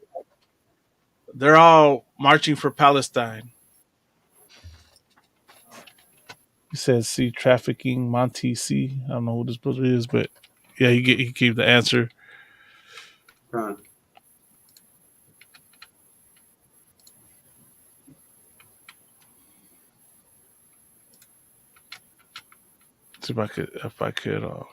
Speaker 9: they're all marching for Palestine. He says, "See trafficking, Monty C." I don't know who this brother is, but yeah, he gave the answer. See if I could.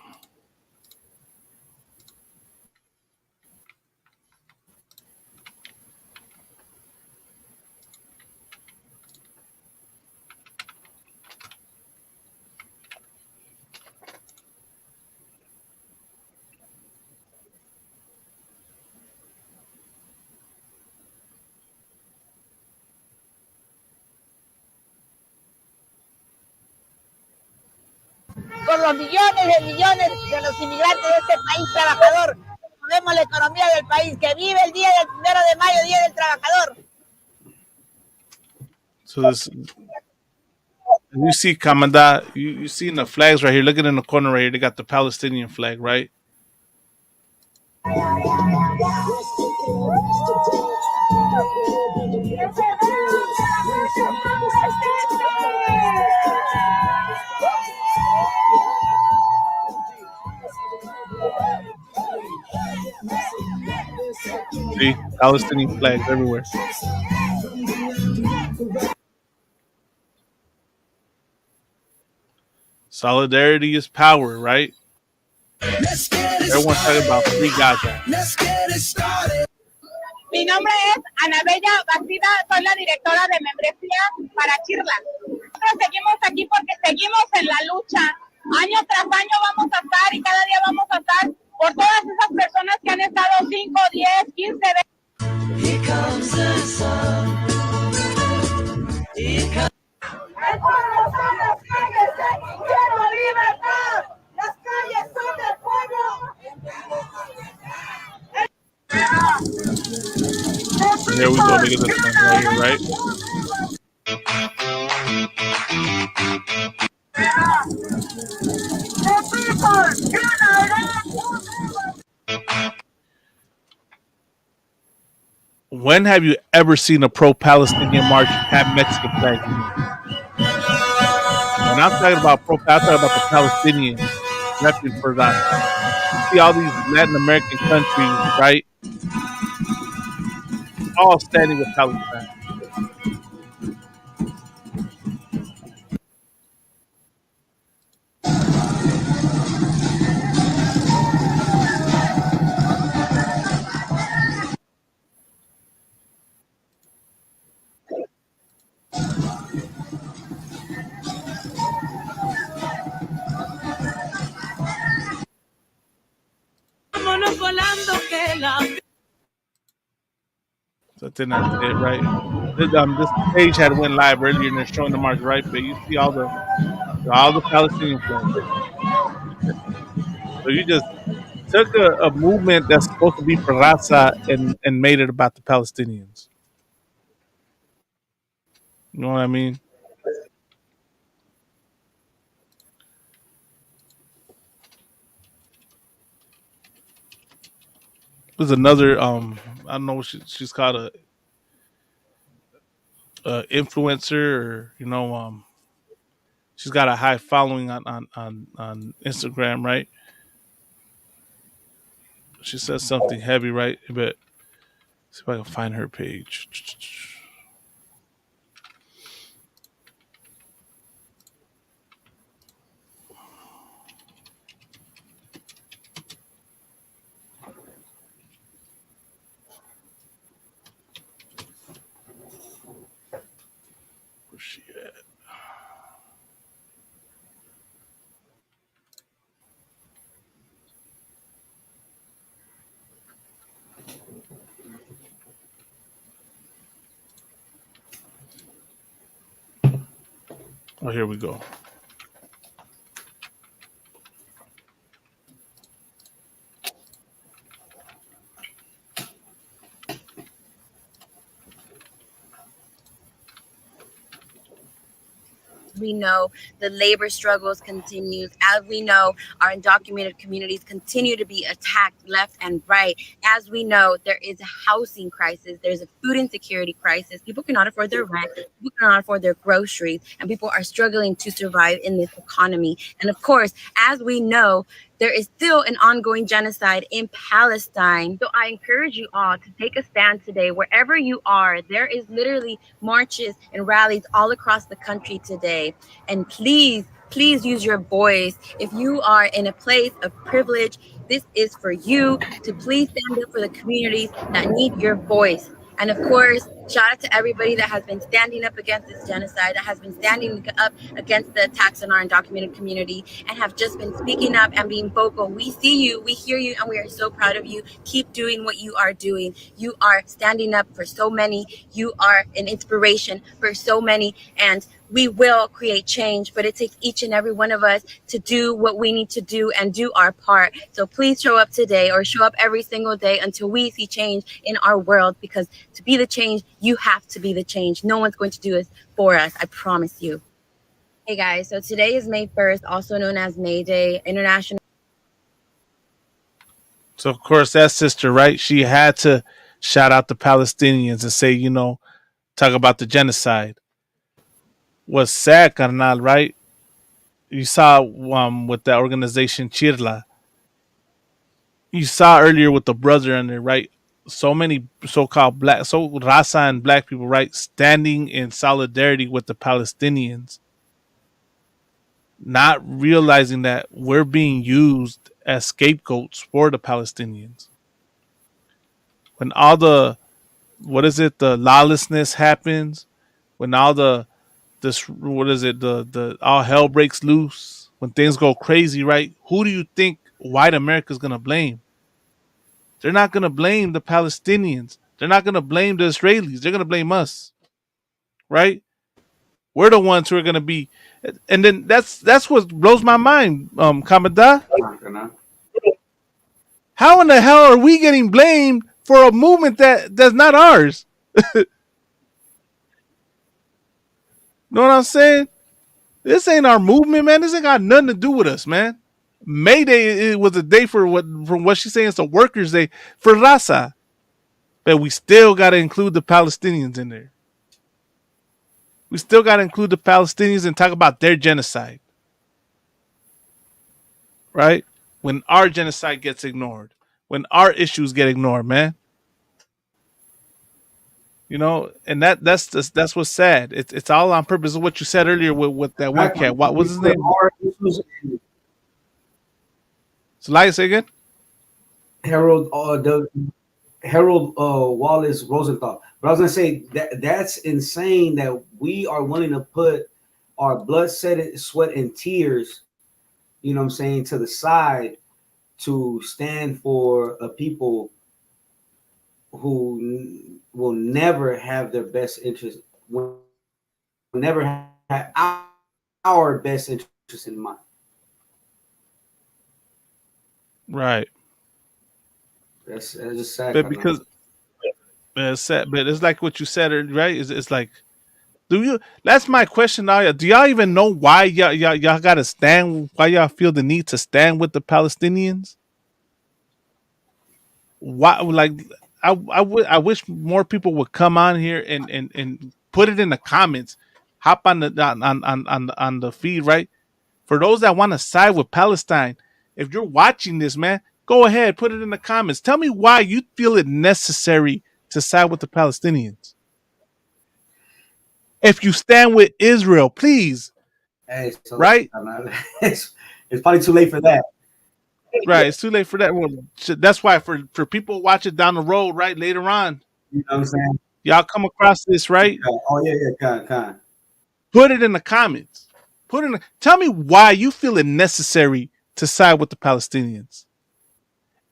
Speaker 5: Por los millones de los inmigrantes de este país trabajador. Movemos la economía del país, que vive el día del 1 de mayo, Día del Trabajador.
Speaker 9: So this, you see, Kamanda, you see in the flags right here. Look at in the corner right here. They got the Palestinian flag, right? See, Palestinian flags everywhere. Solidarity is power, right? Everyone's talking about free Gaza.
Speaker 5: Mi nombre es Ana Bella Bastida, soy la directora de membresía para Chirla. Nosotros seguimos aquí porque seguimos en la lucha. Año tras año vamos a estar y cada día vamos a estar por todas esas personas que han estado 5, 10, 15 veces. Here comes the sun. El pueblo está en las calles, quiero libertad. Las calles son del pueblo.
Speaker 9: Here we go. Look at this one right here, right? When have you ever seen a pro-Palestinian march have Mexican flag? When I'm talking about I'm talking about the Palestinians repping for that. You see all these Latin American countries, right? All standing with Palestine. So I think that's it, right? This page had went live earlier and they're showing the march, right? But you see all the Palestinian flags. So you just took a movement that's supposed to be for Raza and made it about the Palestinians. You know what I mean? There's another I don't know what she's called a influencer, or she's got a high following on Instagram, right? She says something heavy, right? But see if I can find her page. Where's she at? Oh, here we go.
Speaker 6: We know the labor struggles continues. As we know, our undocumented communities continue to be attacked left and right. As we know, there is a housing crisis. There's a food insecurity crisis. People cannot afford their rent. People cannot afford their groceries. And people are struggling to survive in this economy. And of course, as we know, there is still an ongoing genocide in Palestine. So I encourage you all to take a stand today. Wherever you are, there is literally marches and rallies all across the country today. And please use your voice. If you are in a place of privilege, this is for you to please stand up for the communities that need your voice. And of course, shout out to everybody that has been standing up against this genocide, that has been standing up against the attacks on our undocumented community, and have just been speaking up and being vocal. We see you, we hear you, and we are so proud of you. Keep doing what you are doing. You are standing up for so many. You are an inspiration for so many, and we will create change, but it takes each and every one of us to do what we need to do and do our part. So please show up today, or show up every single day until we see change in our world, because to be the change, you have to be the change. No one's going to do it for us. I promise you. Hey guys, so today is May 1st, also known as May Day, International.
Speaker 9: So of course that sister, right? She had to shout out the Palestinians and say, talk about the genocide. What's sad, carnal, right? You saw with the organization Chirla. You saw earlier with the brother in there, right? So many so-called Raza and black people, right, standing in solidarity with the Palestinians, not realizing that we're being used as scapegoats for the Palestinians. When all the the lawlessness happens, when all the all hell breaks loose, when things go crazy, right? Who do you think white America's gonna blame? They're not gonna blame the Palestinians. They're not gonna blame the Israelis. They're gonna blame us, right? We're the ones who are gonna be, and then that's what blows my mind, Kamada. How in the hell are we getting blamed for a movement that's not ours? Know what I'm saying? This ain't our movement, man. This ain't got nothing to do with us, man. May Day, it was a day from what she's saying, it's a workers' day for Raza. But we still got to include the Palestinians in there. We still got to include the Palestinians and talk about their genocide. Right? When our genocide gets ignored. When our issues get ignored, man. And that's what's sad. It's all on purpose. Of what you said earlier with that one cat. What was his name? So, say again.
Speaker 10: Harold Wallace Rosenthal. But I was gonna say that's insane that we are willing to put our blood, sweat, and tears, you know what I'm saying, to the side to stand for a people who will never have their best interest, will never have our best interest in mind.
Speaker 9: Right.
Speaker 10: That's just sad.
Speaker 9: But because it's sad, but it's like what you said, right? It's like Do you? That's my question now. Do y'all even know why y'all gotta stand? Why y'all feel the need to stand with the Palestinians? Why? Like, I wish more people would come on here and put it in the comments. Hop on the on the feed, right? For those that want to side with Palestine, if you're watching this, man, go ahead, put it in the comments. Tell me why you feel it necessary to side with the Palestinians. If you stand with Israel, please.
Speaker 10: Hey, so
Speaker 9: Right?
Speaker 10: it's probably too late for that.
Speaker 9: Right. It's too late for that. Well, that's why for people watch it down the road, right? Later on,
Speaker 10: You know what I'm saying?
Speaker 9: y'all come across this, right?
Speaker 10: Oh yeah, kind.
Speaker 9: Put it in the comments. Tell me why you feel it necessary to side with the Palestinians.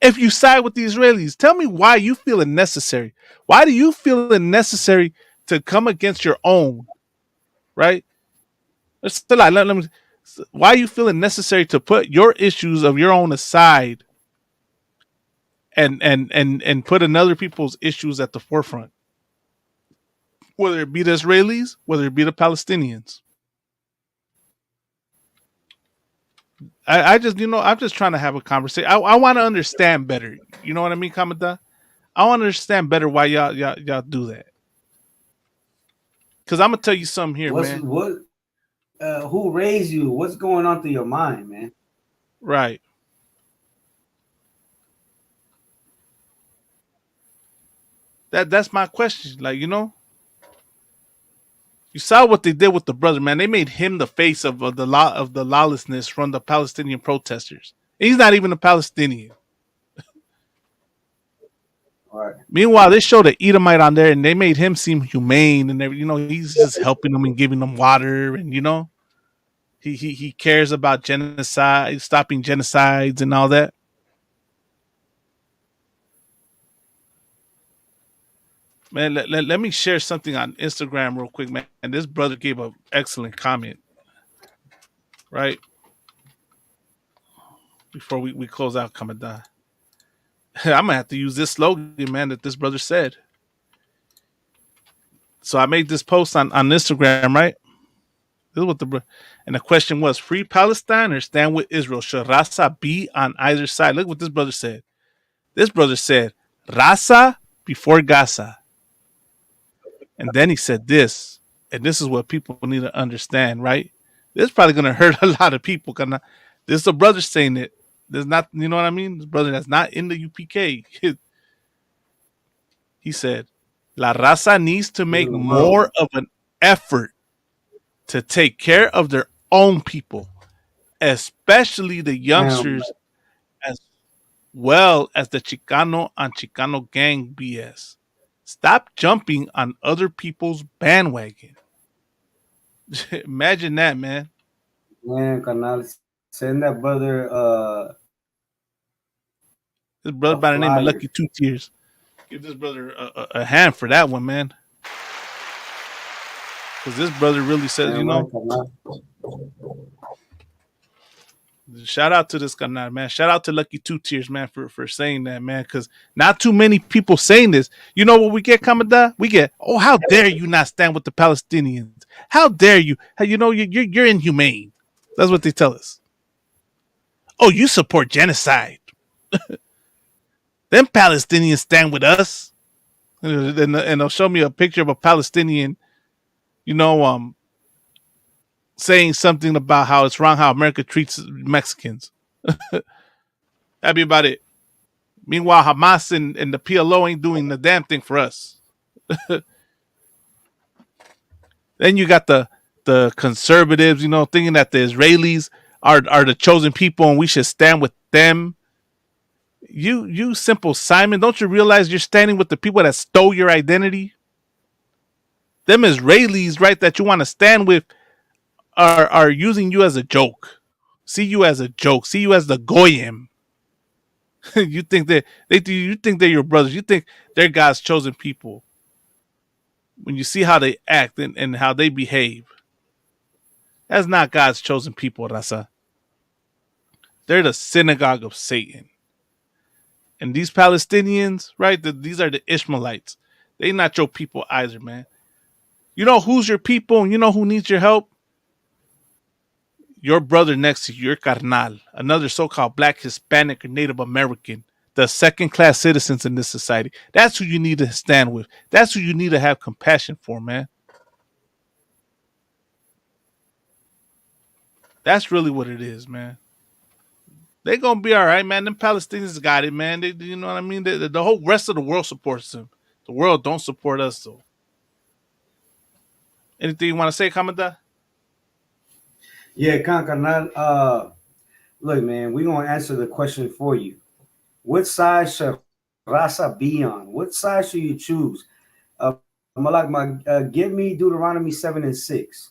Speaker 9: If you side with the Israelis, tell me why you feel it necessary. Why do you feel it necessary to come against your own? Right? Why you feel it necessary to put your issues of your own aside and put another people's issues at the forefront? Whether it be the Israelis, whether it be the Palestinians. I just, I'm just trying to have a conversation. I want to understand better. You know what I mean, Kamada? I want to understand better why y'all do that. Because I'm gonna tell you something here, man.
Speaker 10: Who raised you? What's going on through your mind, man?
Speaker 9: Right. That's my question. Like, you saw what they did with the brother, man. They made him the face of the lawlessness from the Palestinian protesters. He's not even a Palestinian.
Speaker 10: Right.
Speaker 9: Meanwhile, they showed an Edomite on there, and they made him seem humane, and he's just helping them and giving them water, and he cares about genocide, stopping genocides, and all that. Man, let me share something on Instagram real quick, man. And this brother gave an excellent comment, right? Before we close out, coming down. I'm going to have to use this slogan, man, that this brother said. So I made this post on Instagram, right? This is what and the question was, free Palestine or stand with Israel? Should Raza be on either side? Look what this brother said. This brother said, Raza before Gaza. And then he said this, and this is what people need to understand, right? This is probably going to hurt a lot of people. This is a brother saying it. There's not, you know what I mean? This brother that's not in the UPK. He said, La Raza needs to make more of an effort to take care of their own people, especially the youngsters, as well as the Chicano and Chicano gang BS. Stop jumping on other people's bandwagon. Imagine that, man.
Speaker 10: Man, canal, send that brother
Speaker 9: This brother by the name of Lucky Two Tears. Give this brother a hand for that one, man. Because this brother really says, shout out to this guy, man. Shout out to Lucky Two Tears, man, for saying that, man. Because not too many people saying this. You know what we get, Kamada? We get, oh, how dare you not stand with the Palestinians? How dare you? You're inhumane. That's what they tell us. Oh, you support genocide. Them Palestinians stand with us. And they'll show me a picture of a Palestinian, saying something about how it's wrong how America treats Mexicans. That'd be about it. Meanwhile, Hamas and the PLO ain't doing the damn thing for us. Then you got the conservatives, thinking that the Israelis are the chosen people and we should stand with them. You simple Simon, don't you realize you're standing with the people that stole your identity? Them Israelis, right, that you want to stand with are using you as a joke. See you as a joke. See you as the goyim. You think you think they're your brothers. You think they're God's chosen people. When you see how they act and how they behave, that's not God's chosen people, Raza. They're the synagogue of Satan. And these Palestinians, right? These are the Ishmaelites. They not your people either, man. You know who's your people and you know who needs your help? Your brother next to you, your carnal, another so-called black, Hispanic, or Native American, the second-class citizens in this society. That's who you need to stand with. That's who you need to have compassion for, man. That's really what it is, man. They're gonna be all right, man. Them Palestinians got it, man. They, you know what I mean? The whole rest of the world supports them. The world don't support us, though. Anything you want to say, Kamada?
Speaker 10: Yeah, carnal. Look, man, we're gonna answer the question for you. What side should Raza be on? What side should you choose? Malak, give me Deuteronomy 7:6.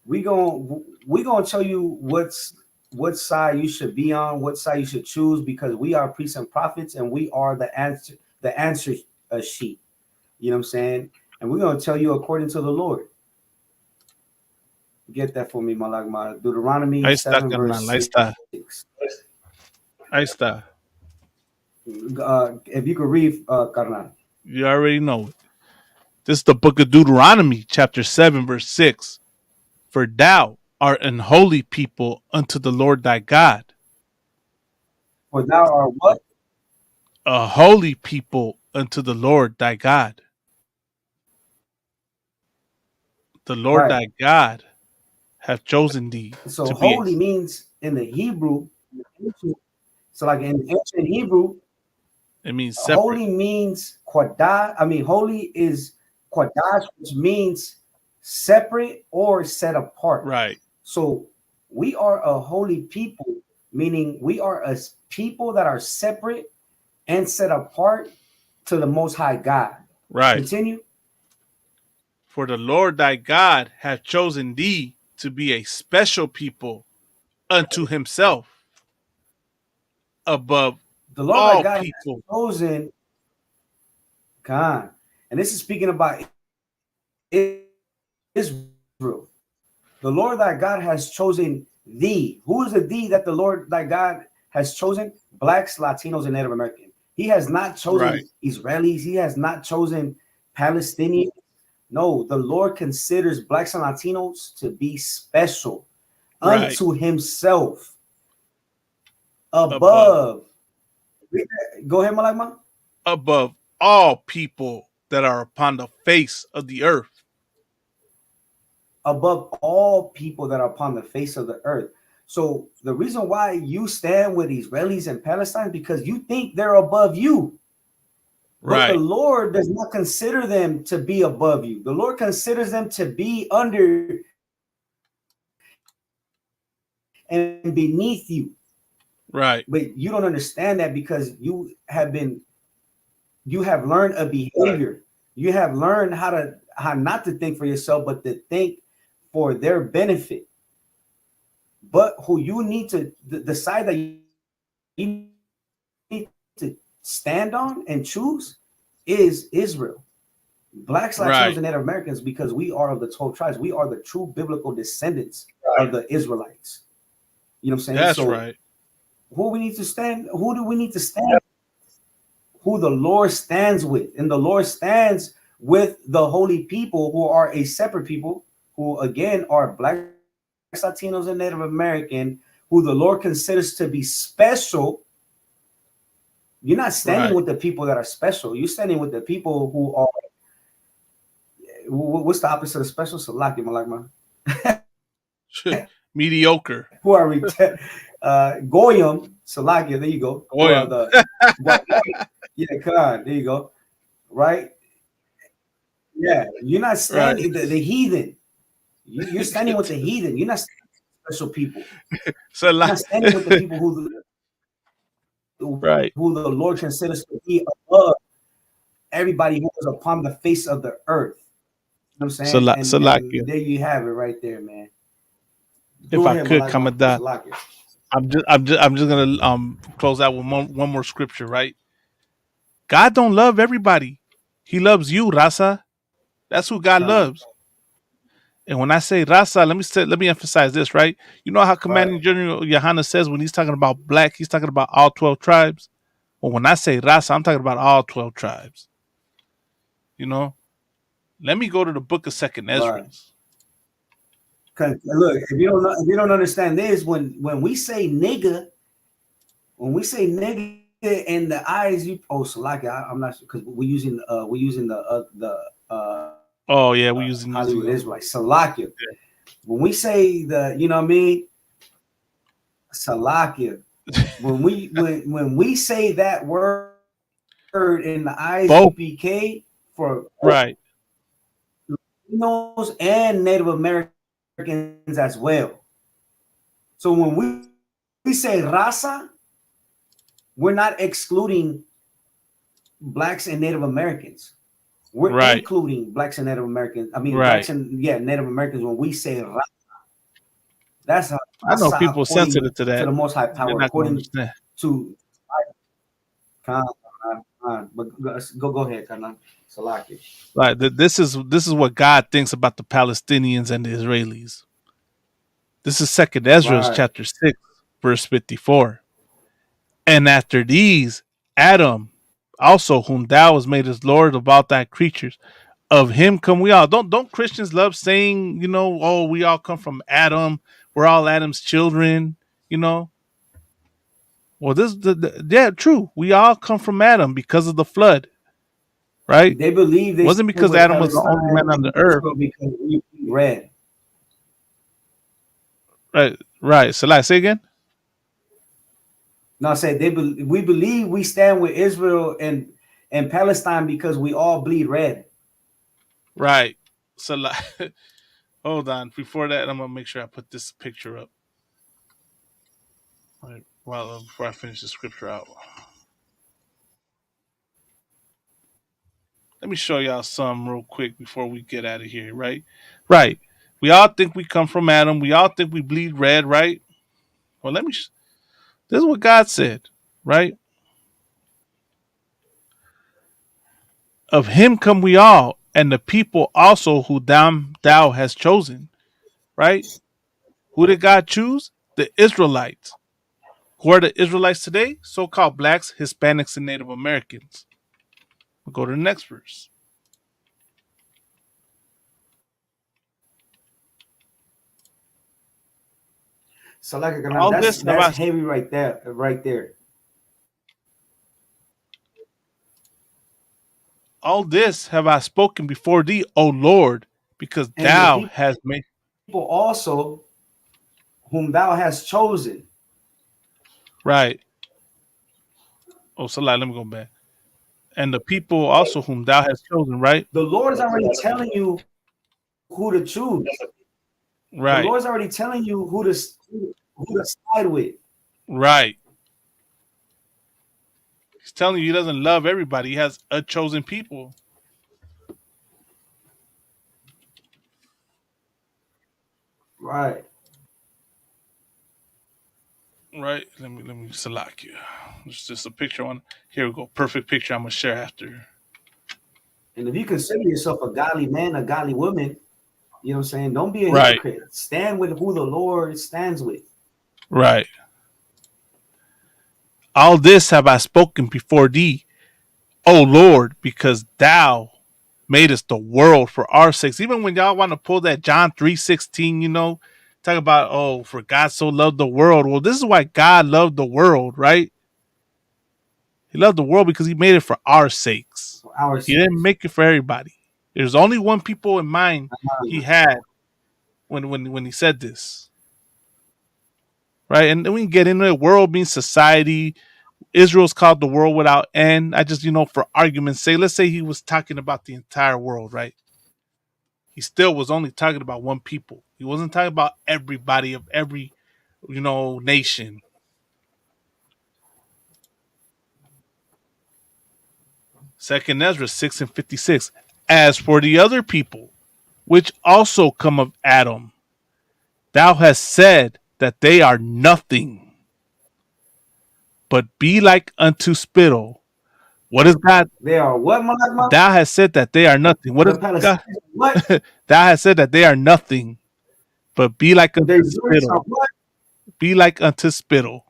Speaker 10: We gonna tell you what side you should be on, what side you should choose, because we are priests and prophets, and we are the answer sheet. You know what I'm saying? And we're gonna tell you according to the Lord. Get that for me, Malak. Deuteronomy 7 verse 6.
Speaker 9: Ahí está.
Speaker 10: If you could read, carnal.
Speaker 9: You already know it. This is the book of Deuteronomy, chapter 7, verse 6. For thou art an holy people unto the Lord thy God.
Speaker 10: For thou art what?
Speaker 9: A holy people unto the Lord thy God. The Lord thy God have chosen thee.
Speaker 10: So holy means in the Hebrew. So like in ancient Hebrew,
Speaker 9: it means separate.
Speaker 10: Holy means quadash. I mean, holy is quadash, which means separate or set apart.
Speaker 9: Right.
Speaker 10: So we are a holy people, meaning we are a people that are separate and set apart to the Most High God.
Speaker 9: Right.
Speaker 10: Continue.
Speaker 9: For the Lord thy God hath chosen thee to be a special people unto himself above
Speaker 10: the Lord
Speaker 9: all
Speaker 10: thy God
Speaker 9: people.
Speaker 10: Has chosen God. And this is speaking about Israel. The Lord thy God has chosen thee. Who is the thee that the Lord thy God has chosen? Blacks, Latinos, and Native American. He has not chosen Israelis. He has not chosen Palestinians. No, the Lord considers blacks and Latinos to be special unto himself. Above. Go ahead, Malakma.
Speaker 9: Above all people that are upon the face of the earth.
Speaker 10: Above all people that are upon the face of the earth. So the reason why you stand with Israelis and Palestine, because you think they're above you. But the Lord does not consider them to be above you. The Lord considers them to be under and beneath you.
Speaker 9: Right.
Speaker 10: But you don't understand that because you have learned a behavior. You have learned how not to think for yourself, but to think for their benefit. But who you need to decide that you need to stand on and choose is Israel. Blacks, Latinos, and Native Americans, because we are of the 12 tribes. We are the true biblical descendants of the Israelites. You know what I'm saying?
Speaker 9: That's
Speaker 10: so
Speaker 9: right.
Speaker 10: Who we need to stand? Who do we need to stand? Who the Lord stands with. And the Lord stands with the holy people who are a separate people, who again are Blacks, Latinos, and Native American, who the Lord considers to be special. You're not standing with the people that are special. You're standing with the people who are, what's the opposite of special? Salaki, Malakma.
Speaker 9: Mediocre.
Speaker 10: Who are Goyim, Salakia, there you go.
Speaker 9: Goyim.
Speaker 10: Yeah, come on, there you go. Right? Yeah, you're not standing the heathen. You're standing with the heathen. You're not standing with special people. You're not standing with the people who the Lord considers to be above everybody who is upon the face of the earth. You know what I'm saying? And there you have it right there, man.
Speaker 9: If I could, Kamada, I'm just gonna close out with one more scripture, right? God don't love everybody. He loves you, Raza. That's who God loves. And when I say Raza, let me emphasize this, right? You know how Commanding General Yohana says when he's talking about black, he's talking about all 12 tribes. Well, when I say Raza, I'm talking about all 12 tribes. You know, Let me go to the book of Second Ezra.
Speaker 10: Right. Cause look, if you don't understand this, when we say nigga in the eyes, I'm not sure because we're using the
Speaker 9: Oh yeah, we're using
Speaker 10: Hollywood Israelite Salakia. When we say the, you know what I mean, Salakia. when we say that word in the eyes UPK for
Speaker 9: right
Speaker 10: Latinos and Native Americans as well. So when we say raza, we're not excluding blacks and Native Americans. We're including blacks and Native Americans. I mean, blacks and Native Americans. When we say raza, that's
Speaker 9: I know people are sensitive to that.
Speaker 10: To the Most High Power, according to. But go ahead, Kanan. Salaki.
Speaker 9: Right. This is what God thinks about the Palestinians and the Israelis. This is Second Ezra chapter 6, verse 54. And after these, Adam, also whom thou hast made as Lord of all thy creatures, of him come we all. Don't Christians love saying, you know, oh, we all come from Adam, we're all Adam's children, you know? Well, yeah, true. We all come from Adam because of the flood. Right?
Speaker 10: They believe
Speaker 9: it wasn't because Adam was the only man on the earth.
Speaker 10: Because we read.
Speaker 9: Right. So say again.
Speaker 10: No, I said we believe we stand with Israel and Palestine because we all bleed red.
Speaker 9: Right. So hold on. Before that, I'm gonna make sure I put this picture up. All right. Well, before I finish the scripture out. Let me show y'all some real quick before we get out of here, right? Right. We all think we come from Adam. We all think we bleed red, right? Well, this is what God said, right? Of him come we all, and the people also who thou hast chosen, right? Who did God choose? The Israelites. Who are the Israelites today? So-called blacks, Hispanics, and Native Americans. We'll go to the next verse.
Speaker 10: So that's heavy right there.
Speaker 9: All this have I spoken before thee, O Lord, because thou hast made
Speaker 10: people also whom thou hast chosen.
Speaker 9: Right. Oh, Salah, let me go back. And the people also whom thou hast chosen, right?
Speaker 10: The Lord is already telling you who to choose.
Speaker 9: Right.
Speaker 10: The Lord's already telling you who to side with.
Speaker 9: Right. He's telling you he doesn't love everybody. He has a chosen people.
Speaker 10: Right.
Speaker 9: Right. Let me select you. There's just a picture on. Here we go. Perfect picture I'm gonna share after.
Speaker 10: And if you consider yourself a godly man, a godly woman, you know what I'm saying? Don't be a hypocrite. Stand with who the Lord stands with.
Speaker 9: Right. All this have I spoken before thee, O Lord, because thou madest the world for our sakes. Even when y'all want to pull that John 3:16, you know, talk about, oh, for God so loved the world. Well, this is why God loved the world, right? He loved the world because he made it for our sakes. He didn't make it for everybody. There's only one people in mind he had when he said this. Right? And then we can get into it. World means society. Israel's called the world without end. I just, for argument's sake, let's say he was talking about the entire world, right? He still was only talking about one people. He wasn't talking about everybody of every, nation. Second Ezra 6:56. As for the other people, which also come of Adam, thou hast said that they are nothing, but be like unto spittle. What is God?
Speaker 10: They are what, Malagma?
Speaker 9: Thou hast said that they are nothing. What is God?
Speaker 10: What?
Speaker 9: Thou hast said that they are nothing, but be like unto spittle. Be like unto spittle.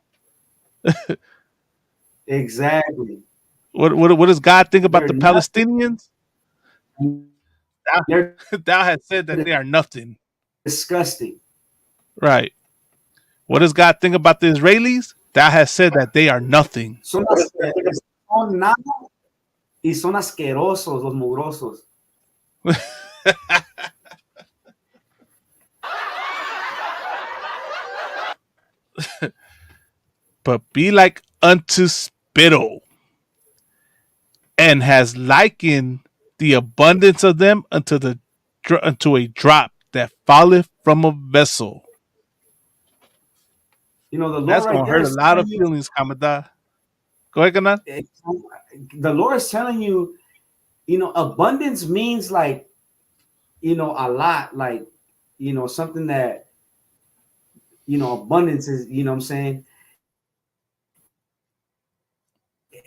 Speaker 10: Exactly.
Speaker 9: What does God think about the Palestinians? Thou has said that they are nothing.
Speaker 10: Disgusting.
Speaker 9: Right. What does God think about the Israelis? Thou has said that they are nothing.
Speaker 10: Son nada y son asquerosos los mugrosos.
Speaker 9: But be like unto spittle, and has likened the abundance of them unto a drop that falleth from a vessel.
Speaker 10: You know, the Lord
Speaker 9: That's
Speaker 10: right
Speaker 9: gonna
Speaker 10: there
Speaker 9: hurt a
Speaker 10: is
Speaker 9: lot of
Speaker 10: telling you,
Speaker 9: feelings, Kamada. Go ahead, Kanan.
Speaker 10: the Lord is telling you, you know, abundance means like, you know, a lot, like, you know, something that, you know, abundance is, you know what I'm saying?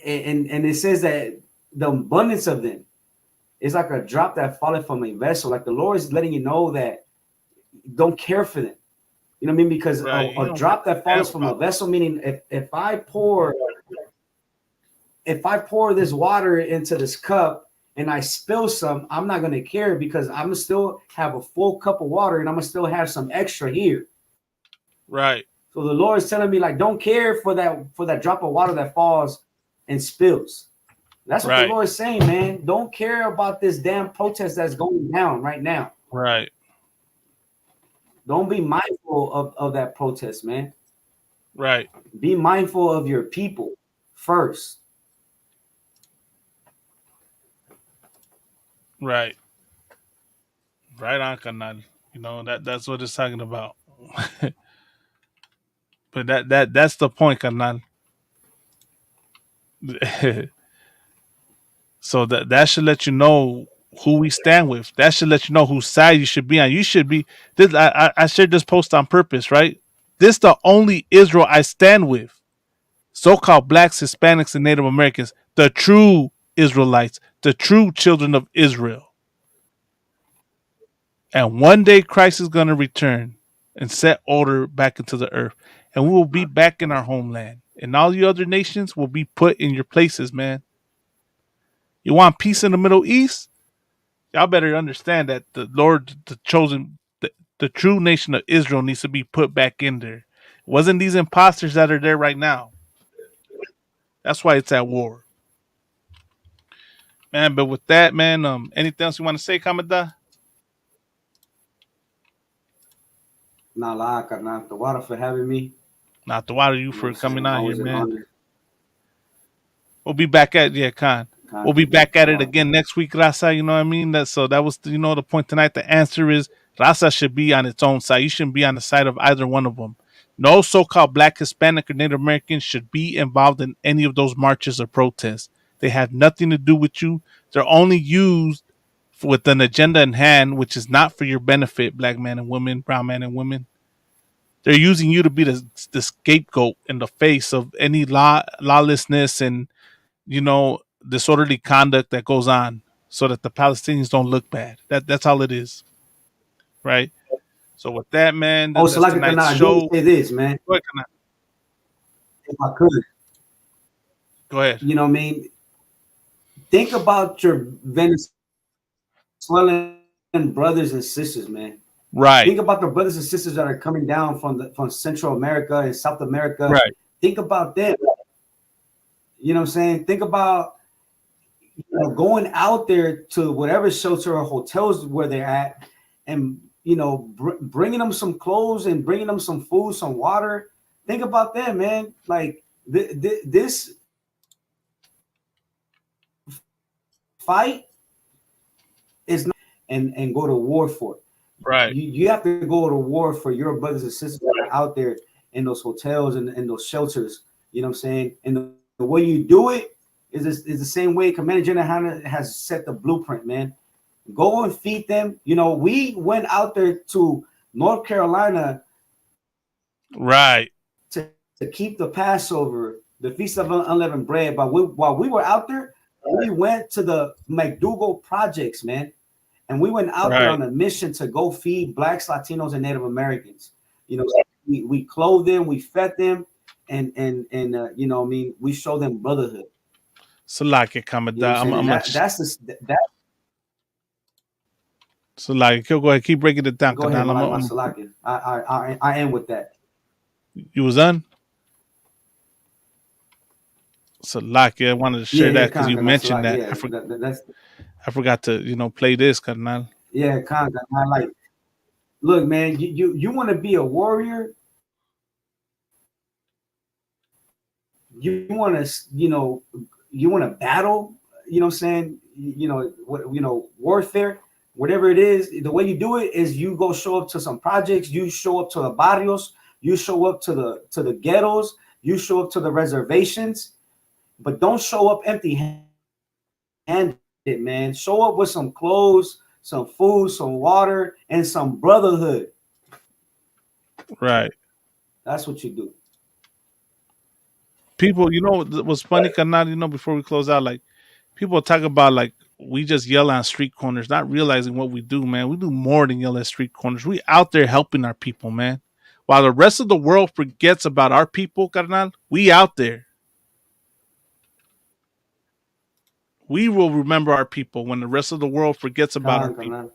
Speaker 10: And it says that the abundance of them is like a drop that falleth from a vessel. Like the Lord is letting you know that don't care for them. You know what I mean? Because
Speaker 9: Right.
Speaker 10: a drop that falls from a vessel, meaning if I pour this water into this cup and I spill some, I'm not gonna care because I'm gonna still have a full cup of water and I'm gonna still have some extra here.
Speaker 9: Right.
Speaker 10: So the Lord is telling me, like, don't care for that drop of water that falls and spills. That's what the Lord is saying, man. Don't care about this damn protest that's going down right now.
Speaker 9: Right.
Speaker 10: Don't be mindful of that protest, man.
Speaker 9: Right.
Speaker 10: Be mindful of your people first.
Speaker 9: Right. Right on, Kanan. You know, that's what it's talking about. But that's the point, Kanan. So that should let you know who we stand with. That should let you know whose side you should be on. You should be this. I shared this post on purpose, right? This the only Israel I stand with. So-called blacks, Hispanics, and Native Americans, the true Israelites, the true children of Israel. And one day Christ is going to return and set order back into the earth. And we will be back in our homeland. And all you other nations will be put in your places, man. You want peace in the Middle East? Y'all better understand that the Lord, the true nation of Israel needs to be put back in there. It wasn't these imposters that are there right now. That's why it's at war. Man, but with that, man, anything else you want to say, Kamada?
Speaker 10: Nah, la, carnal. The water for having me.
Speaker 9: Not the water you for coming out here, man.
Speaker 10: Honor.
Speaker 9: We'll be back at Khan. We'll be back at it again next week, Raza. You know what I mean? That was the point tonight. The answer is Raza should be on its own side. You shouldn't be on the side of either one of them. No so-called Black, Hispanic, or Native Americans should be involved in any of those marches or protests. They have nothing to do with you. They're only used with an agenda in hand, which is not for your benefit, Black man and women, brown man and women. They're using you to be the scapegoat in the face of any lawlessness and disorderly conduct that goes on, so that the Palestinians don't look bad. That's all it is, right? So with that, man, that's
Speaker 10: so like
Speaker 9: tonight's show.
Speaker 10: Say this, man.
Speaker 9: Go ahead,
Speaker 10: if I could,
Speaker 9: go ahead.
Speaker 10: You know what I mean? Think about your Venezuelan brothers and sisters, man.
Speaker 9: Right.
Speaker 10: Think about the brothers and sisters that are coming down from Central America and South America.
Speaker 9: Right.
Speaker 10: Think about them. You know what I'm saying? Think about going out there to whatever shelter or hotels where they're at, and bringing them some clothes and bringing them some food, some water. Think about them, man. Like this fight is not, and go to war for it.
Speaker 9: Right.
Speaker 10: You have to go to war for your brothers and sisters that are out there in those hotels and those shelters. You know what I'm saying? And the way you do it is the same way Commander General Hanna has set the blueprint, man. Go and feed them. We went out there to North Carolina,
Speaker 9: right,
Speaker 10: to keep the Passover, the Feast of Unleavened Bread. But while we were out there, we went to the McDougal projects, man. And we went out there on a mission to go feed Blacks, Latinos, and Native Americans. We clothed them, we fed them, and we show them brotherhood.
Speaker 9: So like it coming down.
Speaker 10: That's
Speaker 9: So like, go ahead, keep breaking it down.
Speaker 10: Go ahead,
Speaker 9: Kanal.
Speaker 10: Masalaki. I am with that.
Speaker 9: You was on? Salaki, I wanted to share
Speaker 10: Yeah,
Speaker 9: that because
Speaker 10: Khan,
Speaker 9: you mentioned
Speaker 10: Salaki.
Speaker 9: that.
Speaker 10: Yeah, that's
Speaker 9: I forgot to, play this, Kanal.
Speaker 10: yeah, Khan. I like. Look, man, you want to be a warrior. You want to, you want to battle. You know what I'm saying? Warfare. Whatever it is, the way you do it is you go show up to some projects. You show up to the barrios. You show up to the ghettos. You show up to the reservations. But don't show up empty-handed, man. Show up with some clothes, some food, some water, and some brotherhood.
Speaker 9: Right.
Speaker 10: That's what you do.
Speaker 9: People, what's funny, Kanal, before we close out, like, people talk about, like, we just yell on street corners, not realizing what we do, man. We do more than yell at street corners. We out there helping our people, man. While the rest of the world forgets about our people, Carnal, we out there. We will remember our people when the rest of the world forgets about our people. You know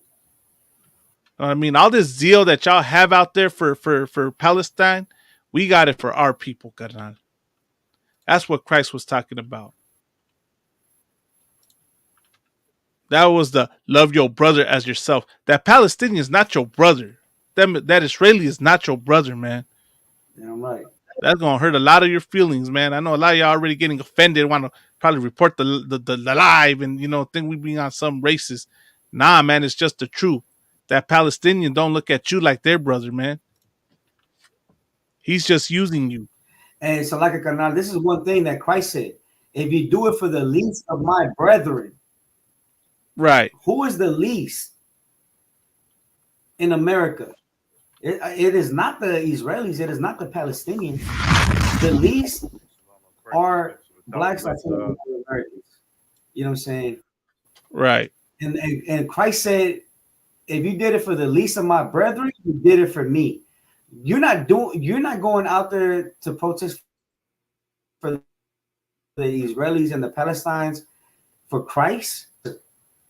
Speaker 9: what I mean? All this zeal that y'all have out there for Palestine, we got it for our people, Carnal. That's what Christ was talking about. That was the love your brother as yourself. That Palestinian is not your brother. That Israeli is not your brother, man.
Speaker 10: Yeah, I'm right.
Speaker 9: That's gonna hurt a lot of your feelings, man. I know a lot of y'all already getting offended, want to probably report the live and think we being on some racist. Nah, man, it's just the truth. That Palestinian don't look at you like their brother, man. He's just using you.
Speaker 10: And so, like a canal, this is one thing that Christ said: if you do it for the least of my brethren,
Speaker 9: right?
Speaker 10: Who is the least in America? It is not the Israelis. It is not the Palestinians. The least are blacks, Latinos, and Americans. You know what I'm saying?
Speaker 9: Right.
Speaker 10: And Christ said, if you did it for the least of my brethren, you did it for me. You're not going out there to protest for the Israelis and the Palestinians for Christ.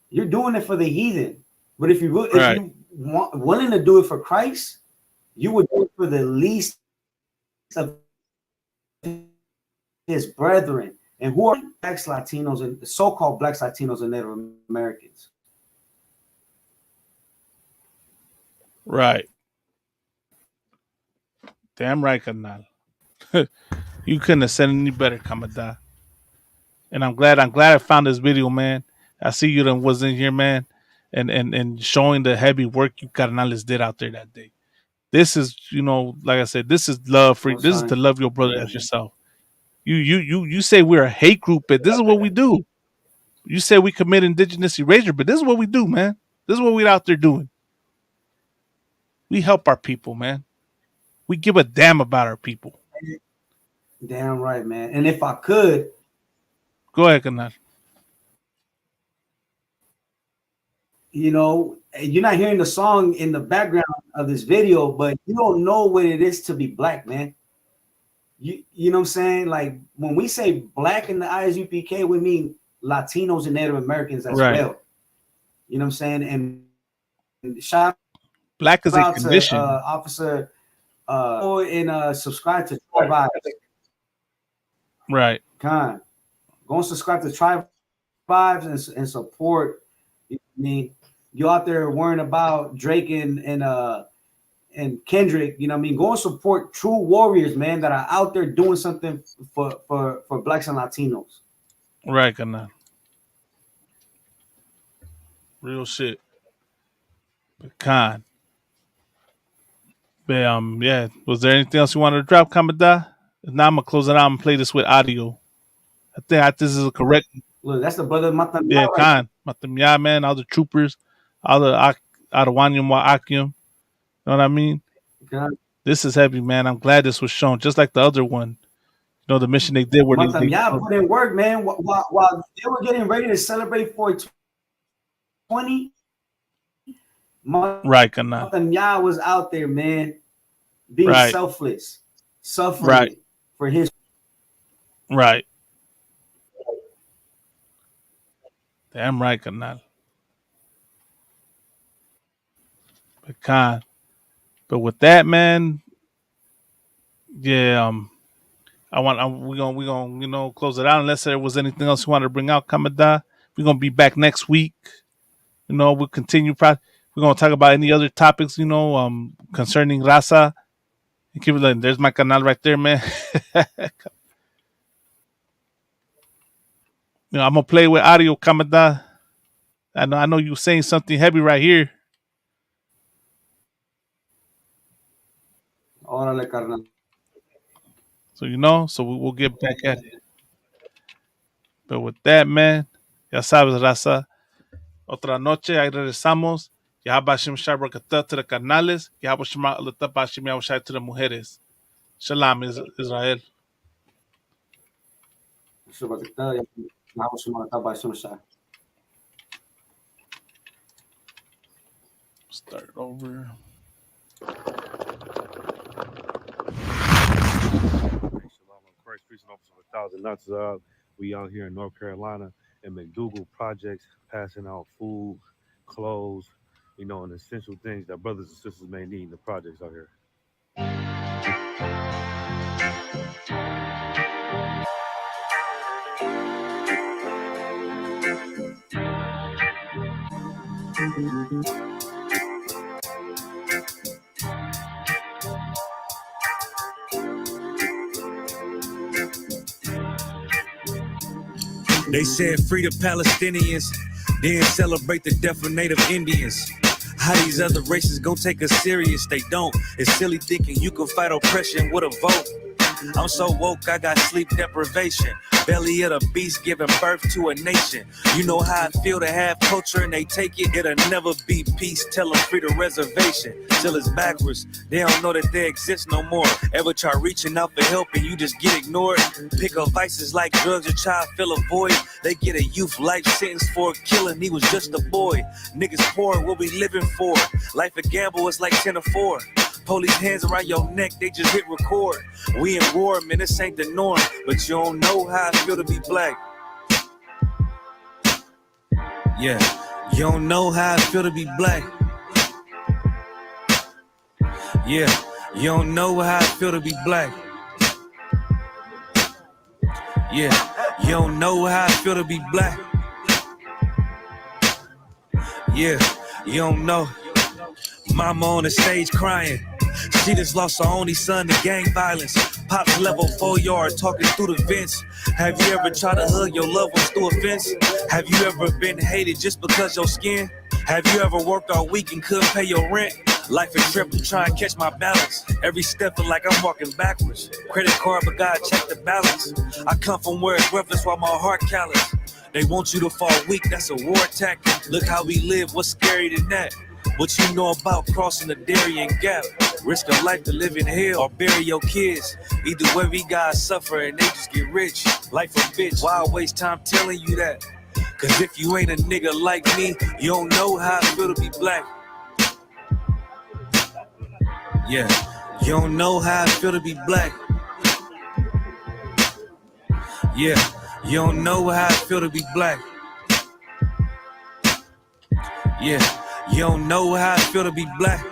Speaker 10: You're doing it for the heathen. But if you willing to do it for Christ, you would do it for the least of his brethren. And who are blacks, Latinos, and so-called blacks, Latinos, and Native Americans?
Speaker 9: Right. Damn right, Kanal. You couldn't have said any better, Kamada. And I'm glad I found this video, man. I see you that was in here, man, and showing the heavy work you Carnales did out there that day. This is, like I said, this is love for this is to love your brother as yourself. You say we're a hate group, but this is what we do. You say we commit indigenous erasure, but this is what we do, man. This is what we're out there doing. We help our people, man. We give a damn about our people.
Speaker 10: Damn right, man. And if I could,
Speaker 9: go ahead, Kanal.
Speaker 10: You're not hearing the song in the background of this video, but you don't know what it is to be black, man. You know what I'm saying? Like when we say black in the ISUPK, we mean Latinos and Native Americans as well. You know what I'm saying? And shout
Speaker 9: black is a
Speaker 10: out
Speaker 9: condition.
Speaker 10: To Officer and subscribe to Tribe Vibes.
Speaker 9: Right.
Speaker 10: Go and subscribe to Tribe Vibes and support. You know what I mean? You out there worrying about Drake and Kendrick, you know what I mean? Go and support true warriors, man, that are out there doing something for blacks and Latinos.
Speaker 9: Right, Kanal. Real shit. But yeah. Was there anything else you wanted to drop, Kamada? Now I'm gonna close it out and play this with audio. I think this is a correct.
Speaker 10: Look, that's the brother Matamya.
Speaker 9: Yeah, Matamya, man, all the troopers, all the Adawanyam wa Akyum. You know what I mean? This is heavy, man. I'm glad this was shown, just like the other one. The mission they did where
Speaker 10: Matamya put in work, man. While they were getting ready to celebrate 420,
Speaker 9: right, Kanal.
Speaker 10: Matamya was out there, man, being selfless, suffering for his.
Speaker 9: Right. Damn right, Kanal. But with that, man, yeah, we're gonna close it out unless there was anything else you wanted to bring out, Kamada. We're gonna be back next week. We'll continue. We're gonna talk about any other topics, concerning Raza. And keep it like, there's my canal right there, man. I'm gonna play with audio, Kamada. I know you saying something heavy right here.
Speaker 10: Órale, carnal.
Speaker 9: So we'll get back at it. But with that, man, ya sabes, Raza. Otra noche, ahí regresamos. Ya Bashim Shai Brakatah to the canales. Ya Bashim Alata Bashim Yahushai to the mujeres. Shalom, Israel. Start over.
Speaker 4: Christ, preaching officer of 1,000 nuts up. We out here in North Carolina in McDougal projects, passing out food, clothes, and essential things that brothers and sisters may need in the projects out here.
Speaker 7: They said free the Palestinians, then celebrate the death of native Indians. How these other races gon' take us serious? They don't. It's silly thinking you can fight oppression with a vote. I'm so woke, I got sleep deprivation. Belly of the beast giving birth to a nation. You know how I feel to have culture and they take it. It'll never be peace. Tell them free the reservation. Till it's backwards. They don't know that they exist no more. Ever try reaching out for help and you just get ignored? Pick up vices like drugs, your child fill a void. They get a youth life sentence for a killing. He was just a boy. Niggas poor, what we living for? Life a gamble, it's like 10 or 4. Police hands around your neck, they just hit record. We in war, man, this ain't the norm. But you don't know how I feel to be black. Yeah, you don't know how I feel to be black. Yeah, you don't know how I feel to be black. Yeah, you don't know how I feel to be black. Yeah, you don't know. Mama on the stage crying. She just lost her only son to gang violence. Pops level 4 yard talking through the vents. Have you ever tried to hug your loved ones through a fence? Have you ever been hated just because your skin? Have you ever worked all week and couldn't pay your rent? Life is tripping, try and catch my balance. Every step feel like I'm walking backwards. Credit card, but God check the balance. I come from where it's worthless while my heart callous. They want you to fall weak, that's a war tactic. Look how we live, what's scary than that? What you know about crossing the Darien Gap? Risk a life to live in hell or bury your kids. Either way, we gotta suffer and they just get rich. Life a bitch, why I waste time telling you that? Cause if you ain't a nigga like me, you don't know how I feel to be black. Yeah, you don't know how I feel to be black. Yeah, you don't know how I feel to be black. Yeah, you don't know how I feel to be black.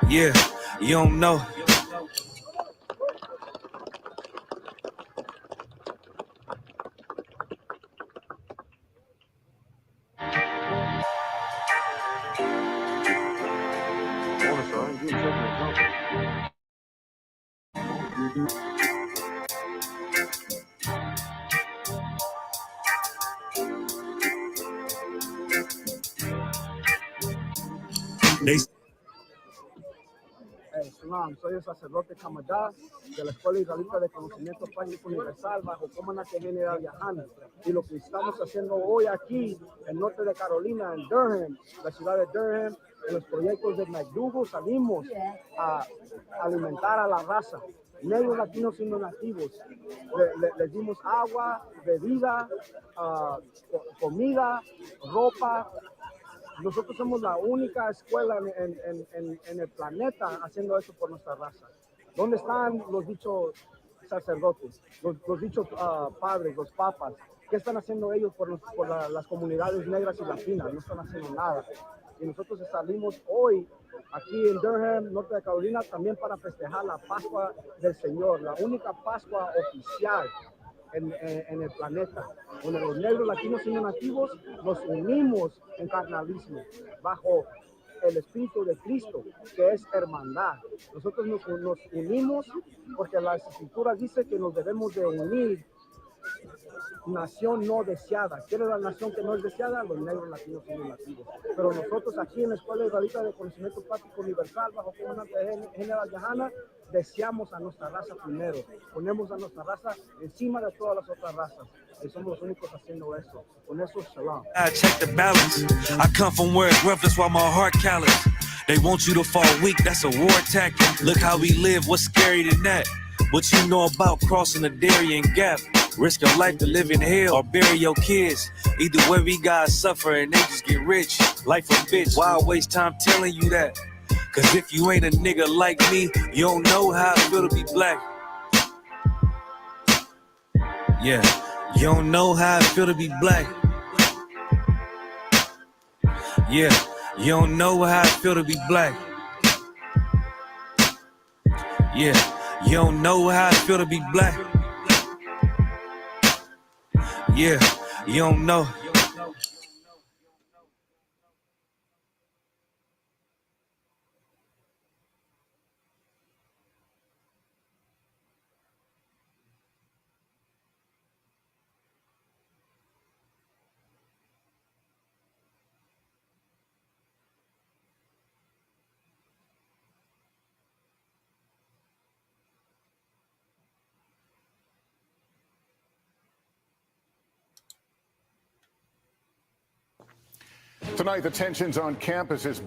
Speaker 7: Yeah, you don't know.
Speaker 23: Shalom, soy el sacerdote Camadá de la Escuela Israelita de Conocimiento Práctico Universal bajo comandante general Yahana. Y lo que estamos haciendo hoy aquí en norte de Carolina, en Durham, la ciudad de Durham, en los proyectos de McDougal, salimos a alimentar a la raza, negros, latinos y no nativos. Les dimos agua, bebida, comida, ropa. Nosotros somos la única escuela en el planeta haciendo eso por nuestra raza. ¿Dónde están los dichos sacerdotes, los dichos padres, los papas? ¿Qué están haciendo ellos por las comunidades negras y latinas? No están haciendo nada. Y nosotros salimos hoy aquí en Durham, norte de Carolina, también para festejar la Pascua del Señor, la única Pascua oficial en el planeta, donde los negros, latinos y no nativos nos unimos en carnalismo bajo el Espíritu de Cristo, que es hermandad. Nosotros nos unimos porque la Escritura dice que nos debemos de unir. Nación no deseada. ¿Quién es la nación que no es deseada? Los negros, latinos y no nativos. Pero nosotros aquí en la Escuela Israelita de Conocimiento Práctico Universal, bajo comandante General Yahana, deseamos a nuestra raza primero. Ponemos a nuestra raza encima de todas las otras razas. Y somos los únicos haciendo eso. Con eso, shalom.
Speaker 7: I check the balance. I come from where it's rough, that's why my heart callous. They want you to fall weak, that's a war tactic. Look how we live, what's scary than that? What you know about crossing the Darien Gap? Risk your life to live in hell or bury your kids. Either way, we gotta suffer and they just get rich. Life a bitch, why waste time telling you that? Cause if you ain't a nigga like me, you don't know how it feel to be black. Yeah, you don't know how it feel to be black. Yeah, you don't know how it feel to be black. Yeah, you don't know how it feel to be black. Yeah, you don't know.
Speaker 3: Tonight, the tensions on campuses